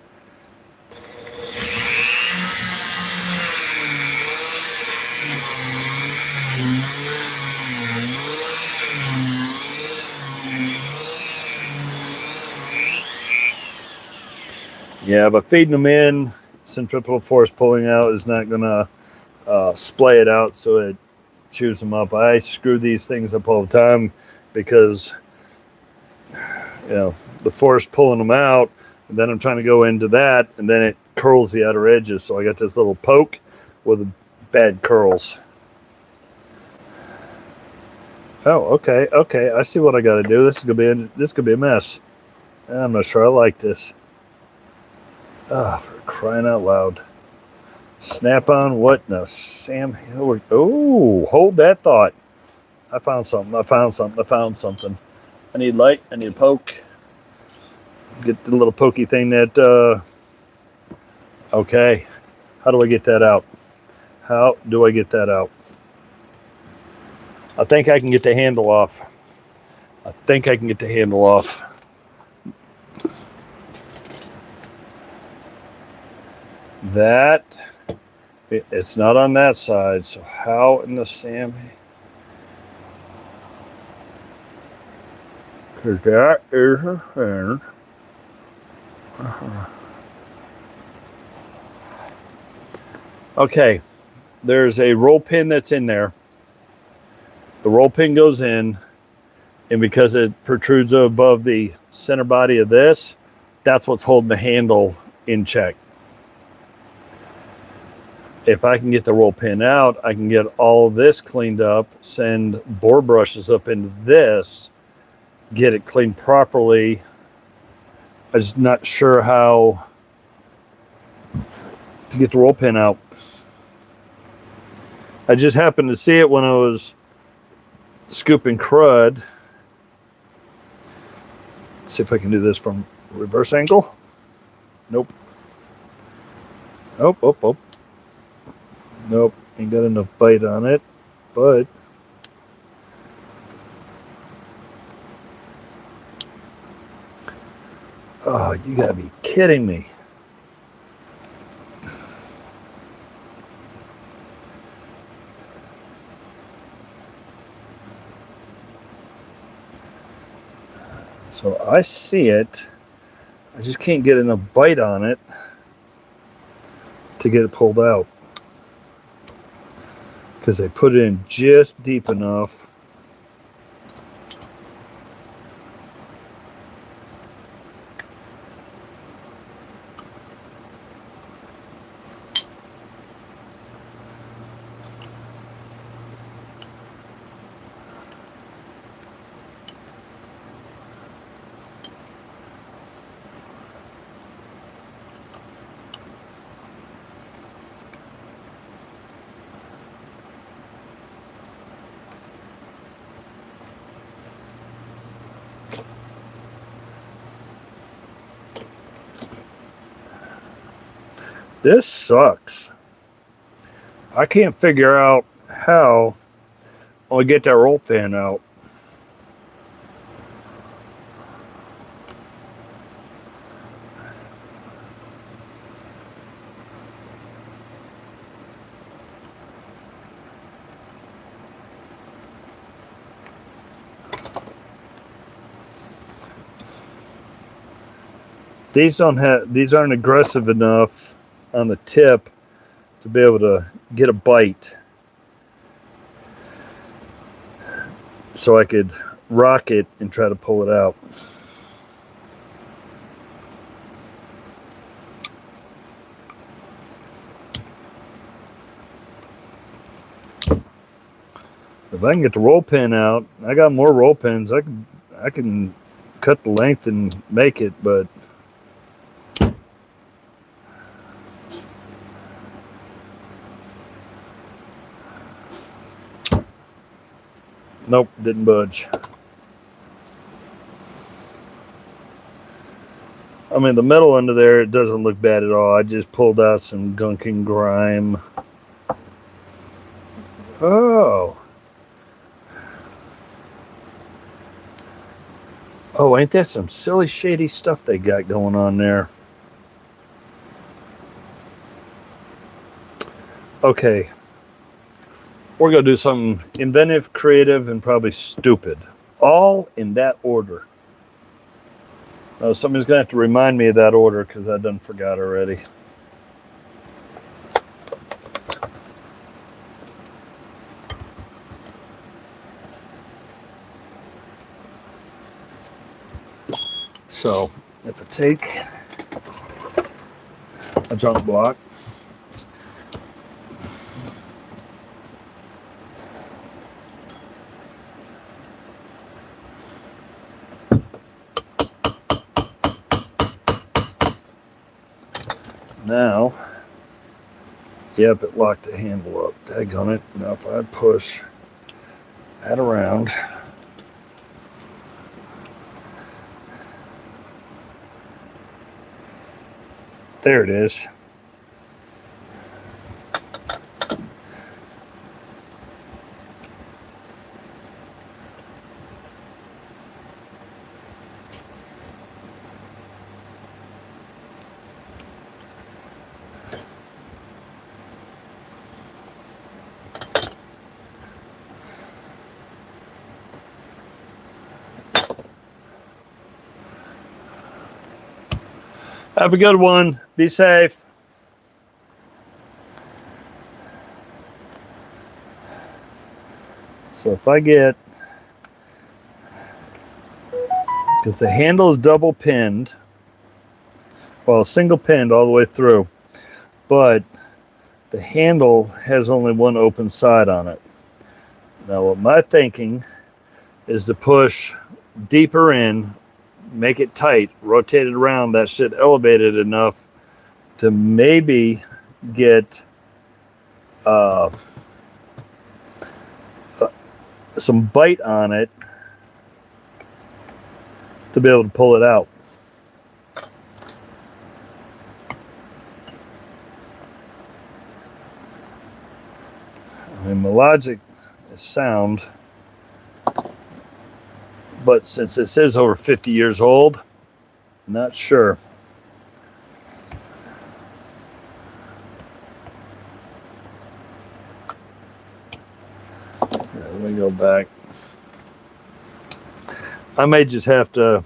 Yeah, but feeding them in, centripetal force pulling out is not going to splay it out so it chews them up. I screw these things up all the time because, the force pulling them out, and then I'm trying to go into that, and then it curls the outer edges. So I got this little poke with bad curls. Oh, okay. I see what I got to do. This could be a mess. I'm not sure I like this. For crying out loud. Snap on what? No, Sam Hillard. Oh, hold that thought. I found something. I need light. I need a poke. Get the little pokey thing that, okay. How do I get that out? I think I can get the handle off. That, it's not on that side, so how in the Sam? Because that is a thing. Okay, there's a roll pin that's in there. The roll pin goes in, and because it protrudes above the center body of this, that's what's holding the handle in check. If I can get the roll pin out, I can get all of this cleaned up, send bore brushes up into this, get it cleaned properly. I'm just not sure how to get the roll pin out. I just happened to see it when I was scooping crud. Let's see if I can do this from reverse angle. Nope. Oh. Nope, ain't got enough bite on it, but oh, you gotta be kidding me. So I see it, I just can't get enough bite on it to get it pulled out. Because they put it in just deep enough. This sucks. I can't figure out how I get that roll pin out. These aren't aggressive enough on the tip to be able to get a bite. So I could rock it and try to pull it out. If I can get the roll pin out, I got more roll pins. I can cut the length and make it, but nope, didn't budge. I mean, the metal under there, it doesn't look bad at all. I just pulled out some gunk and grime. Oh. Oh, ain't that some silly, shady stuff they got going on there? Okay. We're going to do something inventive, creative, and probably stupid. All in that order. Oh, somebody's going to have to remind me of that order because I done forgot already. So, if I take a junk block, now, yep, it locked the handle up. Daggone it. Now if I push that around, there it is. Have a good one. Be safe. So if I get, because the handle is double pinned, well, single pinned all the way through, but the handle has only one open side on it. Now what my thinking is to push deeper in, make it tight, rotate it around, that shit elevated enough to maybe get some bite on it to be able to pull it out. I mean, my logic is sound, but since this is over 50 years old, not sure. Let me go back. I may just have to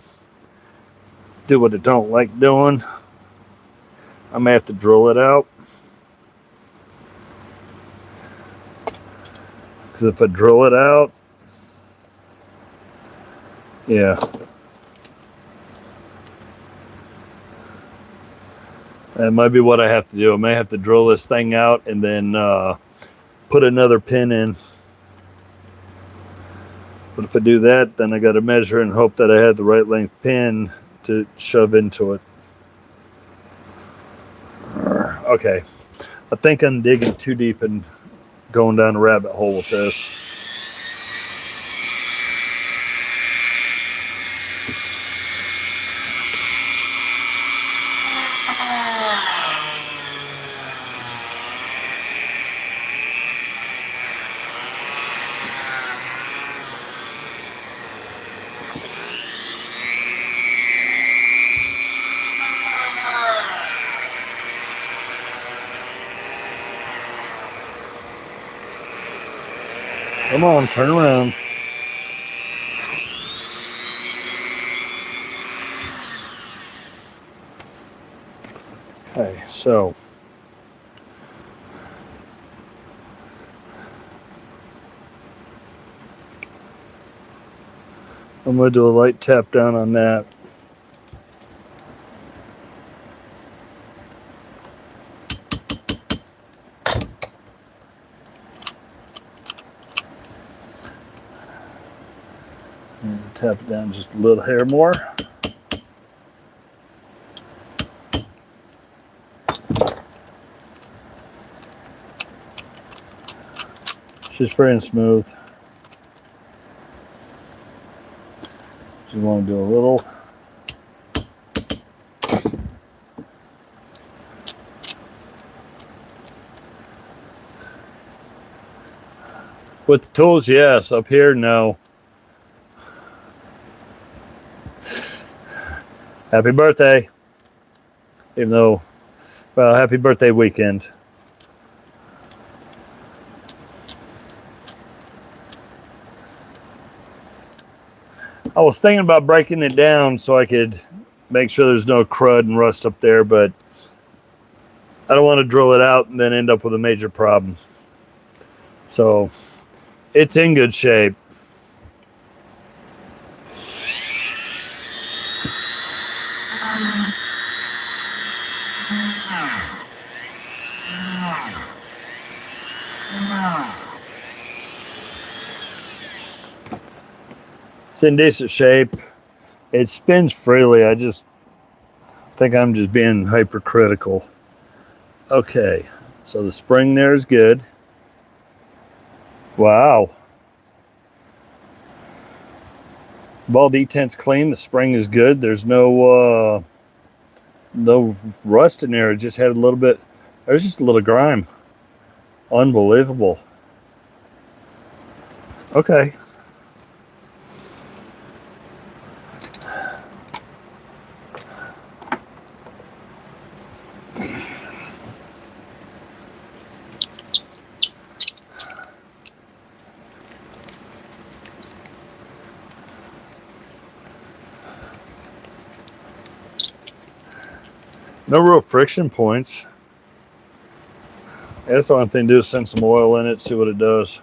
do what I don't like doing. I may have to drill it out. Because if I drill it out, yeah. That might be what I have to do. I may have to drill this thing out and then put another pin in. But if I do that, then I got to measure and hope that I have the right length pin to shove into it. Okay. I think I'm digging too deep and going down a rabbit hole with this. Come on, turn around. Okay, so I'm going to do a light tap down on that. tap it down just a little hair more. Just very smooth. Just want to do a little. With the tools, yes. Up here, no. Happy birthday. Even though, well, happy birthday weekend. I was thinking about breaking it down so I could make sure there's no crud and rust up there, but I don't want to drill it out and then end up with a major problem. So it's in good shape. It's in decent shape. It spins freely. I just think I'm just being hypercritical. Okay, so the spring there is good. Wow. Ball detent's clean. The spring is good. There's no rust in there. It just had a little bit. There's just a little grime. Unbelievable. Okay. No real friction points. That's the only thing to do is send some oil in it, see what it does.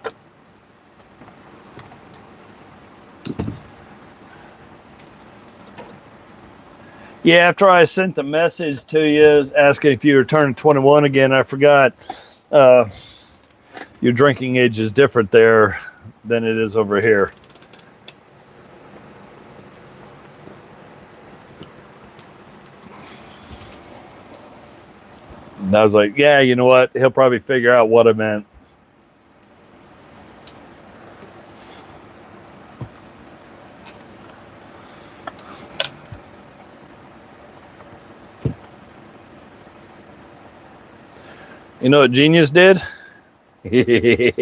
Yeah, after I sent the message to you asking if you were turning 21 again, I forgot your drinking age is different there than it is over here. And I was like, yeah, you know what? He'll probably figure out what I meant. You know what Genius did? I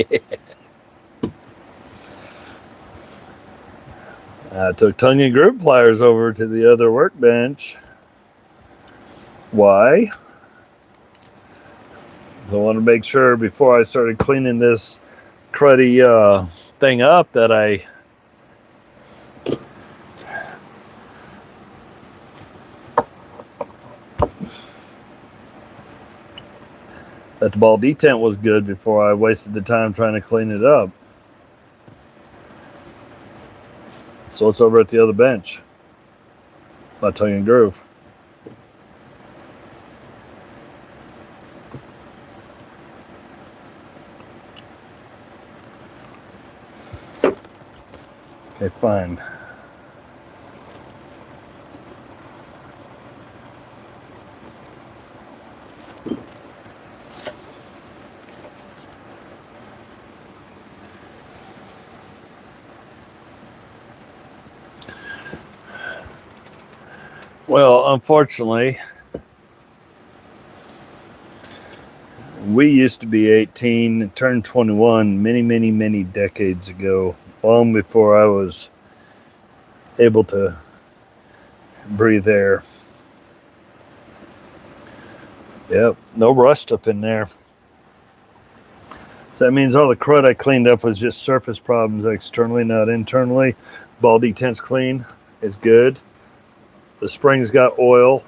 took tongue and groove pliers over to the other workbench. Why? I want to make sure before I started cleaning this cruddy thing up that that the ball detent was good before I wasted the time trying to clean it up. So it's over at the other bench. My tongue and groove. Okay, fine. Well, unfortunately, we used to be 18 and turned 21 many decades ago, long before I was able to breathe air. Yep, no rust up in there. So that means all the crud I cleaned up was just surface problems externally, not internally. Ball detent's clean, it's good. The spring's got oil.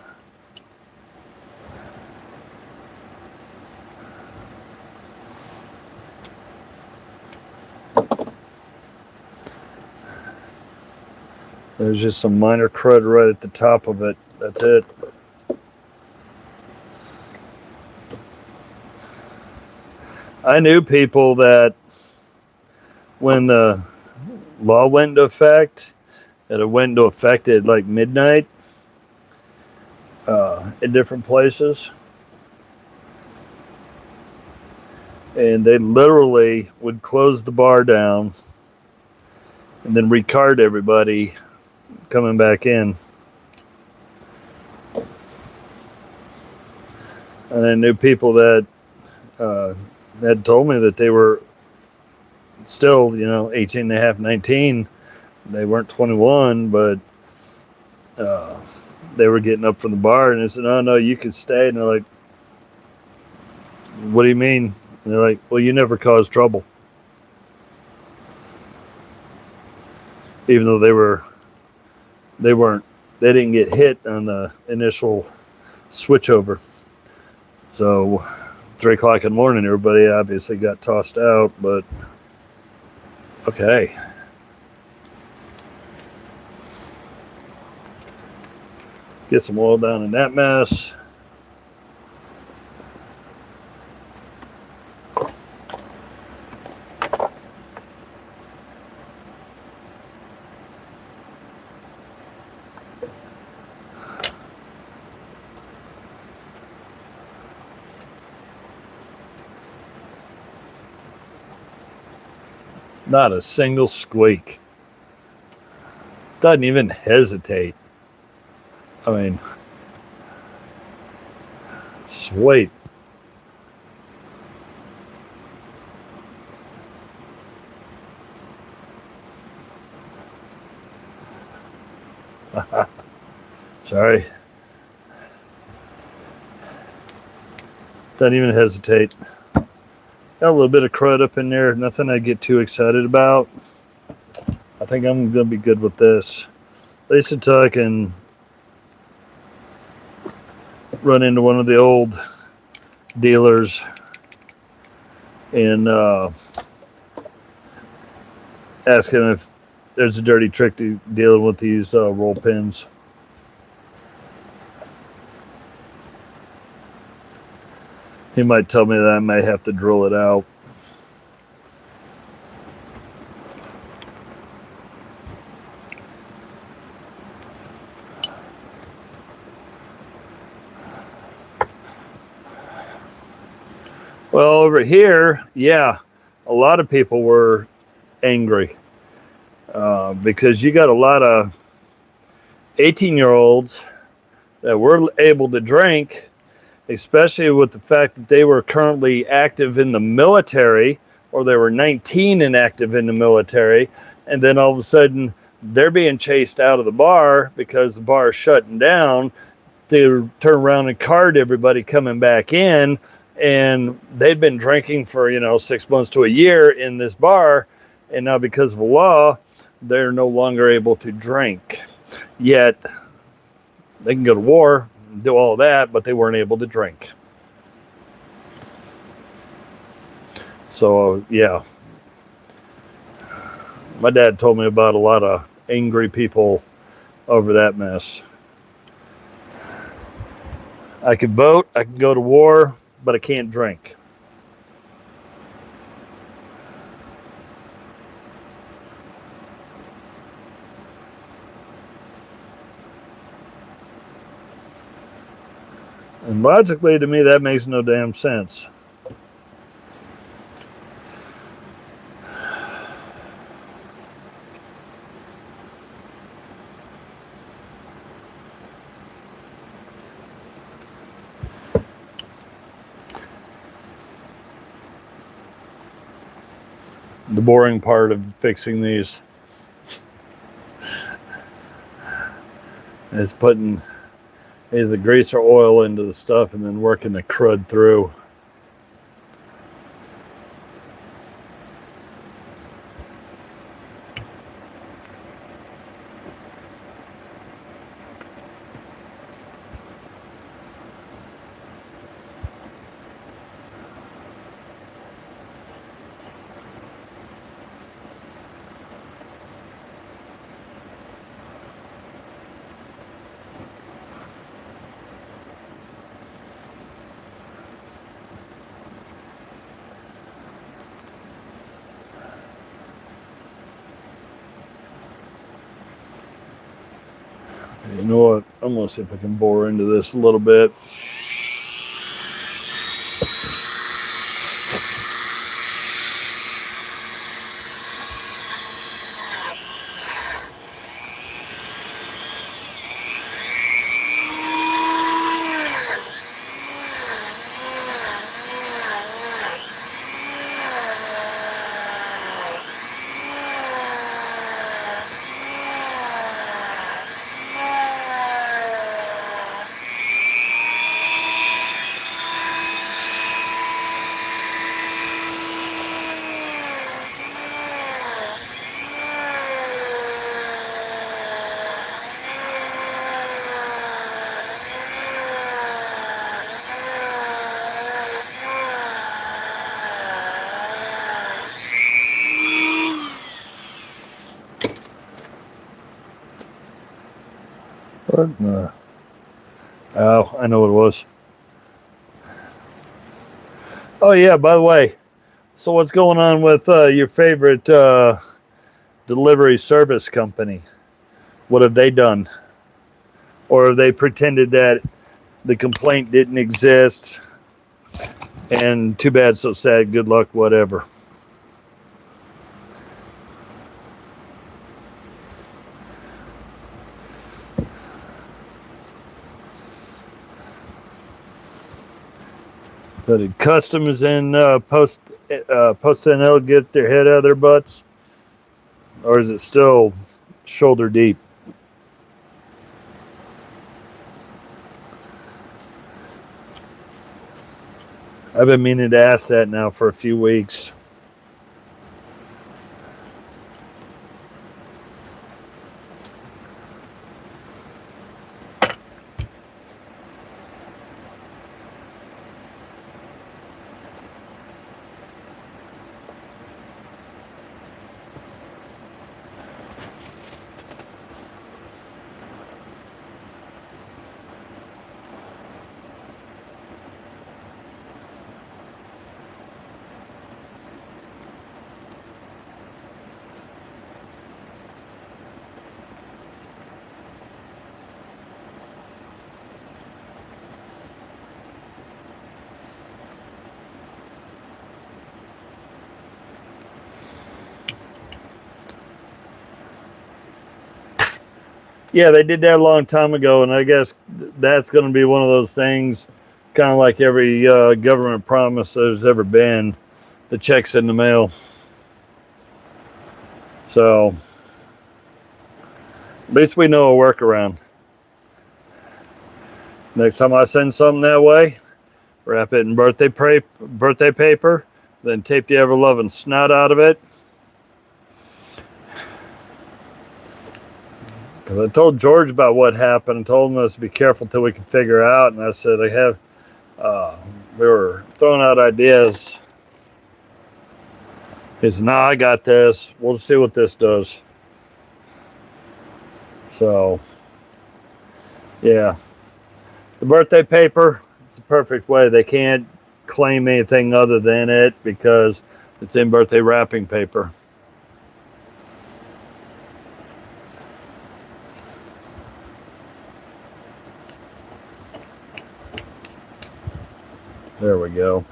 There's just some minor crud right at the top of it. That's it. I knew people that when the law went into effect, that it went into effect at like midnight in different places. And they literally would close the bar down and then recard everybody coming back in. And I knew people that had told me that they were still, 18 and a half, 19. They weren't 21, but they were getting up from the bar, and they said, "Oh, no, you can stay." And they're like, "What do you mean?" And they're like, "Well, you never caused trouble." Even though they didn't get hit on the initial switchover. So 3 o'clock in the morning, everybody obviously got tossed out, but okay. Get some oil down in that mess. Not a single squeak. Doesn't even hesitate. I mean, sweet. Sorry. Doesn't even hesitate. Got a little bit of crud up in there. Nothing I get too excited about. I think I'm going to be good with this. At least until I can run into one of the old dealers and ask him if there's a dirty trick to dealing with these roll pins. He might tell me that I may have to drill it out. Well, over here, yeah, a lot of people were angry because you got a lot of 18-year-olds that were able to drink, especially with the fact that they were currently active in the military, or they were 19 and active in the military, and then all of a sudden they're being chased out of the bar because the bar is shutting down. They turn around and card everybody coming back in, and they'd been drinking for 6 months to a year in this bar, and now because of the law, they're no longer able to drink. Yet they can go to war, do all that, but they weren't able to drink. So yeah, my dad told me about a lot of angry people over that mess. I could vote, I can go to war, but I can't drink. And logically, to me, that makes no damn sense. The boring part of fixing these is putting the grease or oil into the stuff and then working the crud through. You know what? I'm gonna see if I can bore into this a little bit. What? Oh, I know what it was. Oh yeah. By the way, so what's going on with your favorite delivery service company? What have they done? Or have they pretended that the complaint didn't exist and too bad, so sad, good luck, whatever? But did Customs and Post NL get their head out of their butts? Or is it still shoulder deep? I've been meaning to ask that now for a few weeks. Yeah, they did that a long time ago, and I guess that's going to be one of those things, kind of like every government promise there's ever been. The check's in the mail. So at least we know a workaround. Next time I send something that way, wrap it in birthday paper, then tape the ever-loving snot out of it. Because I told George about what happened and told him us to be careful till we can figure out. And I said, we were throwing out ideas. He said, "No, I got this. We'll see what this does." So, yeah. The birthday paper, it's the perfect way. They can't claim anything other than it because it's in birthday wrapping paper. There we go.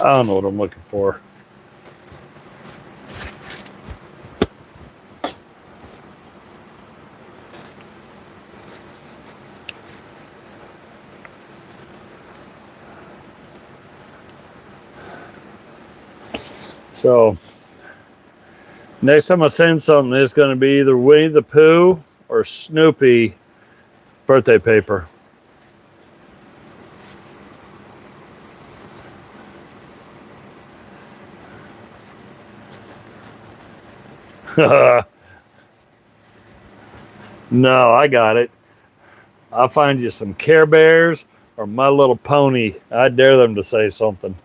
I don't know what I'm looking for. So, next time I send something, it's going to be either Winnie the Pooh or Snoopy birthday paper. No, I got it. I'll find you some Care Bears or My Little Pony. I dare them to say something.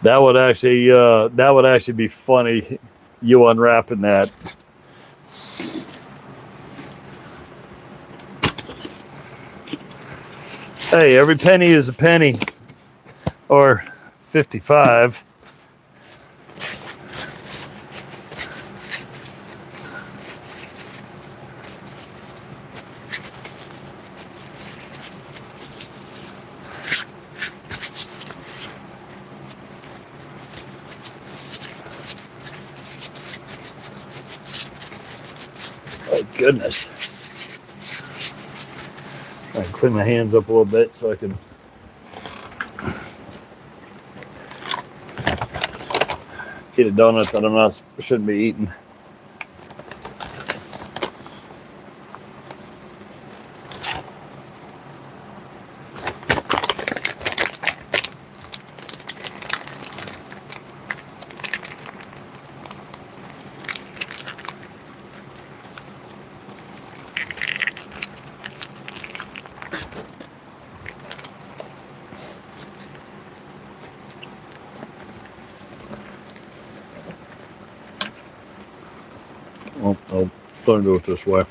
That would actually be funny. You unwrapping that. Hey, every penny is a penny, or 55. Oh, goodness. I can clean my hands up a little bit so I can eat a donut that shouldn't be eating. Well, I'll try and do it this way.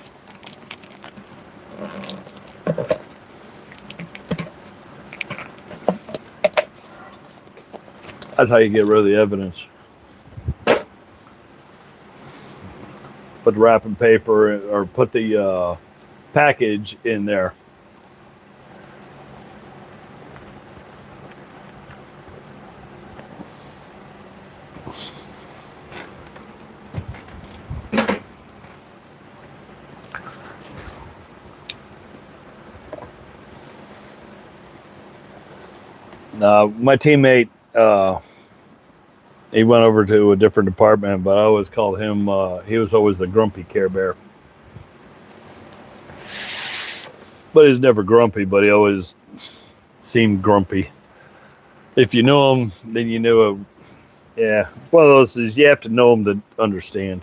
That's how you get rid of the evidence. Put the wrapping paper or put the package in there. My teammate, he went over to a different department, but I always called him, he was always the grumpy Care Bear. But he's never grumpy, but he always seemed grumpy. If you know him, then you know him. Yeah, one of those is you have to know him to understand.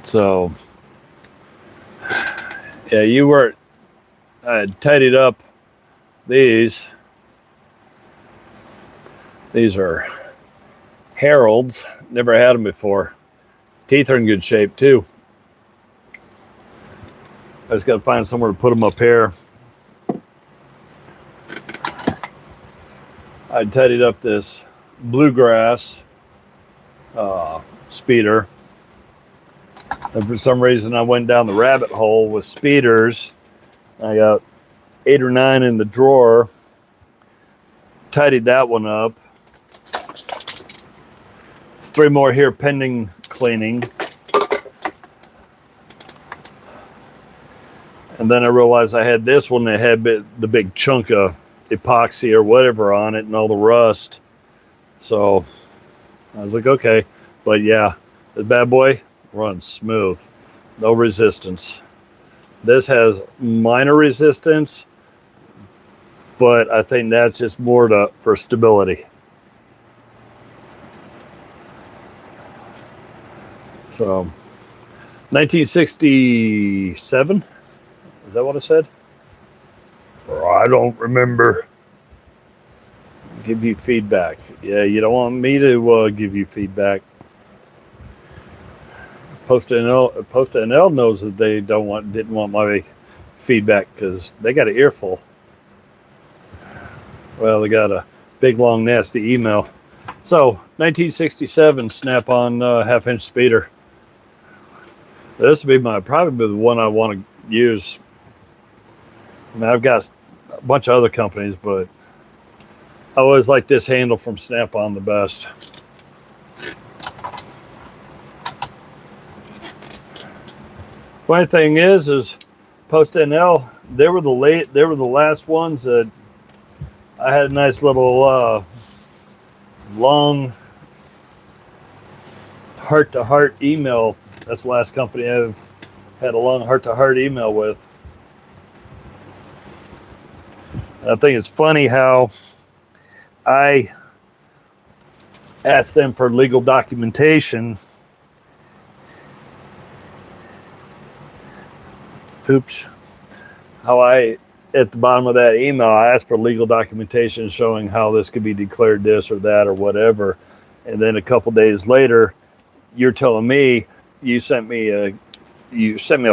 So, yeah, you were... I tidied up these. These are Harold's. Never had them before. Teeth are in good shape too. I just got to find somewhere to put them up here. I tidied up this bluegrass speeder. And for some reason I went down the rabbit hole with speeders. I got 8 or 9 in the drawer. Tidied that one up. There's 3 more here pending cleaning. And then I realized I had this one that had the big chunk of epoxy or whatever on it and all the rust. So I was like, okay. But yeah, the bad boy runs smooth. No resistance. This has minor resistance, but I think that's just more for stability. So, 1967? Is that what I said? Or I don't remember. Give you feedback. Yeah, you don't want me to give you feedback. Post NL knows that they didn't want my feedback because they got an earful. Well, they got a big, long, nasty email. So, 1967 Snap-on half-inch speeder. This would be probably the one I want to use. I mean, I've got a bunch of other companies, but I always like this handle from Snap-on the best. Funny thing is Post NL, they were the last ones that I had a nice little long heart-to-heart email That's the last company I've had a long heart-to-heart email with. And I think it's funny how I asked them for legal documentation. Oops. How at the bottom of that email, I asked for legal documentation showing how this could be declared this or that or whatever. And then a couple days later, you're telling me you sent me a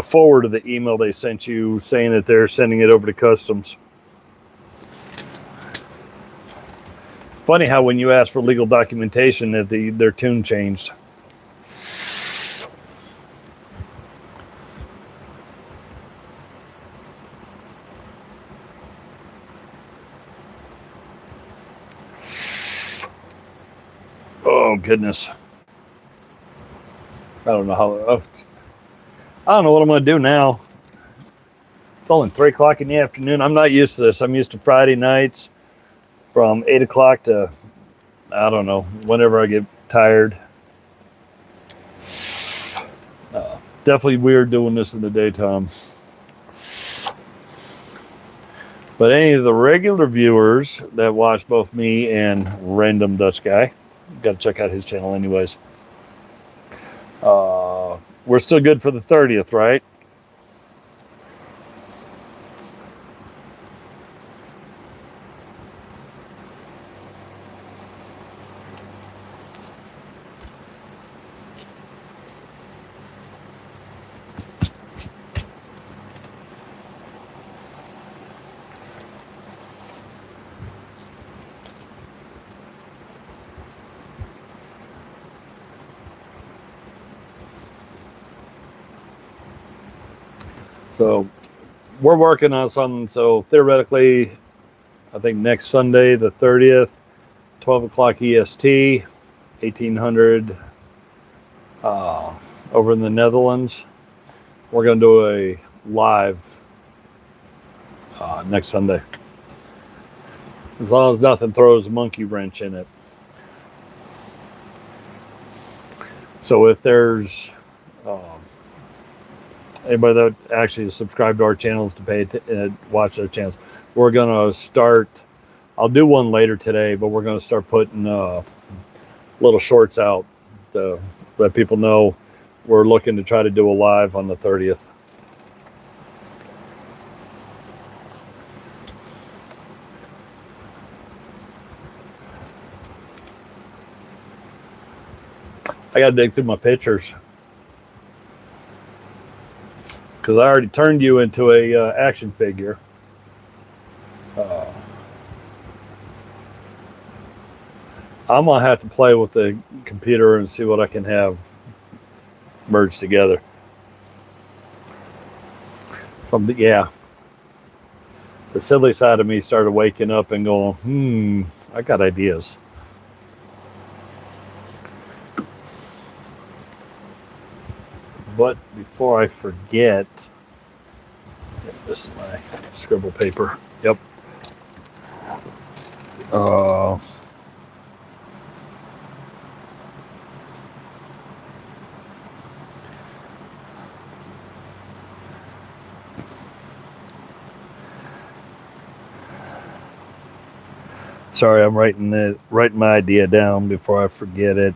forward of the email they sent you saying that they're sending it over to customs. It's funny how when you ask for legal documentation that their tune changed. Oh goodness. I don't know I don't know what I'm going to do now. It's only 3 o'clock in the afternoon. I'm not used to this. I'm used to Friday nights from 8 o'clock to, I don't know, whenever I get tired. Definitely weird doing this in the daytime. But any of the regular viewers that watch both me and Random Dutch Guy, got to check out his channel anyways. We're still good for the 30th, right? So we're working on something. So theoretically, I think next Sunday, the 30th, 12 o'clock EST, 1800 over in the Netherlands. We're going to do a live next Sunday. As long as nothing throws a monkey wrench in it. So if there's anybody that actually subscribe to our channels to watch their channels, we're going to start, I'll do one later today, but we're going to start putting little shorts out to let people know we're looking to try to do a live on the 30th. I got to dig through my pictures because I already turned you into a action figure. I'm gonna have to play with the computer and see what I can have merged together. Something, yeah. The silly side of me started waking up and going, I got ideas. But before I forget, this is my scribble paper. Yep. Sorry, I'm writing my idea down before I forget it.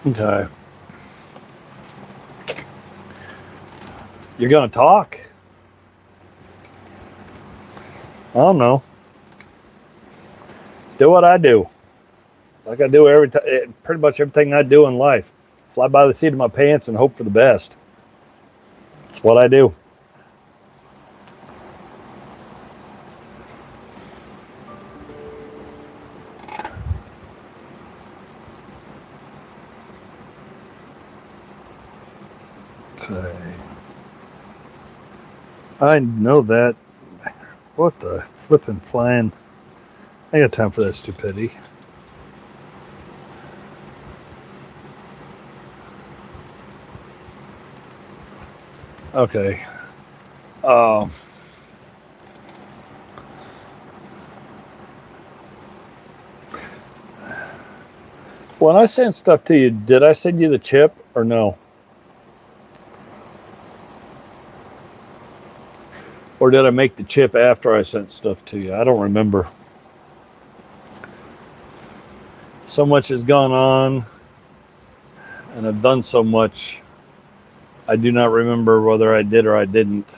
Okay. You're gonna talk? I don't know. Do what I do. Like I do pretty much everything I do in life. Fly by the seat of my pants and hope for the best. That's what I do. Okay. I know that. What the flippin' flying? I got time for that stupidity. Okay. When I sent stuff to you, did I send you the chip or no? Or did I make the chip after I sent stuff to you? I don't remember. So much has gone on, and I've done so much. I do not remember whether I did or I didn't.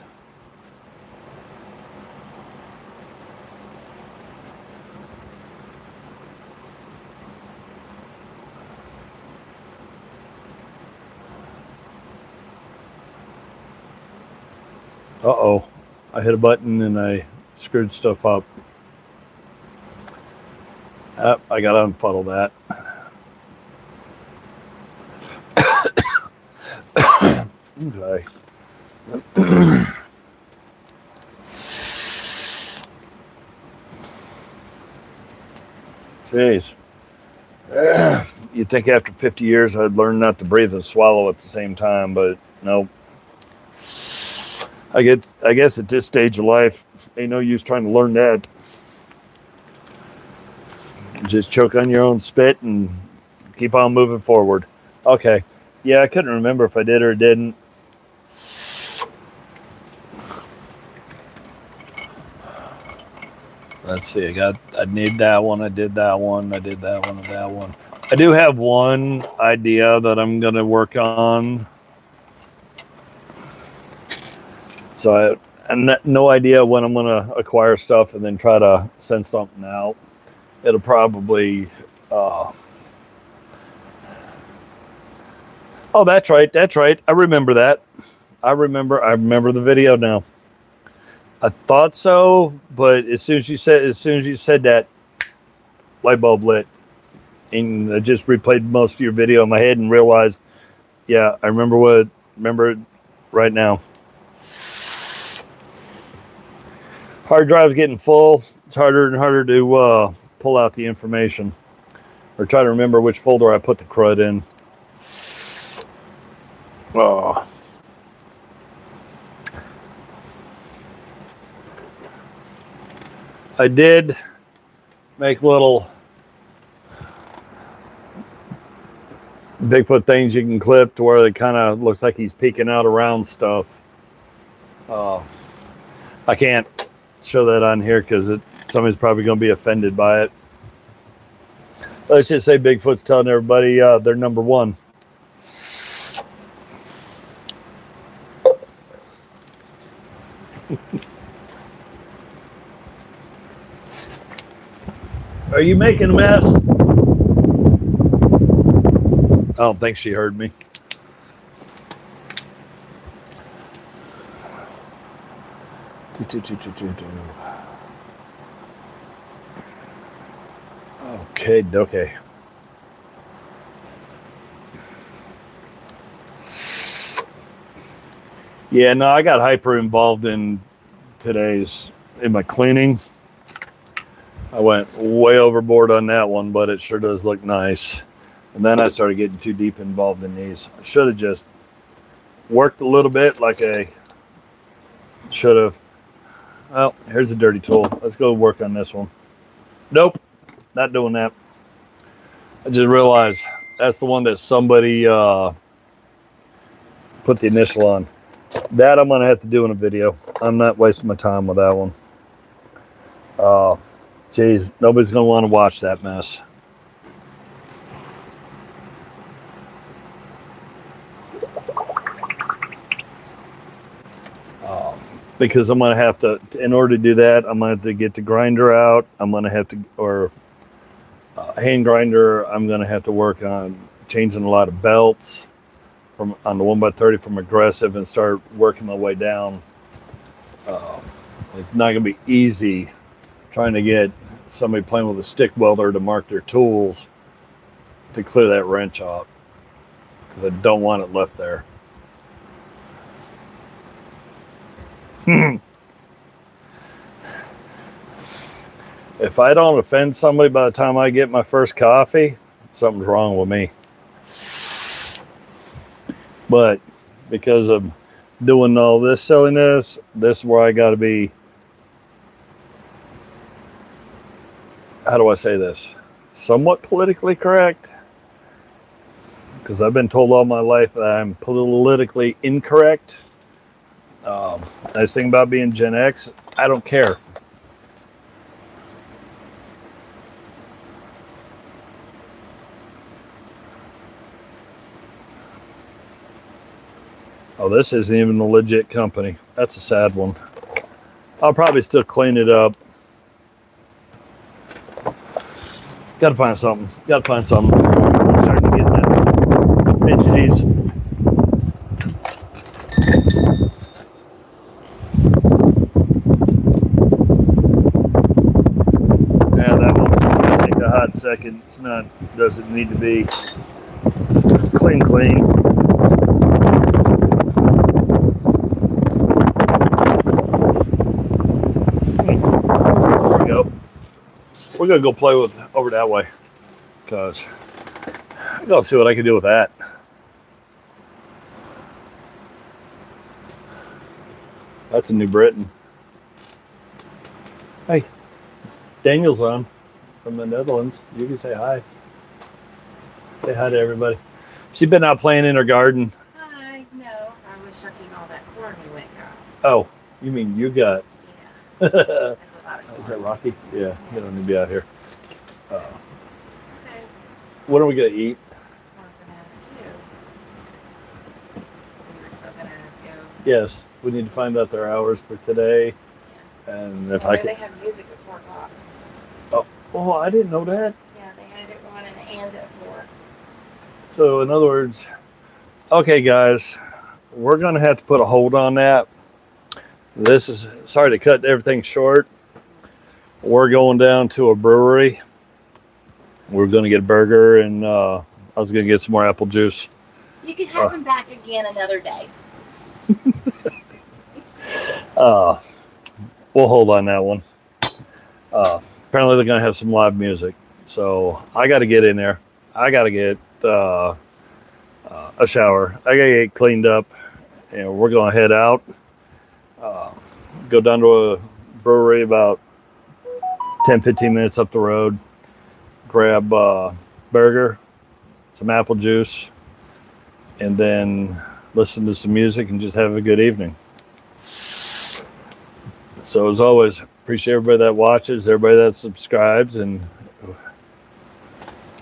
Uh-oh. I hit a button and I screwed stuff up. I got to unfuddle that. Okay. Jeez. You'd think after 50 years I'd learn not to breathe and swallow at the same time, but nope. I guess at this stage of life, ain't no use trying to learn that. Just choke on your own spit and keep on moving forward. Okay. Yeah, I couldn't remember if I did or didn't. Let's see. I need that one. I did that one. I did that one and that one. I do have one idea that I'm going to work on. So I no idea when I'm going to acquire stuff and then try to send something out. It'll probably... oh, that's right. That's right. I remember that. I remember the video now. I thought so, but as soon as you said that, light bulb lit. And I just replayed most of your video in my head and realized, yeah, I remember it right now. Hard drive's getting full. It's harder and harder to pull out the information or try to remember which folder I put the crud in. Oh. I did make little Bigfoot things you can clip to where it kind of looks like he's peeking out around stuff. I can't show that on here because somebody's probably going to be offended by it. Let's just say Bigfoot's telling everybody they're number one. Are you making a mess? I don't think she heard me. Okay. Yeah, no, I got hyper involved in my cleaning. I went way overboard on that one, but it sure does look nice. And then I started getting too deep involved in these. I should have just worked a little bit like I should have. Well, here's a dirty tool. Let's go work on this one. Nope, not doing that. I just realized that's the one that somebody put the initial on. That I'm going to have to do in a video. I'm not wasting my time with that one. Geez, nobody's going to want to watch that mess. Because I'm going to have to, in order to do that, I'm going to have to get the grinder out. I'm going to have to, or hand grinder, I'm going to have to work on changing a lot of belts on the 1x30 from aggressive and start working my way down. It's not going to be easy trying to get somebody playing with a stick welder to mark their tools to clear that wrench off because I don't want it left there. If I don't offend somebody by the time I get my first coffee, something's wrong with me. But because of doing all this silliness, this is where I got to be, how do I say this? Somewhat politically correct. Because I've been told all my life that I'm politically incorrect. Nice thing about being Gen X, I don't care. Oh, this isn't even a legit company. That's a sad one. I'll probably still clean it up. Gotta find something. Gotta find something. I'm starting to get that fidgeties. Yeah, that one will take a hot second. It's not, doesn't need to be clean. There we go. We're gonna go play with over that way, cause I gotta see what I can do with that. That's a New Britain. Hey, Daniel's on from the Netherlands. You can say hi. Say hi to everybody. She's been out playing in her garden. Hi, no, I was shucking all that corn you went got. Oh, you mean you got? Yeah, that's a lot of corn. Is that Rocky? Yeah, you don't need to be out here. Okay, What are we gonna eat? I was gonna ask you. We were still gonna go. Yes, we need to find out their hours for today, and if I They can. have music at 4 o'clock. Oh, I didn't know that. Yeah, they had it on and at 4. So in other words, okay, guys, we're gonna have to put a hold on that. This is sorry to cut everything short. We're going down to a brewery. We're gonna get a burger, and I was gonna get some more apple juice. You can have them back again another day. We'll hold on that one. Apparently they're gonna have some live music, so I got to get in there. I got to get a shower. I got to get cleaned up, and we're gonna head out. Go down to a brewery about 10-15 minutes up the road. Grab a burger, some apple juice, and then listen to some music and just have a good evening. So as always, appreciate everybody that watches, everybody that subscribes, and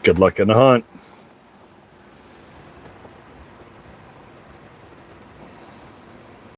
good luck in the hunt.